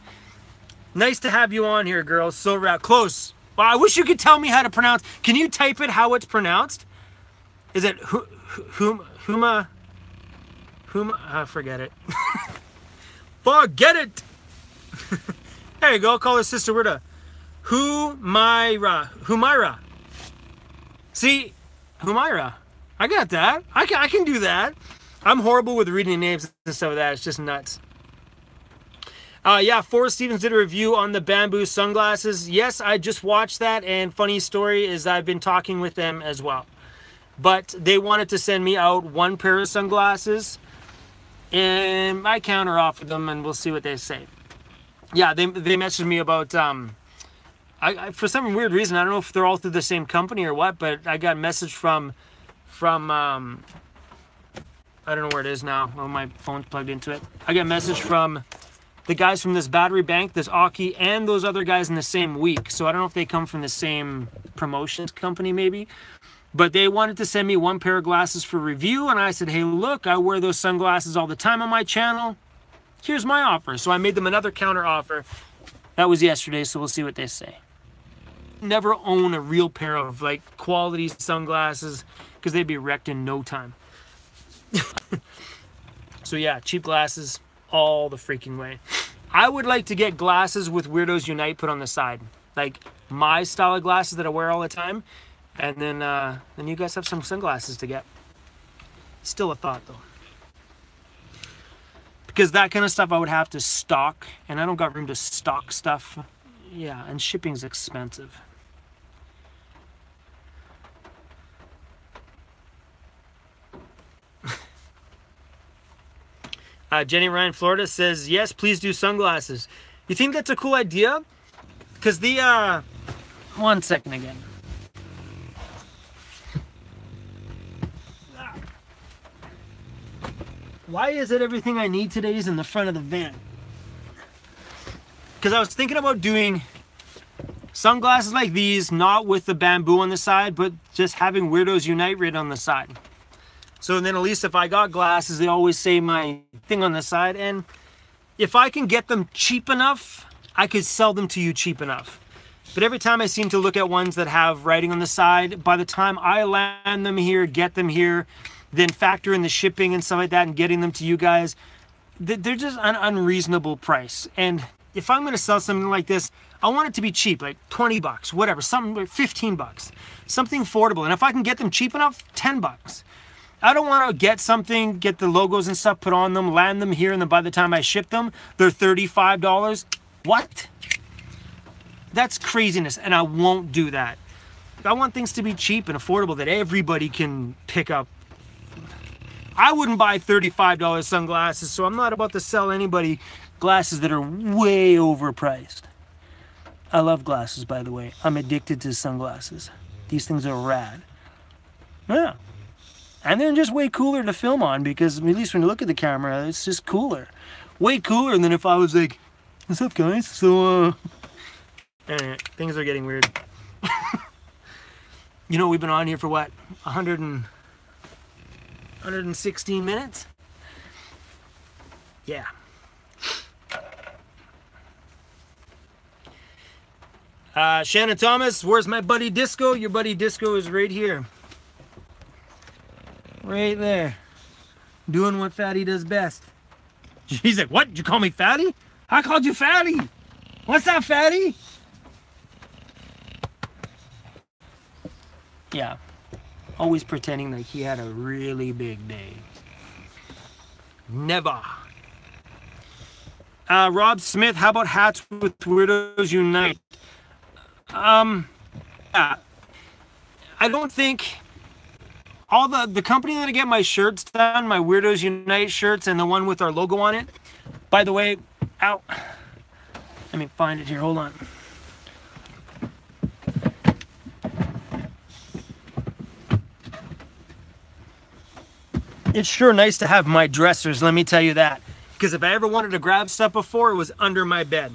Nice to have you on here, girls. So close. Well, I wish you could tell me how to pronounce. Can you type it how it's pronounced? Is it Huma? Forget it. Forget it. There you go. Call her Sister Rita. Humaira. See, Humaira. I got that. I can do that. I'm horrible with reading names and stuff like that. It's just nuts. Yeah, Forrest Stevens did a review on the bamboo sunglasses. Yes, I just watched that, and funny story is I've been talking with them as well. But they wanted to send me out one pair of sunglasses, and I counter offered them, and we'll see what they say. Yeah, they messaged me about, I for some weird reason, I don't know if they're all through the same company or what, but I got a message from I don't know where it is now. Oh, my phone's plugged into it. I got a message from the guys from this battery bank, this Aki, and those other guys in the same week. So I don't know if they come from the same promotions company maybe. But they wanted to send me one pair of glasses for review. And I said, hey, look, I wear those sunglasses all the time on my channel. Here's my offer. So I made them another counter offer. That was yesterday, so we'll see what they say. Never own a real pair of like quality sunglasses because they'd be wrecked in no time. So yeah, cheap glasses all the freaking way. I would like to get glasses with Weirdos Unite put on the side, like my style of glasses that I wear all the time, and then you guys have some sunglasses to get. Still a thought though, because that kind of stuff I would have to stock, and I don't got room to stock stuff. Yeah, and shipping's expensive. Jenny Ryan, Florida says, yes, please do sunglasses. You think that's a cool idea? Because the, one second again. Why is it everything I need today is in the front of the van? Because I was thinking about doing sunglasses like these, not with the bamboo on the side, but just having Weirdos Unite written on the side. So then at least if I got glasses, they always say my thing on the side. And if I can get them cheap enough, I could sell them to you cheap enough. But every time I seem to look at ones that have writing on the side, by the time I land them here, get them here, then factor in the shipping and stuff like that and getting them to you guys, they're just an unreasonable price. And if I'm going to sell something like this, I want it to be cheap, like 20 bucks, whatever, something like 15 bucks, something affordable. And if I can get them cheap enough, 10 bucks. I don't want to get something, get the logos and stuff put on them, land them here, and then by the time I ship them, they're $35. What? That's craziness, and I won't do that. I want things to be cheap and affordable that everybody can pick up. I wouldn't buy $35 sunglasses, so I'm not about to sell anybody glasses that are way overpriced. I love glasses, by the way. I'm addicted to sunglasses. These things are rad. Yeah. And they're just way cooler to film on because, at least when you look at the camera, it's just cooler. Way cooler than if I was like, what's up guys? So, anyway, things are getting weird. You know, we've been on here for what? 116 minutes? Yeah. Shannon Thomas, where's my buddy Disco? Your buddy Disco is right here. Right there. Doing what Fatty does best. He's like, what? Did you call me Fatty? I called you Fatty. What's up, Fatty? Yeah. Always pretending like he had a really big day. Never. Rob Smith, how about hats with Weirdos Unite? Yeah. I don't think all the company that I get my shirts done, my Weirdos Unite shirts and the one with our logo on it. By the way, ow. Let me find it here. Hold on. It's sure nice to have my dressers, let me tell you that. Because if I ever wanted to grab stuff before, it was under my bed.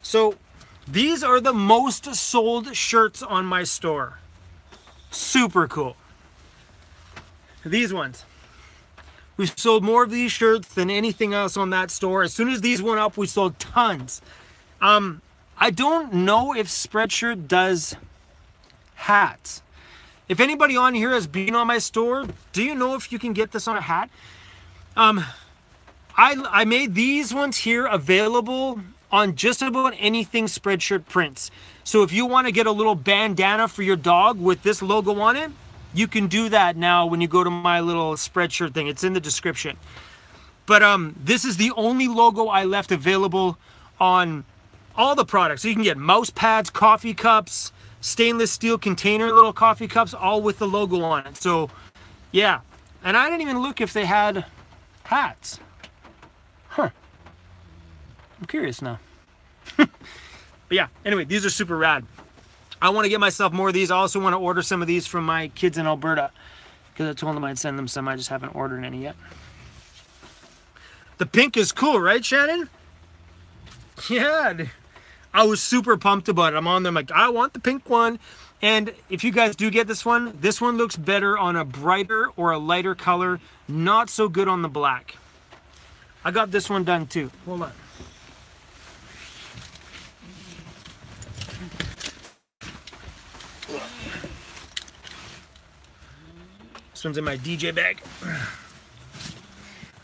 So these are the most sold shirts on my store. Super cool. These ones. We've sold more of these shirts than anything else on that store. As soon as these went up, we sold tons. I don't know if Spreadshirt does hats. If anybody on here has been on my store, do you know if you can get this on a hat? I made these ones here available on just about anything Spreadshirt prints. So if you want to get a little bandana for your dog with this logo on it, you can do that now when you go to my little Spreadshirt thing. It's in the description. But this is the only logo I left available on all the products. So you can get mouse pads, coffee cups, stainless steel container little coffee cups, all with the logo on it. So yeah, and I didn't even look if they had hats. Huh. I'm curious now. But yeah, anyway, these are super rad. I want to get myself more of these. I also want to order some of these from my kids in Alberta because I told them I'd send them some. I just haven't ordered any yet. The pink is cool, right, Shannon? Yeah, I was super pumped about it. I'm on there, I'm like, I want the pink one. And if you guys do get this one looks better on a brighter or a lighter color. Not so good on the black. I got this one done too. Hold on. This one's in my DJ bag.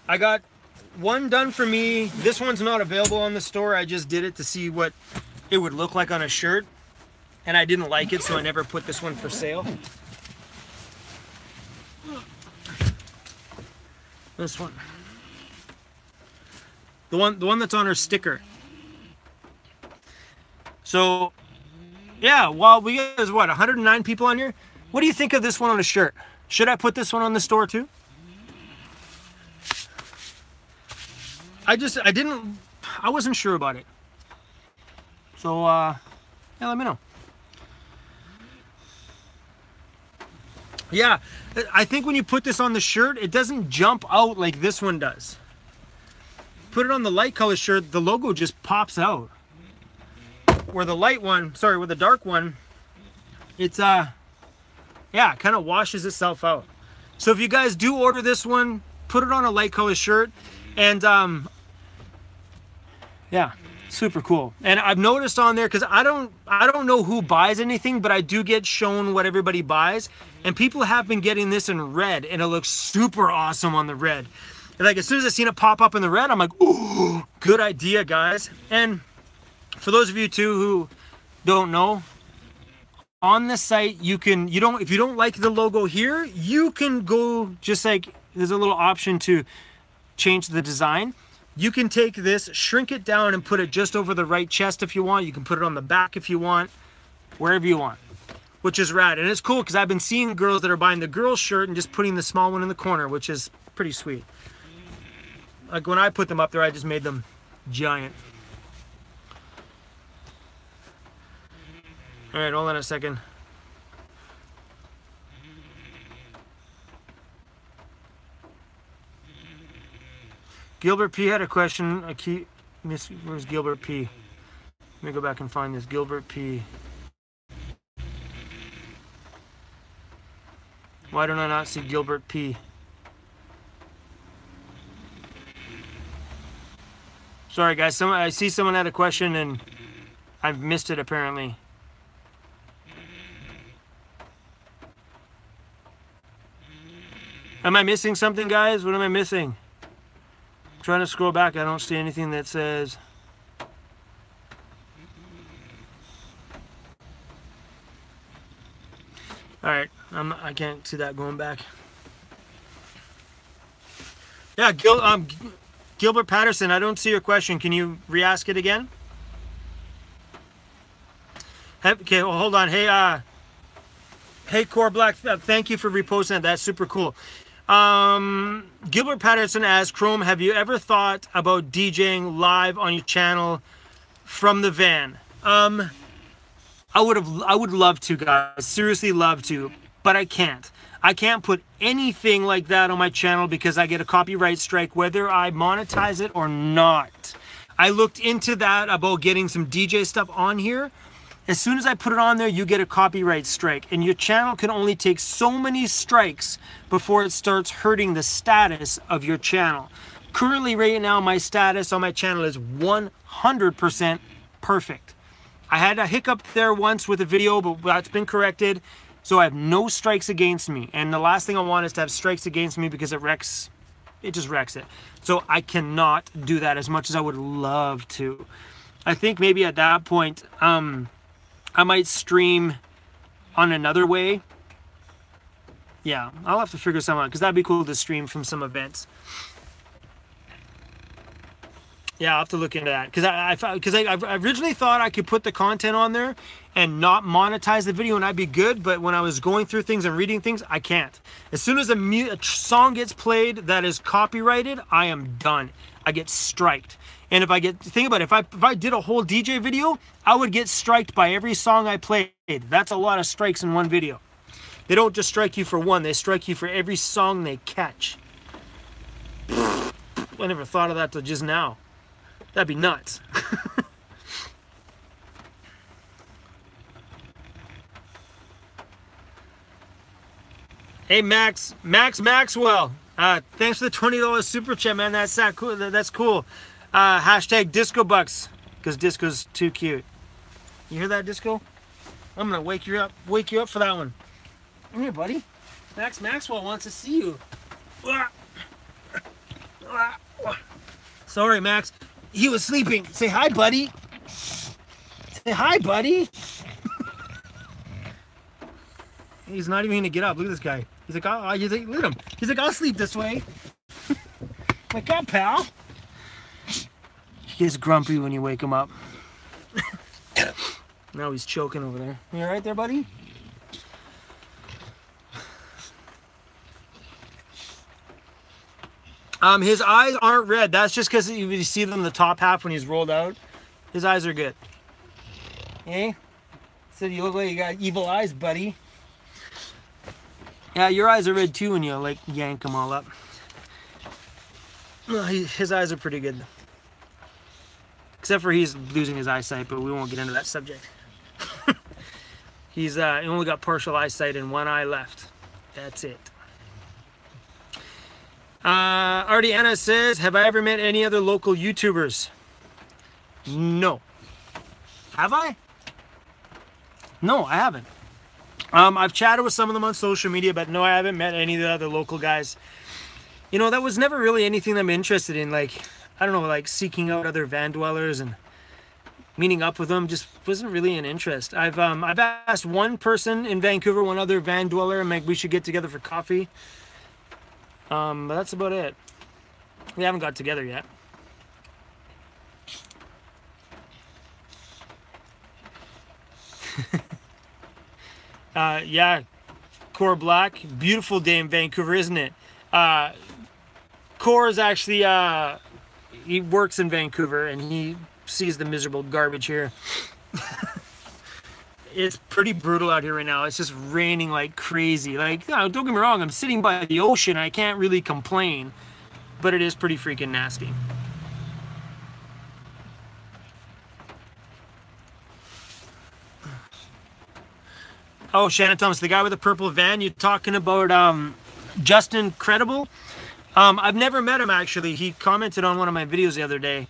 I got one done for me. This one's not available on the store. I just did it to see what it would look like on a shirt. And I didn't like it, so I never put this one for sale. This one. The one that's on her sticker. So, yeah, well, we got, what, 109 people on here? What do you think of this one on a shirt? Should I put this one on the store too? I wasn't sure about it. So, yeah, let me know. Yeah, I think when you put this on the shirt, it doesn't jump out like this one does. Put it on the light color shirt, the logo just pops out. Where the light one, sorry, with the dark one, it's, yeah, it kind of washes itself out. So if you guys do order this one, put it on a light color shirt, and, yeah, super cool. And I've noticed on there, because I don't know who buys anything, but I do get shown what everybody buys. And people have been getting this in red, and it looks super awesome on the red. And like as soon as I seen it pop up in the red, I'm like, ooh, good idea, guys. And for those of you too who don't know, on the site if you don't like the logo here, you can go just like there's a little option to change the design. You can take this, shrink it down, and put it just over the right chest if you want. You can put it on the back if you want, wherever you want, which is rad. And it's cool because I've been seeing girls that are buying the girl shirt and just putting the small one in the corner, which is pretty sweet. Like when I put them up there, I just made them giant. All right, hold on a second. Gilbert P had a question. Where's Gilbert P? Let me go back and find this. Gilbert P. Why don't I not see Gilbert P? Sorry, guys. I see someone had a question and I've missed it apparently. Am I missing something, guys? What am I missing? I'm trying to scroll back. I don't see anything that says... Alright, I can't see that going back. Yeah, Gilbert Patterson, I don't see your question. Can you re-ask it again? Okay, well, hold on. Hey, Core Black, thank you for reposting that. That's super cool. Gilbert Patterson asks, Chrome, have you ever thought about DJing live on your channel from the van? I would love to, guys. Seriously love to, but I can't. I can't put anything like that on my channel because I get a copyright strike whether I monetize it or not. I looked into that about getting some DJ stuff on here. As soon as I put it on there, you get a copyright strike, and your channel can only take so many strikes before it starts hurting the status of your channel. Currently, right now, my status on my channel is 100% perfect. I had a hiccup there once with a video, but that's been corrected, so I have no strikes against me. And the last thing I want is to have strikes against me because it just wrecks it. So I cannot do that as much as I would love to. I think maybe at that point, I might stream on another way. Yeah, I'll have to figure something out because that'd be cool to stream from some events. Yeah, I'll have to look into that because I originally thought I could put the content on there and not monetize the video and I'd be good. But when I was going through things and reading things, I can't. As soon as a song gets played that is copyrighted, I am done. I get striked. And think about it, if I did a whole DJ video, I would get striked by every song I played. That's a lot of strikes in one video. They don't just strike you for one, they strike you for every song they catch. I never thought of that till just now. That'd be nuts. Hey Maxwell. Thanks for the $20 super chat, man. That's cool. That's cool. Hashtag Disco Bucks, because Disco's too cute. You hear that, Disco? I'm gonna wake you up for that one. Come here, buddy. Maxwell wants to see you. Sorry, Max. He was sleeping. Say hi, buddy. Say hi, buddy. He's not even gonna get up. Look at this guy. He's like, oh, look at him. He's like, I'll sleep this way. Wake up, pal. He gets grumpy when you wake him up. Now he's choking over there. You all right there, buddy? His eyes aren't red. That's just because you see them in the top half when he's rolled out. His eyes are good. Hey? Said you look like you got evil eyes, buddy. Yeah, your eyes are red too when you like yank them all up. His eyes are pretty good. Except for he's losing his eyesight, but we won't get into that subject. He only got partial eyesight and one eye left. That's it. Artiana says, have I ever met any other local YouTubers? No. Have I? No, I haven't. I've chatted with some of them on social media, but no, I haven't met any of the other local guys. You know, that was never really anything that I'm interested in. Like, I don't know, like seeking out other van dwellers and meeting up with them just wasn't really an interest. I've asked one person in Vancouver, one other van dweller, and like we should get together for coffee. But that's about it. We haven't got together yet. Yeah, Core Black, beautiful day in Vancouver, isn't it? Core is actually, he works in Vancouver and he sees the miserable garbage here. It's pretty brutal out here right now. It's just raining like crazy. Like, don't get me wrong, I'm sitting by the ocean. I can't really complain. but it is pretty freaking nasty. Oh, Shannon Thomas, the guy with the purple van, you talking about Justin Credible? I've never met him, actually. He commented on one of my videos the other day,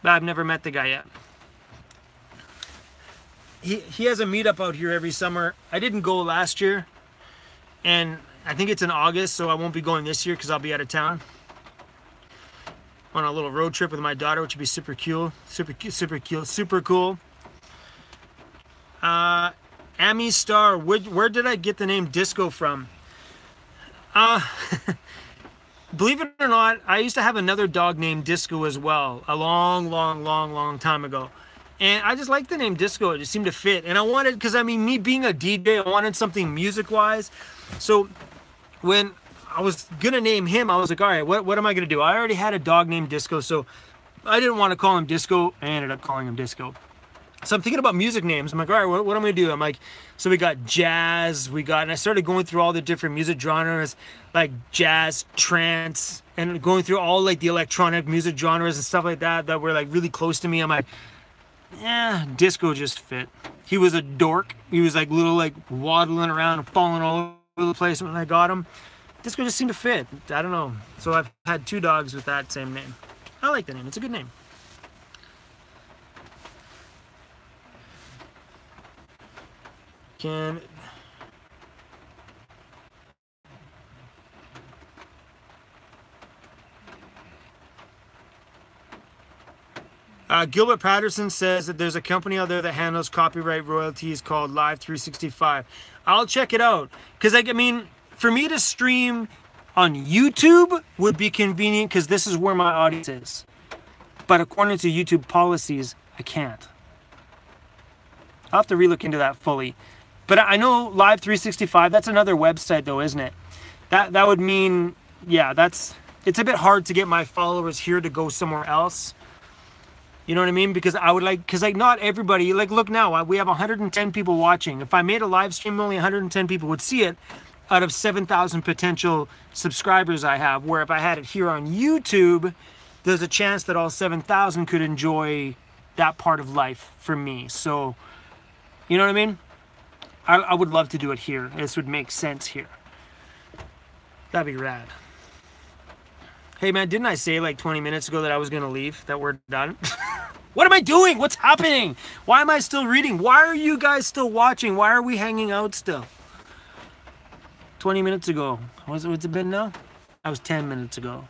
but I've never met the guy yet. He has a meetup out here every summer. I didn't go last year, and I think it's in August, so I won't be going this year because I'll be out of town on a little road trip with my daughter, which would be super cool. Super cool. Amy Star, where did I get the name Disco from? Believe it or not, I used to have another dog named Disco as well, a long time ago. And I just liked the name Disco. It just seemed to fit. And I wanted, because I mean, me being a DJ, I wanted something music-wise. So when I was going to name him, I was like, all right, what am I going to do? I already had a dog named Disco, so I didn't want to call him Disco. I ended up calling him Disco. So I'm thinking about music names. I'm like, all right, what am I going to do? I'm like, so we got jazz, and I started going through all the different music genres, like jazz, trance, and going through all like the electronic music genres and stuff like that were like really close to me. I'm like, yeah, Disco just fit. He was a dork. He was like little, like waddling around and falling all over the place when I got him. Disco just seemed to fit. I don't know. So I've had 2 dogs with that same name. I like the name. It's a good name. Gilbert Patterson says that there's a company out there that handles copyright royalties called Live 365. I'll check it out. Because, like, I mean, for me to stream on YouTube would be convenient because this is where my audience is. But according to YouTube policies, I can't. I'll have to relook into that fully. But I know Live 365, that's another website though, isn't it? That would mean, yeah, it's a bit hard to get my followers here to go somewhere else. You know what I mean? Because not everybody, like look now, we have 110 people watching. If I made a live stream, only 110 people would see it out of 7,000 potential subscribers I have. Where if I had it here on YouTube, there's a chance that all 7,000 could enjoy that part of life for me. So, you know what I mean? I would love to do it here. This would make sense here. That'd be rad. Hey man, didn't I say like 20 minutes ago that I was going to leave? That we're done? What am I doing? What's happening? Why am I still reading? Why are you guys still watching? Why are we hanging out still? 20 minutes ago. What's it been now? That was 10 minutes ago.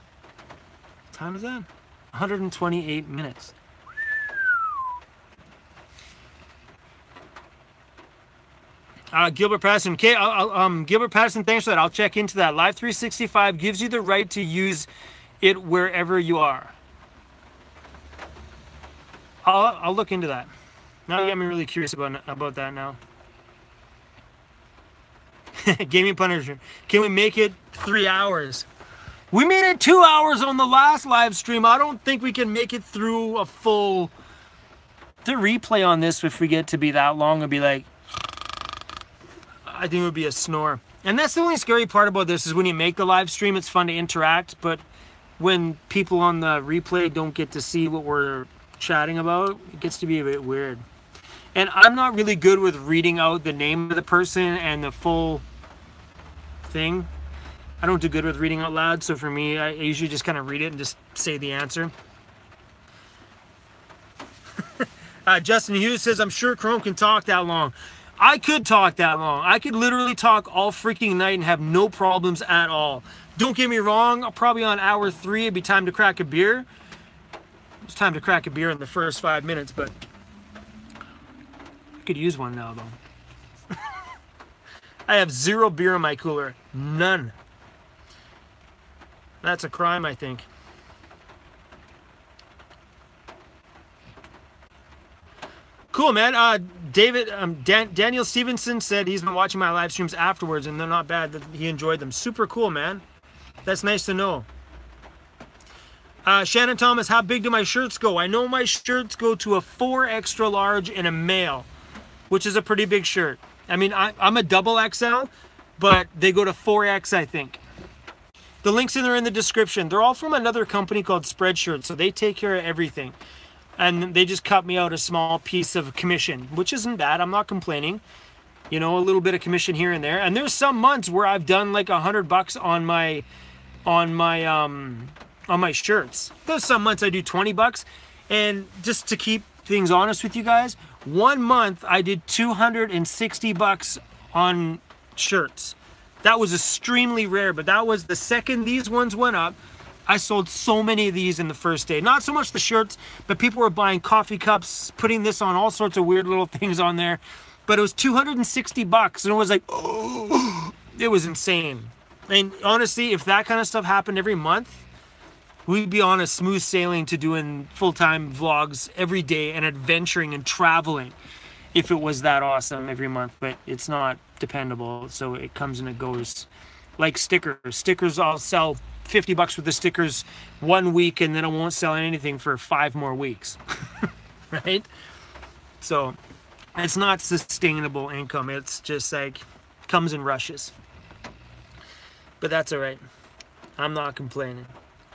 What time is that? 128 minutes. Gilbert Patterson. Okay, Gilbert Patterson, thanks for that. I'll check into that. Live 365 gives you the right to use it wherever you are. I'll look into that. Now you got me really curious about that now. Gaming Punisher. Can we make it 3 hours? We made it 2 hours on the last live stream. I don't think we can make it through a full... The replay on this, if we get to be that long, would be like... I think it would be a snore. And that's the only scary part about this is when you make the live stream, it's fun to interact, but when people on the replay don't get to see what we're chatting about, it gets to be a bit weird. And I'm not really good with reading out the name of the person and the full thing. I don't do good with reading out loud, so for me, I usually just kind of read it and just say the answer. Justin Hughes says, I'm sure Chrome can talk that long. I could talk that long. I could literally talk all freaking night and have no problems at all. Don't get me wrong, probably on hour 3 it'd be time to crack a beer. It's time to crack a beer in the first 5 minutes, but I could use one now though. I have 0 beer in my cooler. None. That's a crime, I think. Cool, man. Daniel Stevenson said he's been watching my live streams afterwards, and they're not bad. That he enjoyed them. Super cool, man. That's nice to know. Shannon Thomas, how big do my shirts go? I know my shirts go to a 4 extra large and a male, which is a pretty big shirt. I mean, I'm a double XL, but they go to 4X, I think. The links in there in the description. They're all from another company called Spreadshirt, so they take care of everything. And they just cut me out a small piece of commission, which isn't bad. I'm not complaining. You know, a little bit of commission here and there. And there's some months where I've done like $100 on my shirts. There's some months I do $20. And just to keep things honest with you guys, one month I did $260 on shirts. That was extremely rare, but that was the second these ones went up. I sold so many of these in the first day. Not so much the shirts, but people were buying coffee cups, putting this on, all sorts of weird little things on there. But it was $260, and it was like, oh, it was insane. And honestly, if that kind of stuff happened every month, we'd be on a smooth sailing to doing full-time vlogs every day and adventuring and traveling if it was that awesome every month. But it's not dependable, so it comes and it goes. Like stickers. Stickers, I'll sell $50 worth of stickers 1 week, and then I won't sell anything for 5 more weeks. Right? So it's not sustainable income. It's just like comes in rushes. But that's all right. I'm not complaining.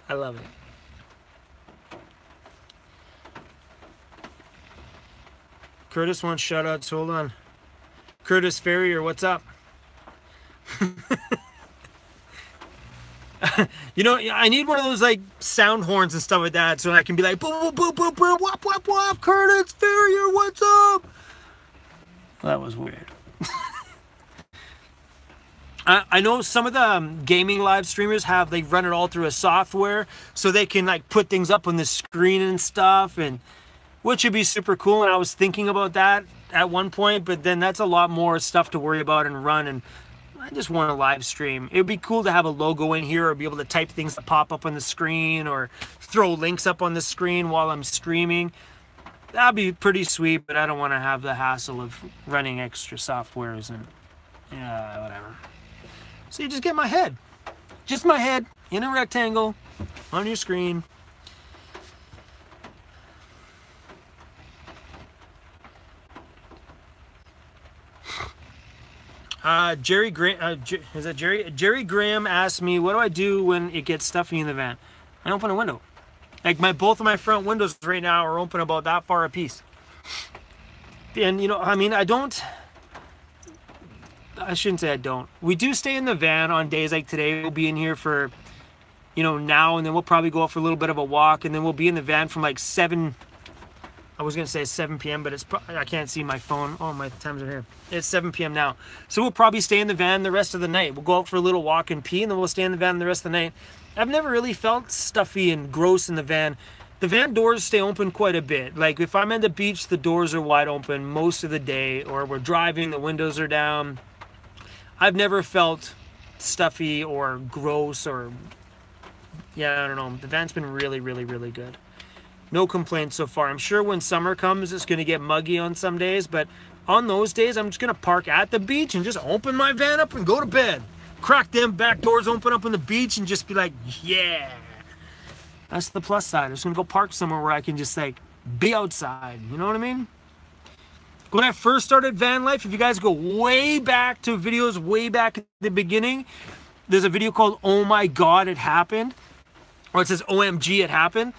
I love it. Curtis wants shout outs. Hold on. Curtis Ferrier, what's up? You know, I need one of those like sound horns and stuff like that so I can be like boom, boom, boom, boom, boom, whop, whop, whop, Curtis Ferrier, what's up? That was weird. I know some of the gaming live streamers they run it all through a software so they can like put things up on the screen and stuff, and which would be super cool. And I was thinking about that at one point, but then that's a lot more stuff to worry about and run, and I just want to live stream. It would be cool to have a logo in here or be able to type things that pop up on the screen or throw links up on the screen while I'm streaming. That'd be pretty sweet, but I don't want to have the hassle of running extra softwares and yeah, whatever. So you just get my head. Just my head in a rectangle on your screen. Jerry Graham, is that Jerry? Jerry Graham asked me, what do I do when it gets stuffy in the van? I open a window. Like both of my front windows right now are open about that far apiece. And you know, I mean, I shouldn't say I don't. We do stay in the van on days like today. We'll be in here for, you know, now, and then we'll probably go out for a little bit of a walk, and then we'll be in the van from like 7, I was going to say 7 p.m., but it's I can't see my phone. Oh, my times are here. It's 7 p.m. now. So we'll probably stay in the van the rest of the night. We'll go out for a little walk and pee, and then we'll stay in the van the rest of the night. I've never really felt stuffy and gross in the van. The van doors stay open quite a bit. Like if I'm at the beach, the doors are wide open most of the day, or we're driving, the windows are down. I've never felt stuffy or gross or, yeah, I don't know. The van's been really, really, really good. No complaints so far. I'm sure when summer comes, it's going to get muggy on some days, but on those days, I'm just going to park at the beach and just open my van up and go to bed. Crack them back doors open up on the beach and just be like, yeah. That's the plus side. I'm just going to go park somewhere where I can just like be outside. You know what I mean? When I first started van life, if you guys go way back to videos way back at the beginning, there's a video called Oh My God, It Happened. Or it says OMG, It Happened.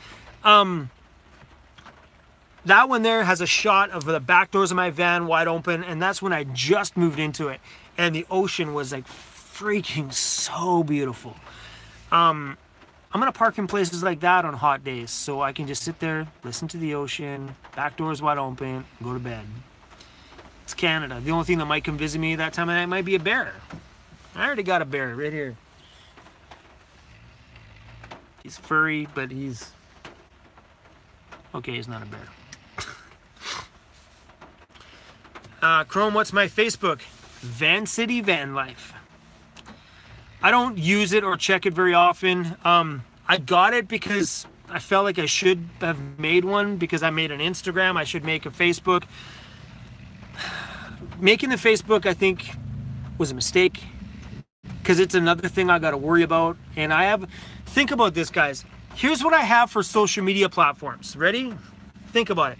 That one there has a shot of the back doors of my van wide open, and that's when I just moved into it. And the ocean was like freaking so beautiful. I'm going to park in places like that on hot days so I can just sit there, listen to the ocean, back doors wide open, go to bed. It's Canada. The only thing that might come visit me that time of night might be a bear. I already got a bear right here. He's furry, but he's... okay, he's not a bear. Chrome, what's my Facebook? Van City Van Life. I don't use it or check it very often. I got it because I felt like I should have made one because I made an Instagram. I should make a Facebook. Making the Facebook, I think, was a mistake because it's another thing I got to worry about. And think about this, guys. Here's what I have for social media platforms. Ready? Think about it.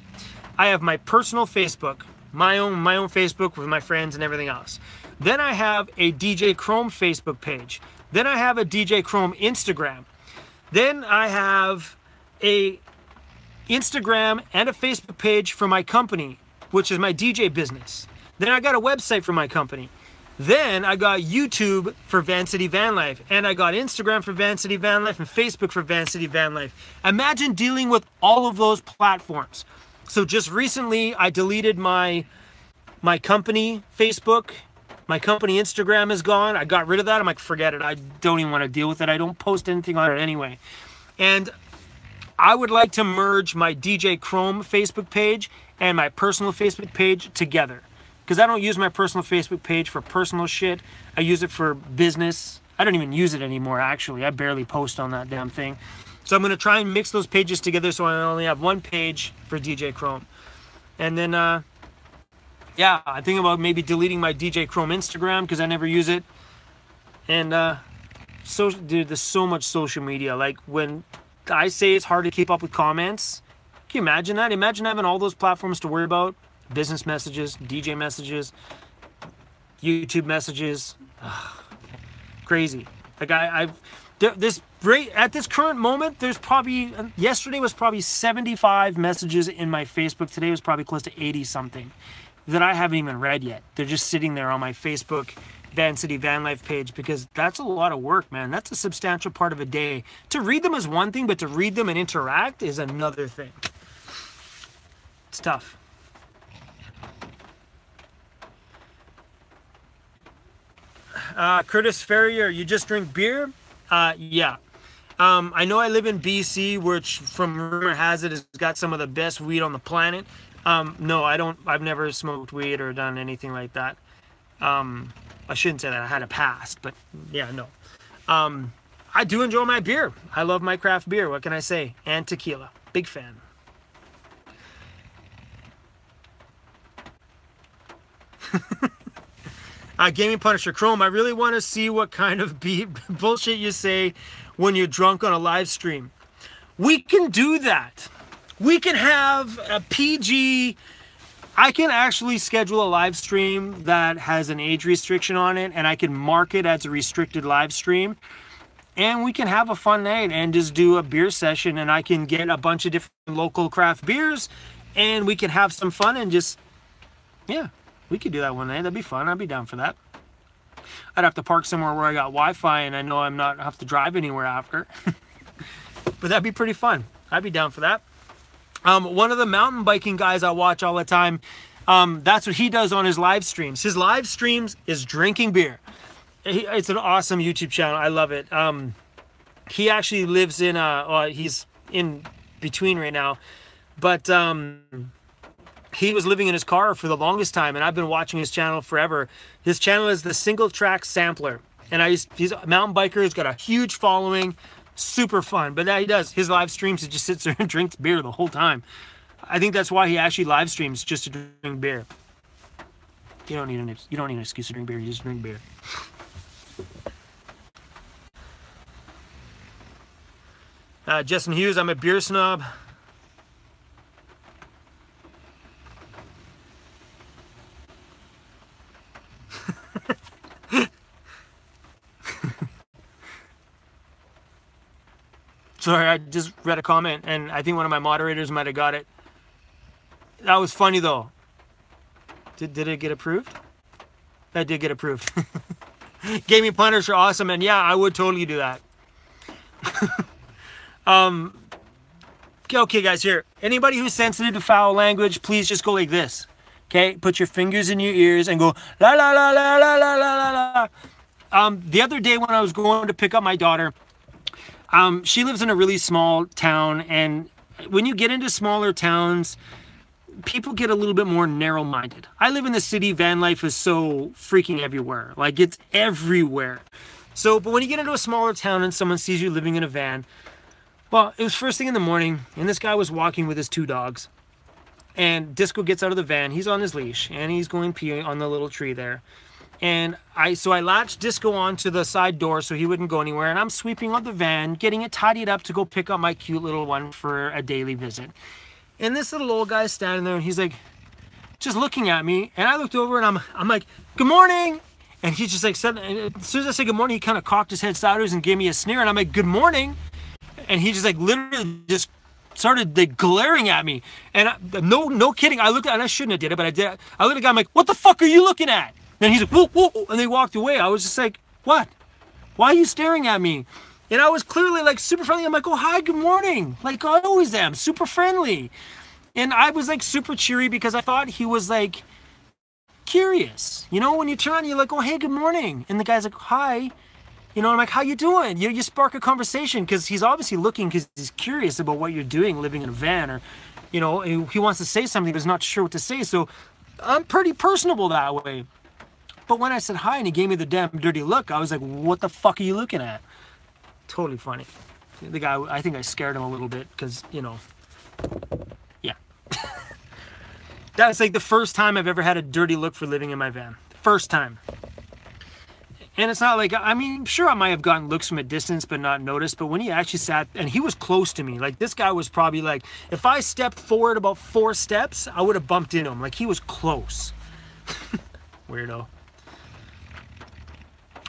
I have my personal Facebook, my own Facebook with my friends and everything else. Then I have a DJ Chrome Facebook page. Then I have a DJ Chrome Instagram. Then I have a Instagram and a Facebook page for my company, which is my DJ business. Then I got a website for my company. Then I got YouTube for Van City Van Life, and I got Instagram for Van City Van Life and Facebook for Van City Van Life. Imagine dealing with all of those platforms. So just recently I deleted my company Facebook. My company Instagram is gone. I got rid of that. I'm like, forget it. I don't even want to deal with it. I don't post anything on it anyway. And I would like to merge my DJ Chrome Facebook page and my personal Facebook page together. Because I don't use my personal Facebook page for personal shit. I use it for business. I don't even use it anymore, actually. I barely post on that damn thing. So I'm going to try and mix those pages together so I only have one page for DJ Chrome. And then, yeah, I think about maybe deleting my DJ Chrome Instagram because I never use it. And, dude, there's so much social media. Like, when I say it's hard to keep up with comments, can you imagine that? Imagine having all those platforms to worry about. Business messages, DJ messages, YouTube messages. Ugh, crazy. Like at this current moment, there's probably, yesterday was probably 75 messages in my Facebook. Today was probably close to 80 something that I haven't even read yet. They're just sitting there on my Facebook Van City Van Life page because that's a lot of work, man. That's a substantial part of a day. To read them is one thing, but to read them and interact is another thing. It's tough. Curtis Ferrier, you just drink beer? Yeah. I know I live in BC, which from rumor has it has got some of the best weed on the planet. No, I don't. I've never smoked weed or done anything like that. I shouldn't say that. I had a past, but yeah, no. I do enjoy my beer. I love my craft beer. What can I say? And tequila. Big fan. Gaming Punisher Chrome, I really want to see what kind of bullshit you say when you're drunk on a live stream. We can do that. We can have a PG. I can actually schedule a live stream that has an age restriction on it, and I can mark it as a restricted live stream. And we can have a fun night and just do a beer session, and I can get a bunch of different local craft beers, and we can have some fun and just, yeah. We could do that one night. That'd be fun. I'd be down for that. I'd have to park somewhere where I got Wi-Fi and I know I'm not have to drive anywhere after. But that'd be pretty fun. I'd be down for that. One of the mountain biking guys I watch all the time, that's what he does on his live streams. His live streams is drinking beer. It's an awesome YouTube channel. I love it. He actually lives in, he's in between right now. But he was living in his car for the longest time, and I've been watching his channel forever. His channel is the Single Track Sampler, and he's a mountain biker. He's got a huge following, super fun. But that he does his live streams. He just sits there and drinks beer the whole time. I think that's why he actually live streams, just to drink beer. You don't need an excuse to drink beer. You just drink beer. Justin Hughes, I'm a beer snob. Sorry, I just read a comment, and I think one of my moderators might have got it. That was funny, though. Did it get approved? That did get approved. Gaming Punisher, awesome, and yeah, I would totally do that. Okay, guys, here. Anybody who's sensitive to foul language, please just go like this. Okay? Put your fingers in your ears and go la la la la la la la la. The other day when I was going to pick up my daughter, she lives in a really small town, and when you get into smaller towns, people get a little bit more narrow-minded. I live in the city. Van life is so freaking everywhere. Like, it's everywhere. So, but when you get into a smaller town and someone sees you living in a van, well, it was first thing in the morning, and this guy was walking with his two dogs, and Disco gets out of the van. He's on his leash, and he's going pee on the little tree there. And I latched Disco onto the side door so he wouldn't go anywhere, and I'm sweeping out the van, getting it tidied up to go pick up my cute little one for a daily visit. And this little old guy's standing there, and he's like, just looking at me, and I looked over, and I'm like, good morning. And he just like said, and as soon as I said good morning, he kind of cocked his head sideways and gave me a sneer. And I'm like, good morning. And he just like literally just started like glaring at me. And no kidding. I looked at, and I shouldn't have did it, but I did. I looked at the guy, I'm like, what the fuck are you looking at? And he's like, whoa, whoa, and they walked away. I was just like, what? Why are you staring at me? And I was clearly like super friendly. I'm like, oh, hi, good morning. Like I always am, super friendly. And I was like super cheery because I thought he was like curious. You know, when you turn on, you're like, oh, hey, good morning. And the guy's like, hi. You know, I'm like, how you doing? You spark a conversation because he's obviously looking because he's curious about what you're doing, living in a van, or, you know, he wants to say something but he's not sure what to say. So I'm pretty personable that way. But when I said hi and he gave me the damn dirty look, I was like, what the fuck are you looking at? Totally funny. The guy, I think I scared him a little bit because, you know, yeah. That's like the first time I've ever had a dirty look for living in my van. First time. And it's not like, I mean, sure, I might have gotten looks from a distance but not noticed, but when he actually sat, and he was close to me, like this guy was probably like, if I stepped forward about 4 steps, I would have bumped into him. Like he was close. Weirdo.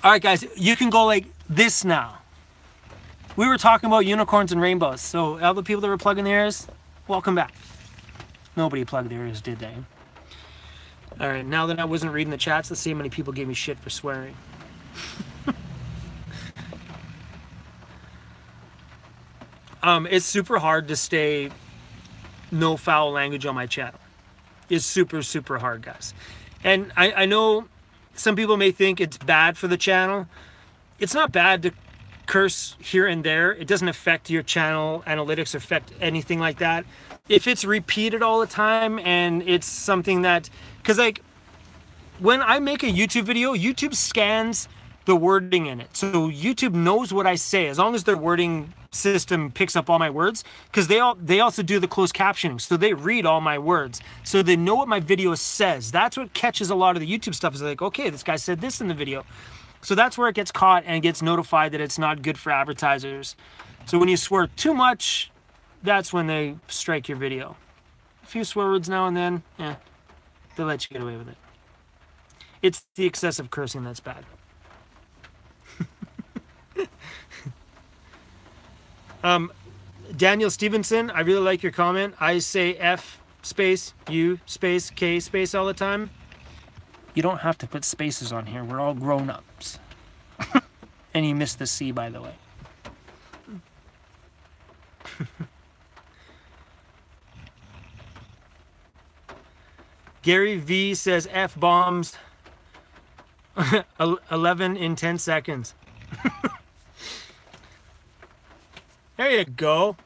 All right, guys, you can go like this now. We were talking about unicorns and rainbows, so all the people that were plugging their ears, welcome back. Nobody plugged their ears, did they? All right, now that I wasn't reading the chats, let's see how many people gave me shit for swearing. It's super hard to stay no foul language on my channel. It's super, super hard, guys. And I know some people may think it's bad for the channel. It's not bad to curse here and there. It doesn't affect your channel analytics, affect anything like that. If it's repeated all the time and it's something that, because like when I make a YouTube video, YouTube scans the wording in it. So YouTube knows what I say as long as their wording system picks up all my words, because they also do the closed captioning, so they read all my words, so they know what my video says. That's what catches a lot of the YouTube stuff, is like, okay, this guy said this in the video. So that's where it gets caught and gets notified that it's not good for advertisers. So when you swear too much, that's when they strike your video. A few swear words now and then, they'll let you get away with it. It's the excessive cursing that's bad. Daniel Stevenson, I really like your comment. I say F space, U space, K space all the time. You don't have to put spaces on here. We're all grown-ups. And you missed the C, by the way. Gary V says F-bombs 11 in 10 seconds. There you go.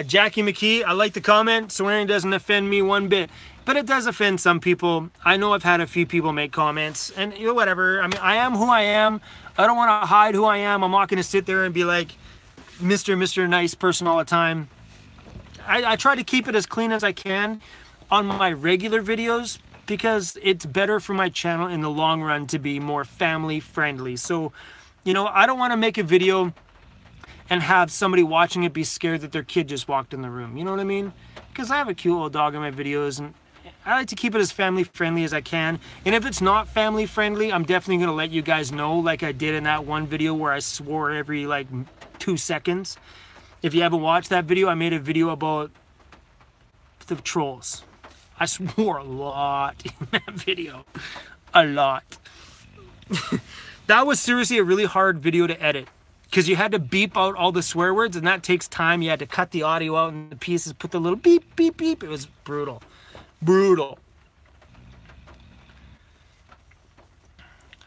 Jackie McKee, I like the comment. Swearing doesn't offend me one bit, but it does offend some people. I know I've had a few people make comments, and you know, whatever. I mean, I am who I am. I don't want to hide who I am. I'm not going to sit there and be like Mr. Nice person all the time. I try to keep it as clean as I can on my regular videos, because it's better for my channel in the long run to be more family friendly. So, you know, I don't want to make a video and have somebody watching it be scared that their kid just walked in the room. You know what I mean? Because I have a cute little dog in my videos, and I like to keep it as family friendly as I can. And if it's not family friendly, I'm definitely going to let you guys know, like I did in that one video where I swore every like 2 seconds. If you haven't watched that video, I made a video about the trolls. I swore a lot in that video. A lot. That was seriously a really hard video to edit, because you had to beep out all the swear words, and that takes time. You had to cut the audio out in the pieces, put the little beep, beep, beep. It was brutal. Brutal.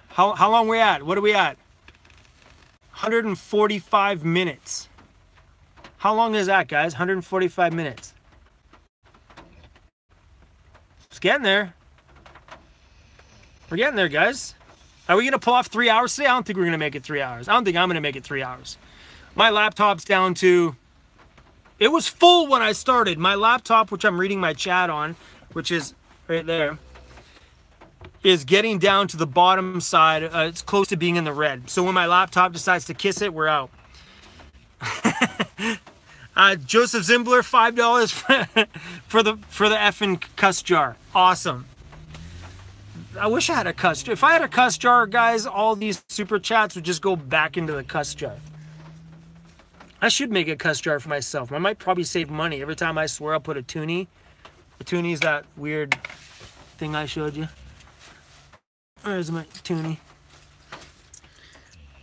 How long are we at? What are we at? 145 minutes. How long is that, guys? 145 minutes. It's getting there. We're getting there, guys. Are we going to pull off 3 hours today? I don't think we're going to make it 3 hours. I don't think I'm going to make it 3 hours. My laptop's down to... It was full when I started. My laptop, which I'm reading my chat on, which is right there, is getting down to the bottom side. It's close to being in the red. So when my laptop decides to kiss it, we're out. Joseph Zimbler, $5 for the effing cuss jar. Awesome. I wish I had a cuss jar. If I had a cuss jar, guys, all these super chats would just go back into the cuss jar. I should make a cuss jar for myself. I might probably save money. Every time I swear, I'll put a toonie. A toonie is that weird thing I showed you. Where's my toonie?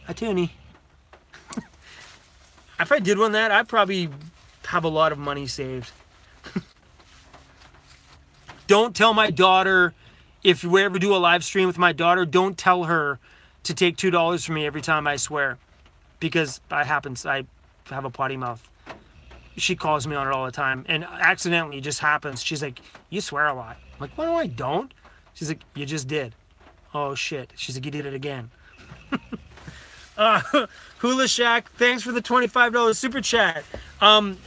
A toonie. If I did one that, I'd probably have a lot of money saved. Don't tell my daughter, if we ever do a live stream with my daughter, don't tell her to take $2 from me every time I swear. Because I have a potty mouth. She calls me on it all the time. And accidentally, it just happens. She's like, you swear a lot. I'm like, well, no, I don't. She's like, you just did. Oh, shit. She's like, you did it again. Hula Shack, thanks for the $25 super chat.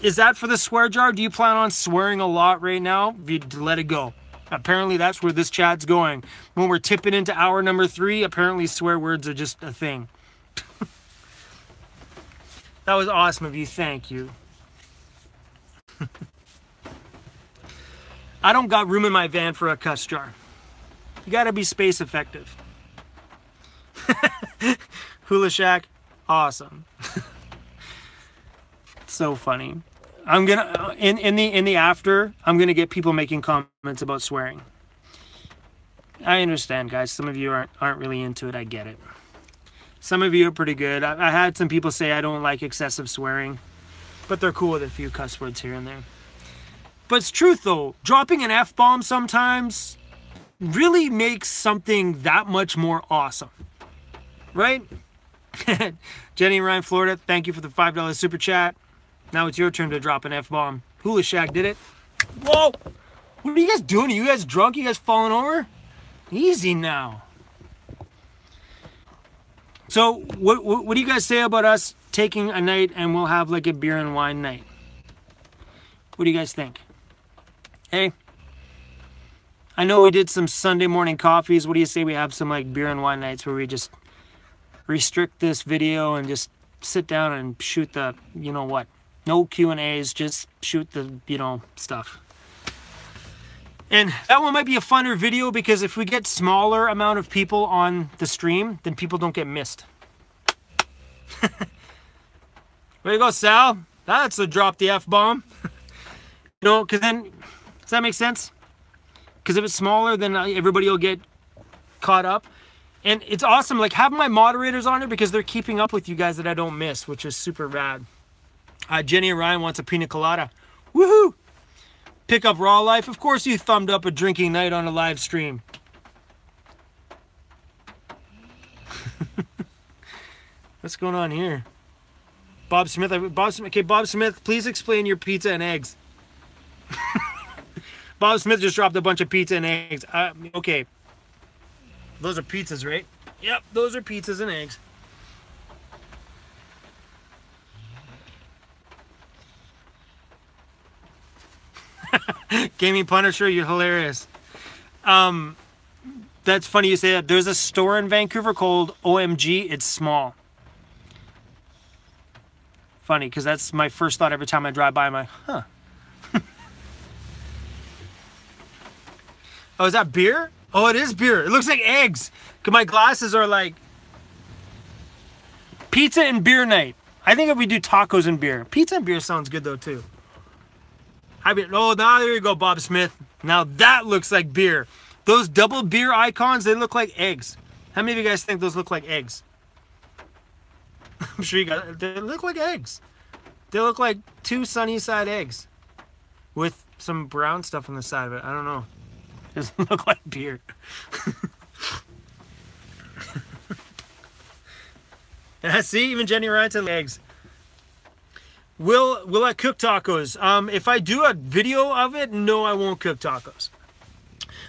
Is that for the swear jar? Do you plan on swearing a lot right now? You let it go. Apparently that's where this chat's going. When we're tipping into hour number 3, apparently swear words are just a thing. That was awesome of you. Thank you. I don't got room in my van for a cuss jar. You gotta be space effective. Hula Shack, awesome. So funny. I'm gonna in the after, I'm gonna get people making comments about swearing. I understand, guys. Some of you aren't really into it. I get it. Some of you are pretty good. I had some people say I don't like excessive swearing, but they're cool with a few cuss words here and there. But it's truth though. Dropping an F-bomb sometimes really makes something that much more awesome, right? Jenny Ryan, Florida, thank you for the $5 super chat. Now it's your turn to drop an F-bomb. Hula Shack did it. Whoa! What are you guys doing? Are you guys drunk? You guys falling over? Easy now. So, what do you guys say about us taking a night and we'll have like a beer and wine night? What do you guys think? Hey? I know we did some Sunday morning coffees. What do you say we have some like beer and wine nights where we just restrict this video and just sit down and shoot the, you know what, no Q&As, just shoot the, you know, stuff. And that one might be a funner video because if we get smaller amount of people on the stream, then people don't get missed. Way to go, Sal. That's a drop the F-bomb. You know, because then, does that make sense? Because if it's smaller, then everybody will get caught up. And it's awesome, like having my moderators on it because they're keeping up with you guys that I don't miss, which is super rad. Jenny and Ryan wants a pina colada. Woohoo! Pick up Raw Life. Of course you thumbed up a drinking night on a live stream. What's going on here? Bob Smith, okay, Bob Smith, please explain your pizza and eggs. Bob Smith just dropped a bunch of pizza and eggs. Okay. Those are pizzas, right? Yep, those are pizzas and eggs. Gaming Punisher, you're hilarious. That's funny you say that. There's a store in Vancouver called OMG. It's small. Funny, because that's my first thought every time I drive by. I'm like, huh. Oh, is that beer? Oh, it is beer. It looks like eggs. Cause my glasses are like pizza and beer night. I think if we do tacos and beer. Pizza and beer sounds good though too. Oh, now there you go, Bob Smith. Now that looks like beer. Those double beer icons, they look like eggs. How many of you guys think those look like eggs? I'm sure you guys, they look like eggs. They look like 2 sunny side eggs with some brown stuff on the side of it. I don't know. It doesn't look like beer. See, even Jenny Ryan said eggs. Will I cook tacos? If I do a video of it, no, I won't cook tacos.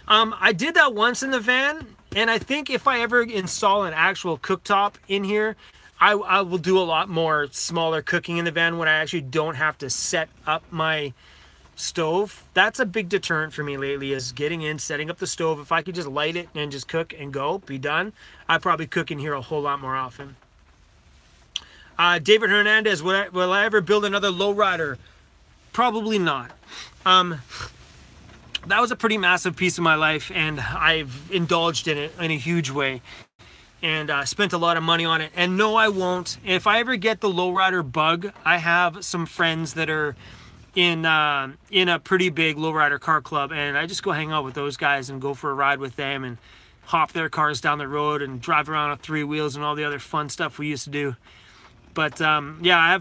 I did that once in the van, and I think if I ever install an actual cooktop in here, I will do a lot more smaller cooking in the van when I actually don't have to set up my stove. That's a big deterrent for me lately, is getting in, setting up the stove. If I could just light it and just cook and go, be done, I'd probably cook in here a whole lot more often. David Hernandez, will I ever build another lowrider? Probably not. That was a pretty massive piece of my life, and I've indulged in it in a huge way, and spent a lot of money on it. And no, I won't. If I ever get the lowrider bug, I have some friends that are in a pretty big lowrider car club, and I just go hang out with those guys and go for a ride with them and hop their cars down the road and drive around on 3 wheels and all the other fun stuff we used to do. But yeah,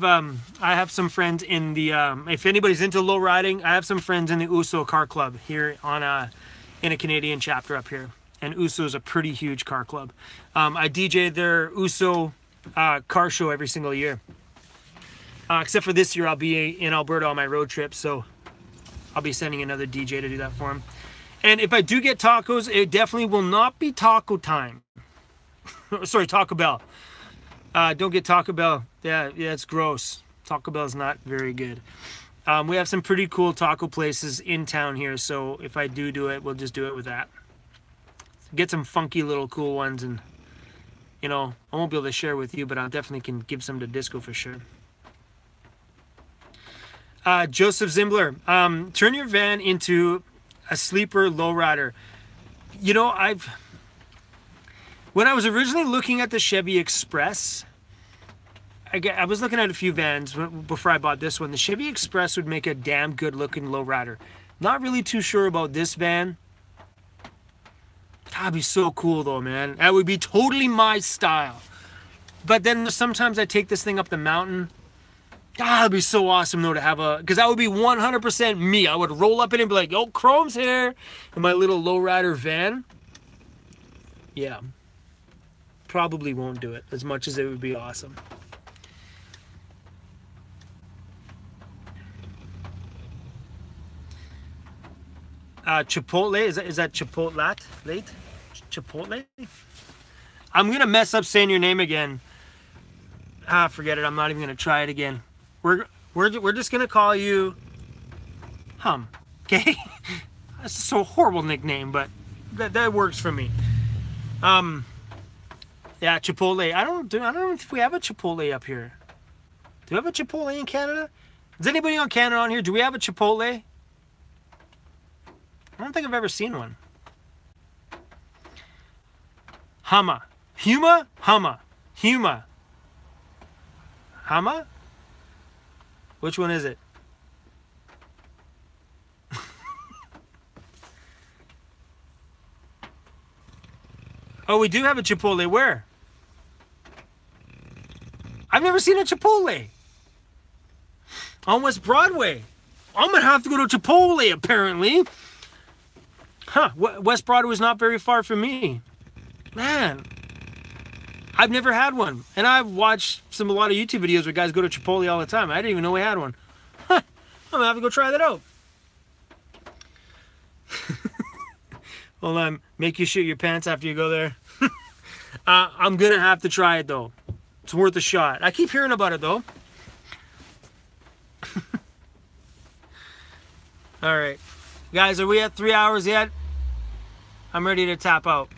I have some friends in the if anybody's into low riding, I have some friends in the USO car club here in a Canadian chapter up here, and USO is a pretty huge car club. I DJ their USO car show every single year, except for this year. I'll be in Alberta on my road trip, so I'll be sending another DJ to do that for him. And if I do get tacos, it definitely will not be taco time. Sorry, Taco Bell. Don't get Taco Bell. Yeah, it's gross. Taco Bell is not very good. We have some pretty cool taco places in town here, so if I do it, we'll just do it with that. Get some funky little cool ones, and you know, I won't be able to share with you, but I definitely can give some to Disco for sure. Joseph Zimbler, turn your van into a sleeper lowrider. You know, when I was originally looking at the Chevy Express, I was looking at a few vans before I bought this one. The Chevy Express would make a damn good looking lowrider. Not really too sure about this van. That'd be so cool though, man. That would be totally my style. But then sometimes I take this thing up the mountain. That'd be so awesome though to have because that would be 100% me. I would roll up in it and be like, yo, Chrome's here in my little lowrider van. Yeah. Probably won't do it as much as it would be awesome. Chipotle, is that Chipotle? Late? Chipotle? I'm gonna mess up saying your name again. Forget it. I'm not even gonna try it again. We're just gonna call you Hum. Okay? That's so horrible nickname, but that works for me. Yeah, Chipotle. I don't know if we have a Chipotle up here. Do we have a Chipotle in Canada? Is anybody on Canada on here? Do we have a Chipotle? I don't think I've ever seen one. Huma. Huma? Huma. Huma. Hama? Which one is it? Oh, we do have a Chipotle. Where? I've never seen a Chipotle. On West Broadway. I'm going to have to go to Chipotle, apparently. Huh. West Broadway is not very far from me. Man. I've never had one. And I've watched a lot of YouTube videos where guys go to Chipotle all the time. I didn't even know we had one. Huh. I'm going to have to go try that out. Hold on. Make you shit your pants after you go there. I'm going to have to try it, though. It's worth a shot. I keep hearing about it, though. All right. Guys, are we at 3 hours yet? I'm ready to tap out.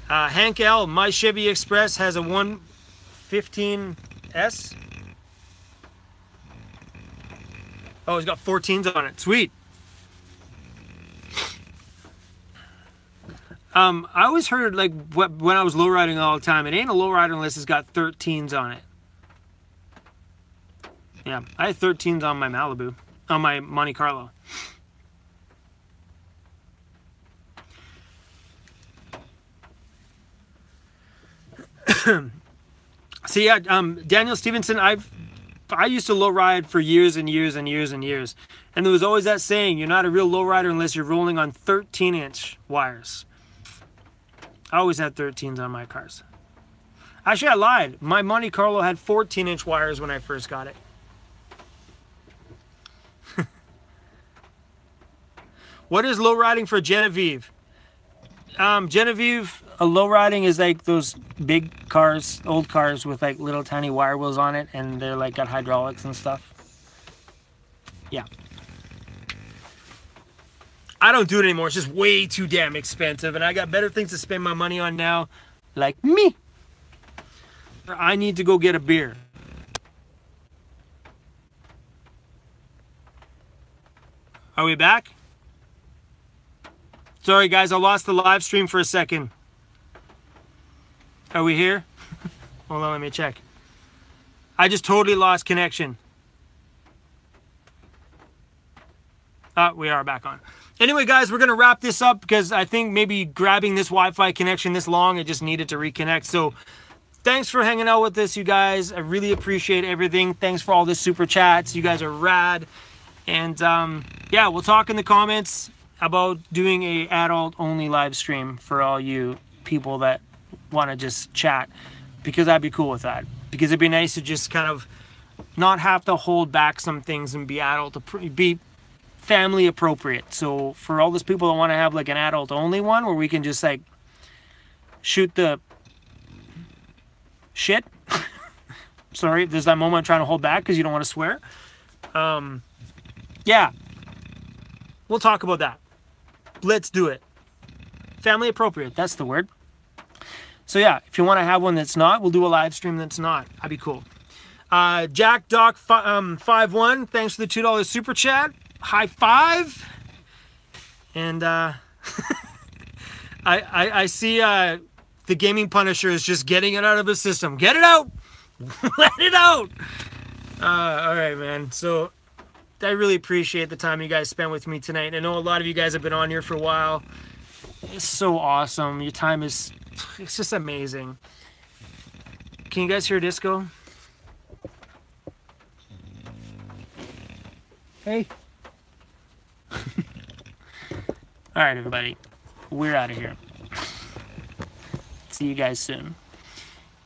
Hank L., my Chevy Express has a 115S. Oh, it's got 14s on it. Sweet. I always heard, like, when I was lowriding all the time, it ain't a lowrider unless it's got 13s on it. Yeah, I had 13s on my Malibu, on my Monte Carlo. So yeah, Daniel Stevenson, I used to lowride for years and years and years and years. And there was always that saying, you're not a real lowrider unless you're rolling on 13-inch wires. I always had 13s on my cars. Actually, I lied. My Monte Carlo had 14-inch wires when I first got it. What is lowriding for Genevieve? Genevieve, a lowriding is like those big cars, old cars with like little tiny wire wheels on it, and they're like got hydraulics and stuff. Yeah. I don't do it anymore. It's just way too damn expensive, and I got better things to spend my money on now, like me. I need to go get a beer. Are we back? Sorry guys, I lost the live stream for a second. Are we here? Hold on, let me check. I just totally lost connection. We are back on. Anyway, guys, we're going to wrap this up because I think maybe grabbing this Wi-Fi connection this long, I just needed to reconnect. So thanks for hanging out with us, you guys. I really appreciate everything. Thanks for all the super chats. You guys are rad. And yeah, we'll talk in the comments about doing a adult-only live stream for all you people that want to just chat, because I'd be cool with that. Because it'd be nice to just kind of not have to hold back some things and be be family appropriate. So for all those people that want to have like an adult-only one where we can just like shoot the shit. Sorry, there's that moment I'm trying to hold back because you don't want to swear. Yeah, we'll talk about that. Let's do it. Family appropriate, that's the word. So yeah, if you want to have one that's not, we'll do a live stream that's not. That'd be cool. Jack Doc 51, thanks for the $2 super chat. High five. And I see the Gaming Punisher is just getting it out of his system. Get it out. Let it out. All right, man. So I really appreciate the time you guys spent with me tonight. I know a lot of you guys have been on here for a while. It's so awesome. Your time is, it's just amazing. Can you guys hear disco? Hey. All right, everybody. We're out of here. See you guys soon.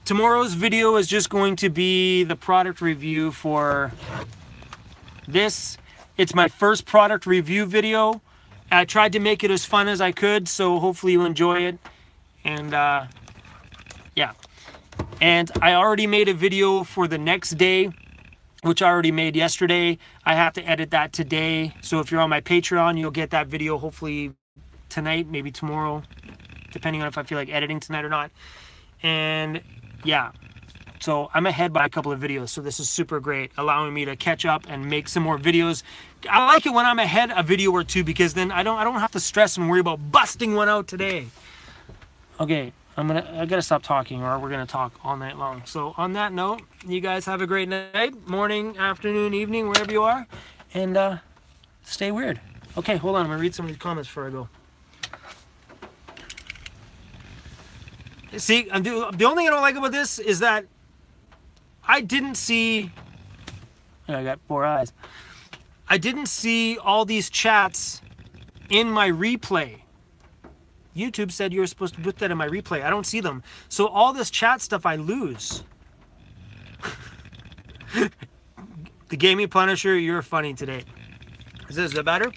Tomorrow's video is just going to be the product review for this. It's my first product review video. I tried to make it as fun as I could, so hopefully you enjoy it. And yeah. And I already made a video for the next day, which I already made yesterday. I have to edit that today. So if you're on my Patreon, you'll get that video hopefully tonight, maybe tomorrow, depending on if I feel like editing tonight or not. And yeah. So I'm ahead by a couple of videos, so this is super great, allowing me to catch up and make some more videos. I like it when I'm ahead a video or two, because then I don't have to stress and worry about busting one out today. Okay, I gotta stop talking, or we're gonna talk all night long. So on that note, you guys have a great night, morning, afternoon, evening, wherever you are, and stay weird. Okay, hold on, I'm gonna read some of these comments before I go. See, the only thing I don't like about this is that I didn't see, I got 4 eyes. I didn't see all these chats in my replay. YouTube said you were supposed to put that in my replay. I don't see them. So all this chat stuff I lose. The Gaming Punisher, you're funny today. Is this better?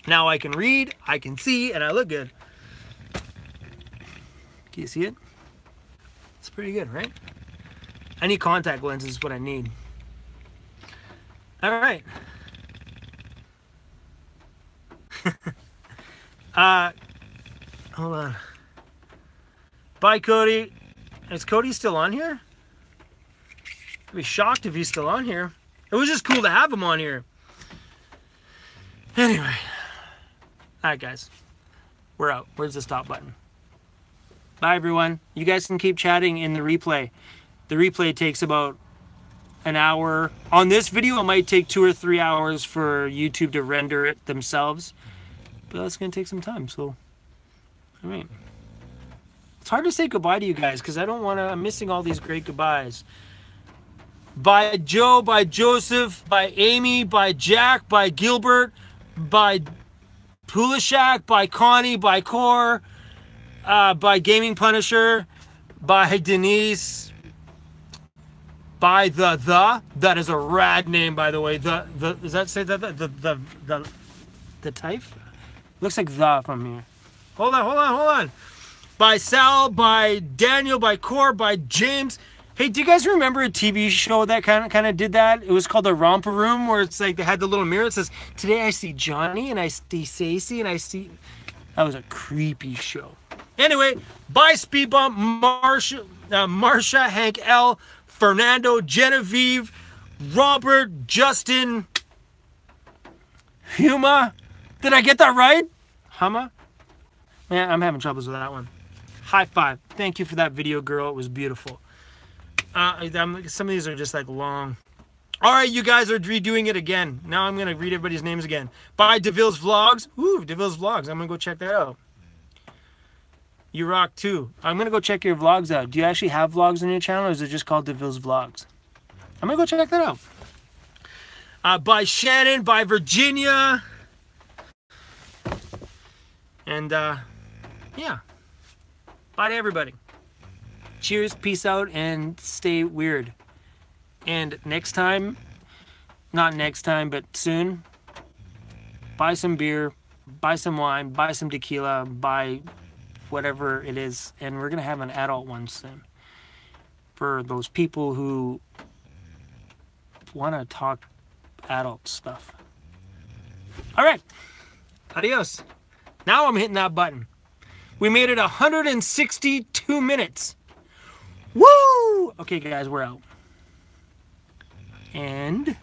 Now I can read, I can see, and I look good. Can you see it? It's pretty good, right? I need contact lenses, is what I need. All right. Hold on. Bye, Cody. Is Cody still on here? I'd be shocked if he's still on here. It was just cool to have him on here. Anyway. All right, guys. We're out. Where's the stop button? Bye, everyone. You guys can keep chatting in the replay. The replay takes about an hour. On this video, it might take 2 or 3 hours for YouTube to render it themselves. But that's going to take some time, so... All right. It's hard to say goodbye to you guys, because I don't want to... I'm missing all these great goodbyes. By Joe, by Joseph, by Amy, by Jack, by Gilbert, by Pulashak, by Connie, by Core, by Gaming Punisher, by Denise... By the that is a rad name, by the way. Does that say that the type? Looks like the from here. Hold on. By Sal, by Daniel, by Core, by James, Hey, do you guys remember a TV show that kind of did that? It was called The Romper Room, where it's like they had the little mirror. It says, "Today I see Johnny, and I see Stacey, and I see..." That was a creepy show. Anyway, bye Speed Bump, Marsha, Hank L, Fernando, Genevieve, Robert, Justin, Huma. Did I get that right? Huma? Man, I'm having troubles with that one. High five. Thank you for that video, girl. It was beautiful. Some of these are just like long. All right, you guys are redoing it again. Now I'm going to read everybody's names again. Bye, DeVille's Vlogs. Ooh, DeVille's Vlogs. I'm going to go check that out. You rock too. I'm going to go check your vlogs out. Do you actually have vlogs on your channel, or is it just called DeVille's Vlogs? I'm going to go check that out. Bye, Shannon. Bye, Virginia. And, yeah. Bye to everybody. Cheers, peace out, and stay weird. And next time, not next time, but soon, buy some beer, buy some wine, buy some tequila, buy whatever it is. And we're going to have an adult one soon. For those people who want to talk adult stuff. All right. Adios. Now I'm hitting that button. We made it 162 minutes. Woo! Okay, guys, we're out. And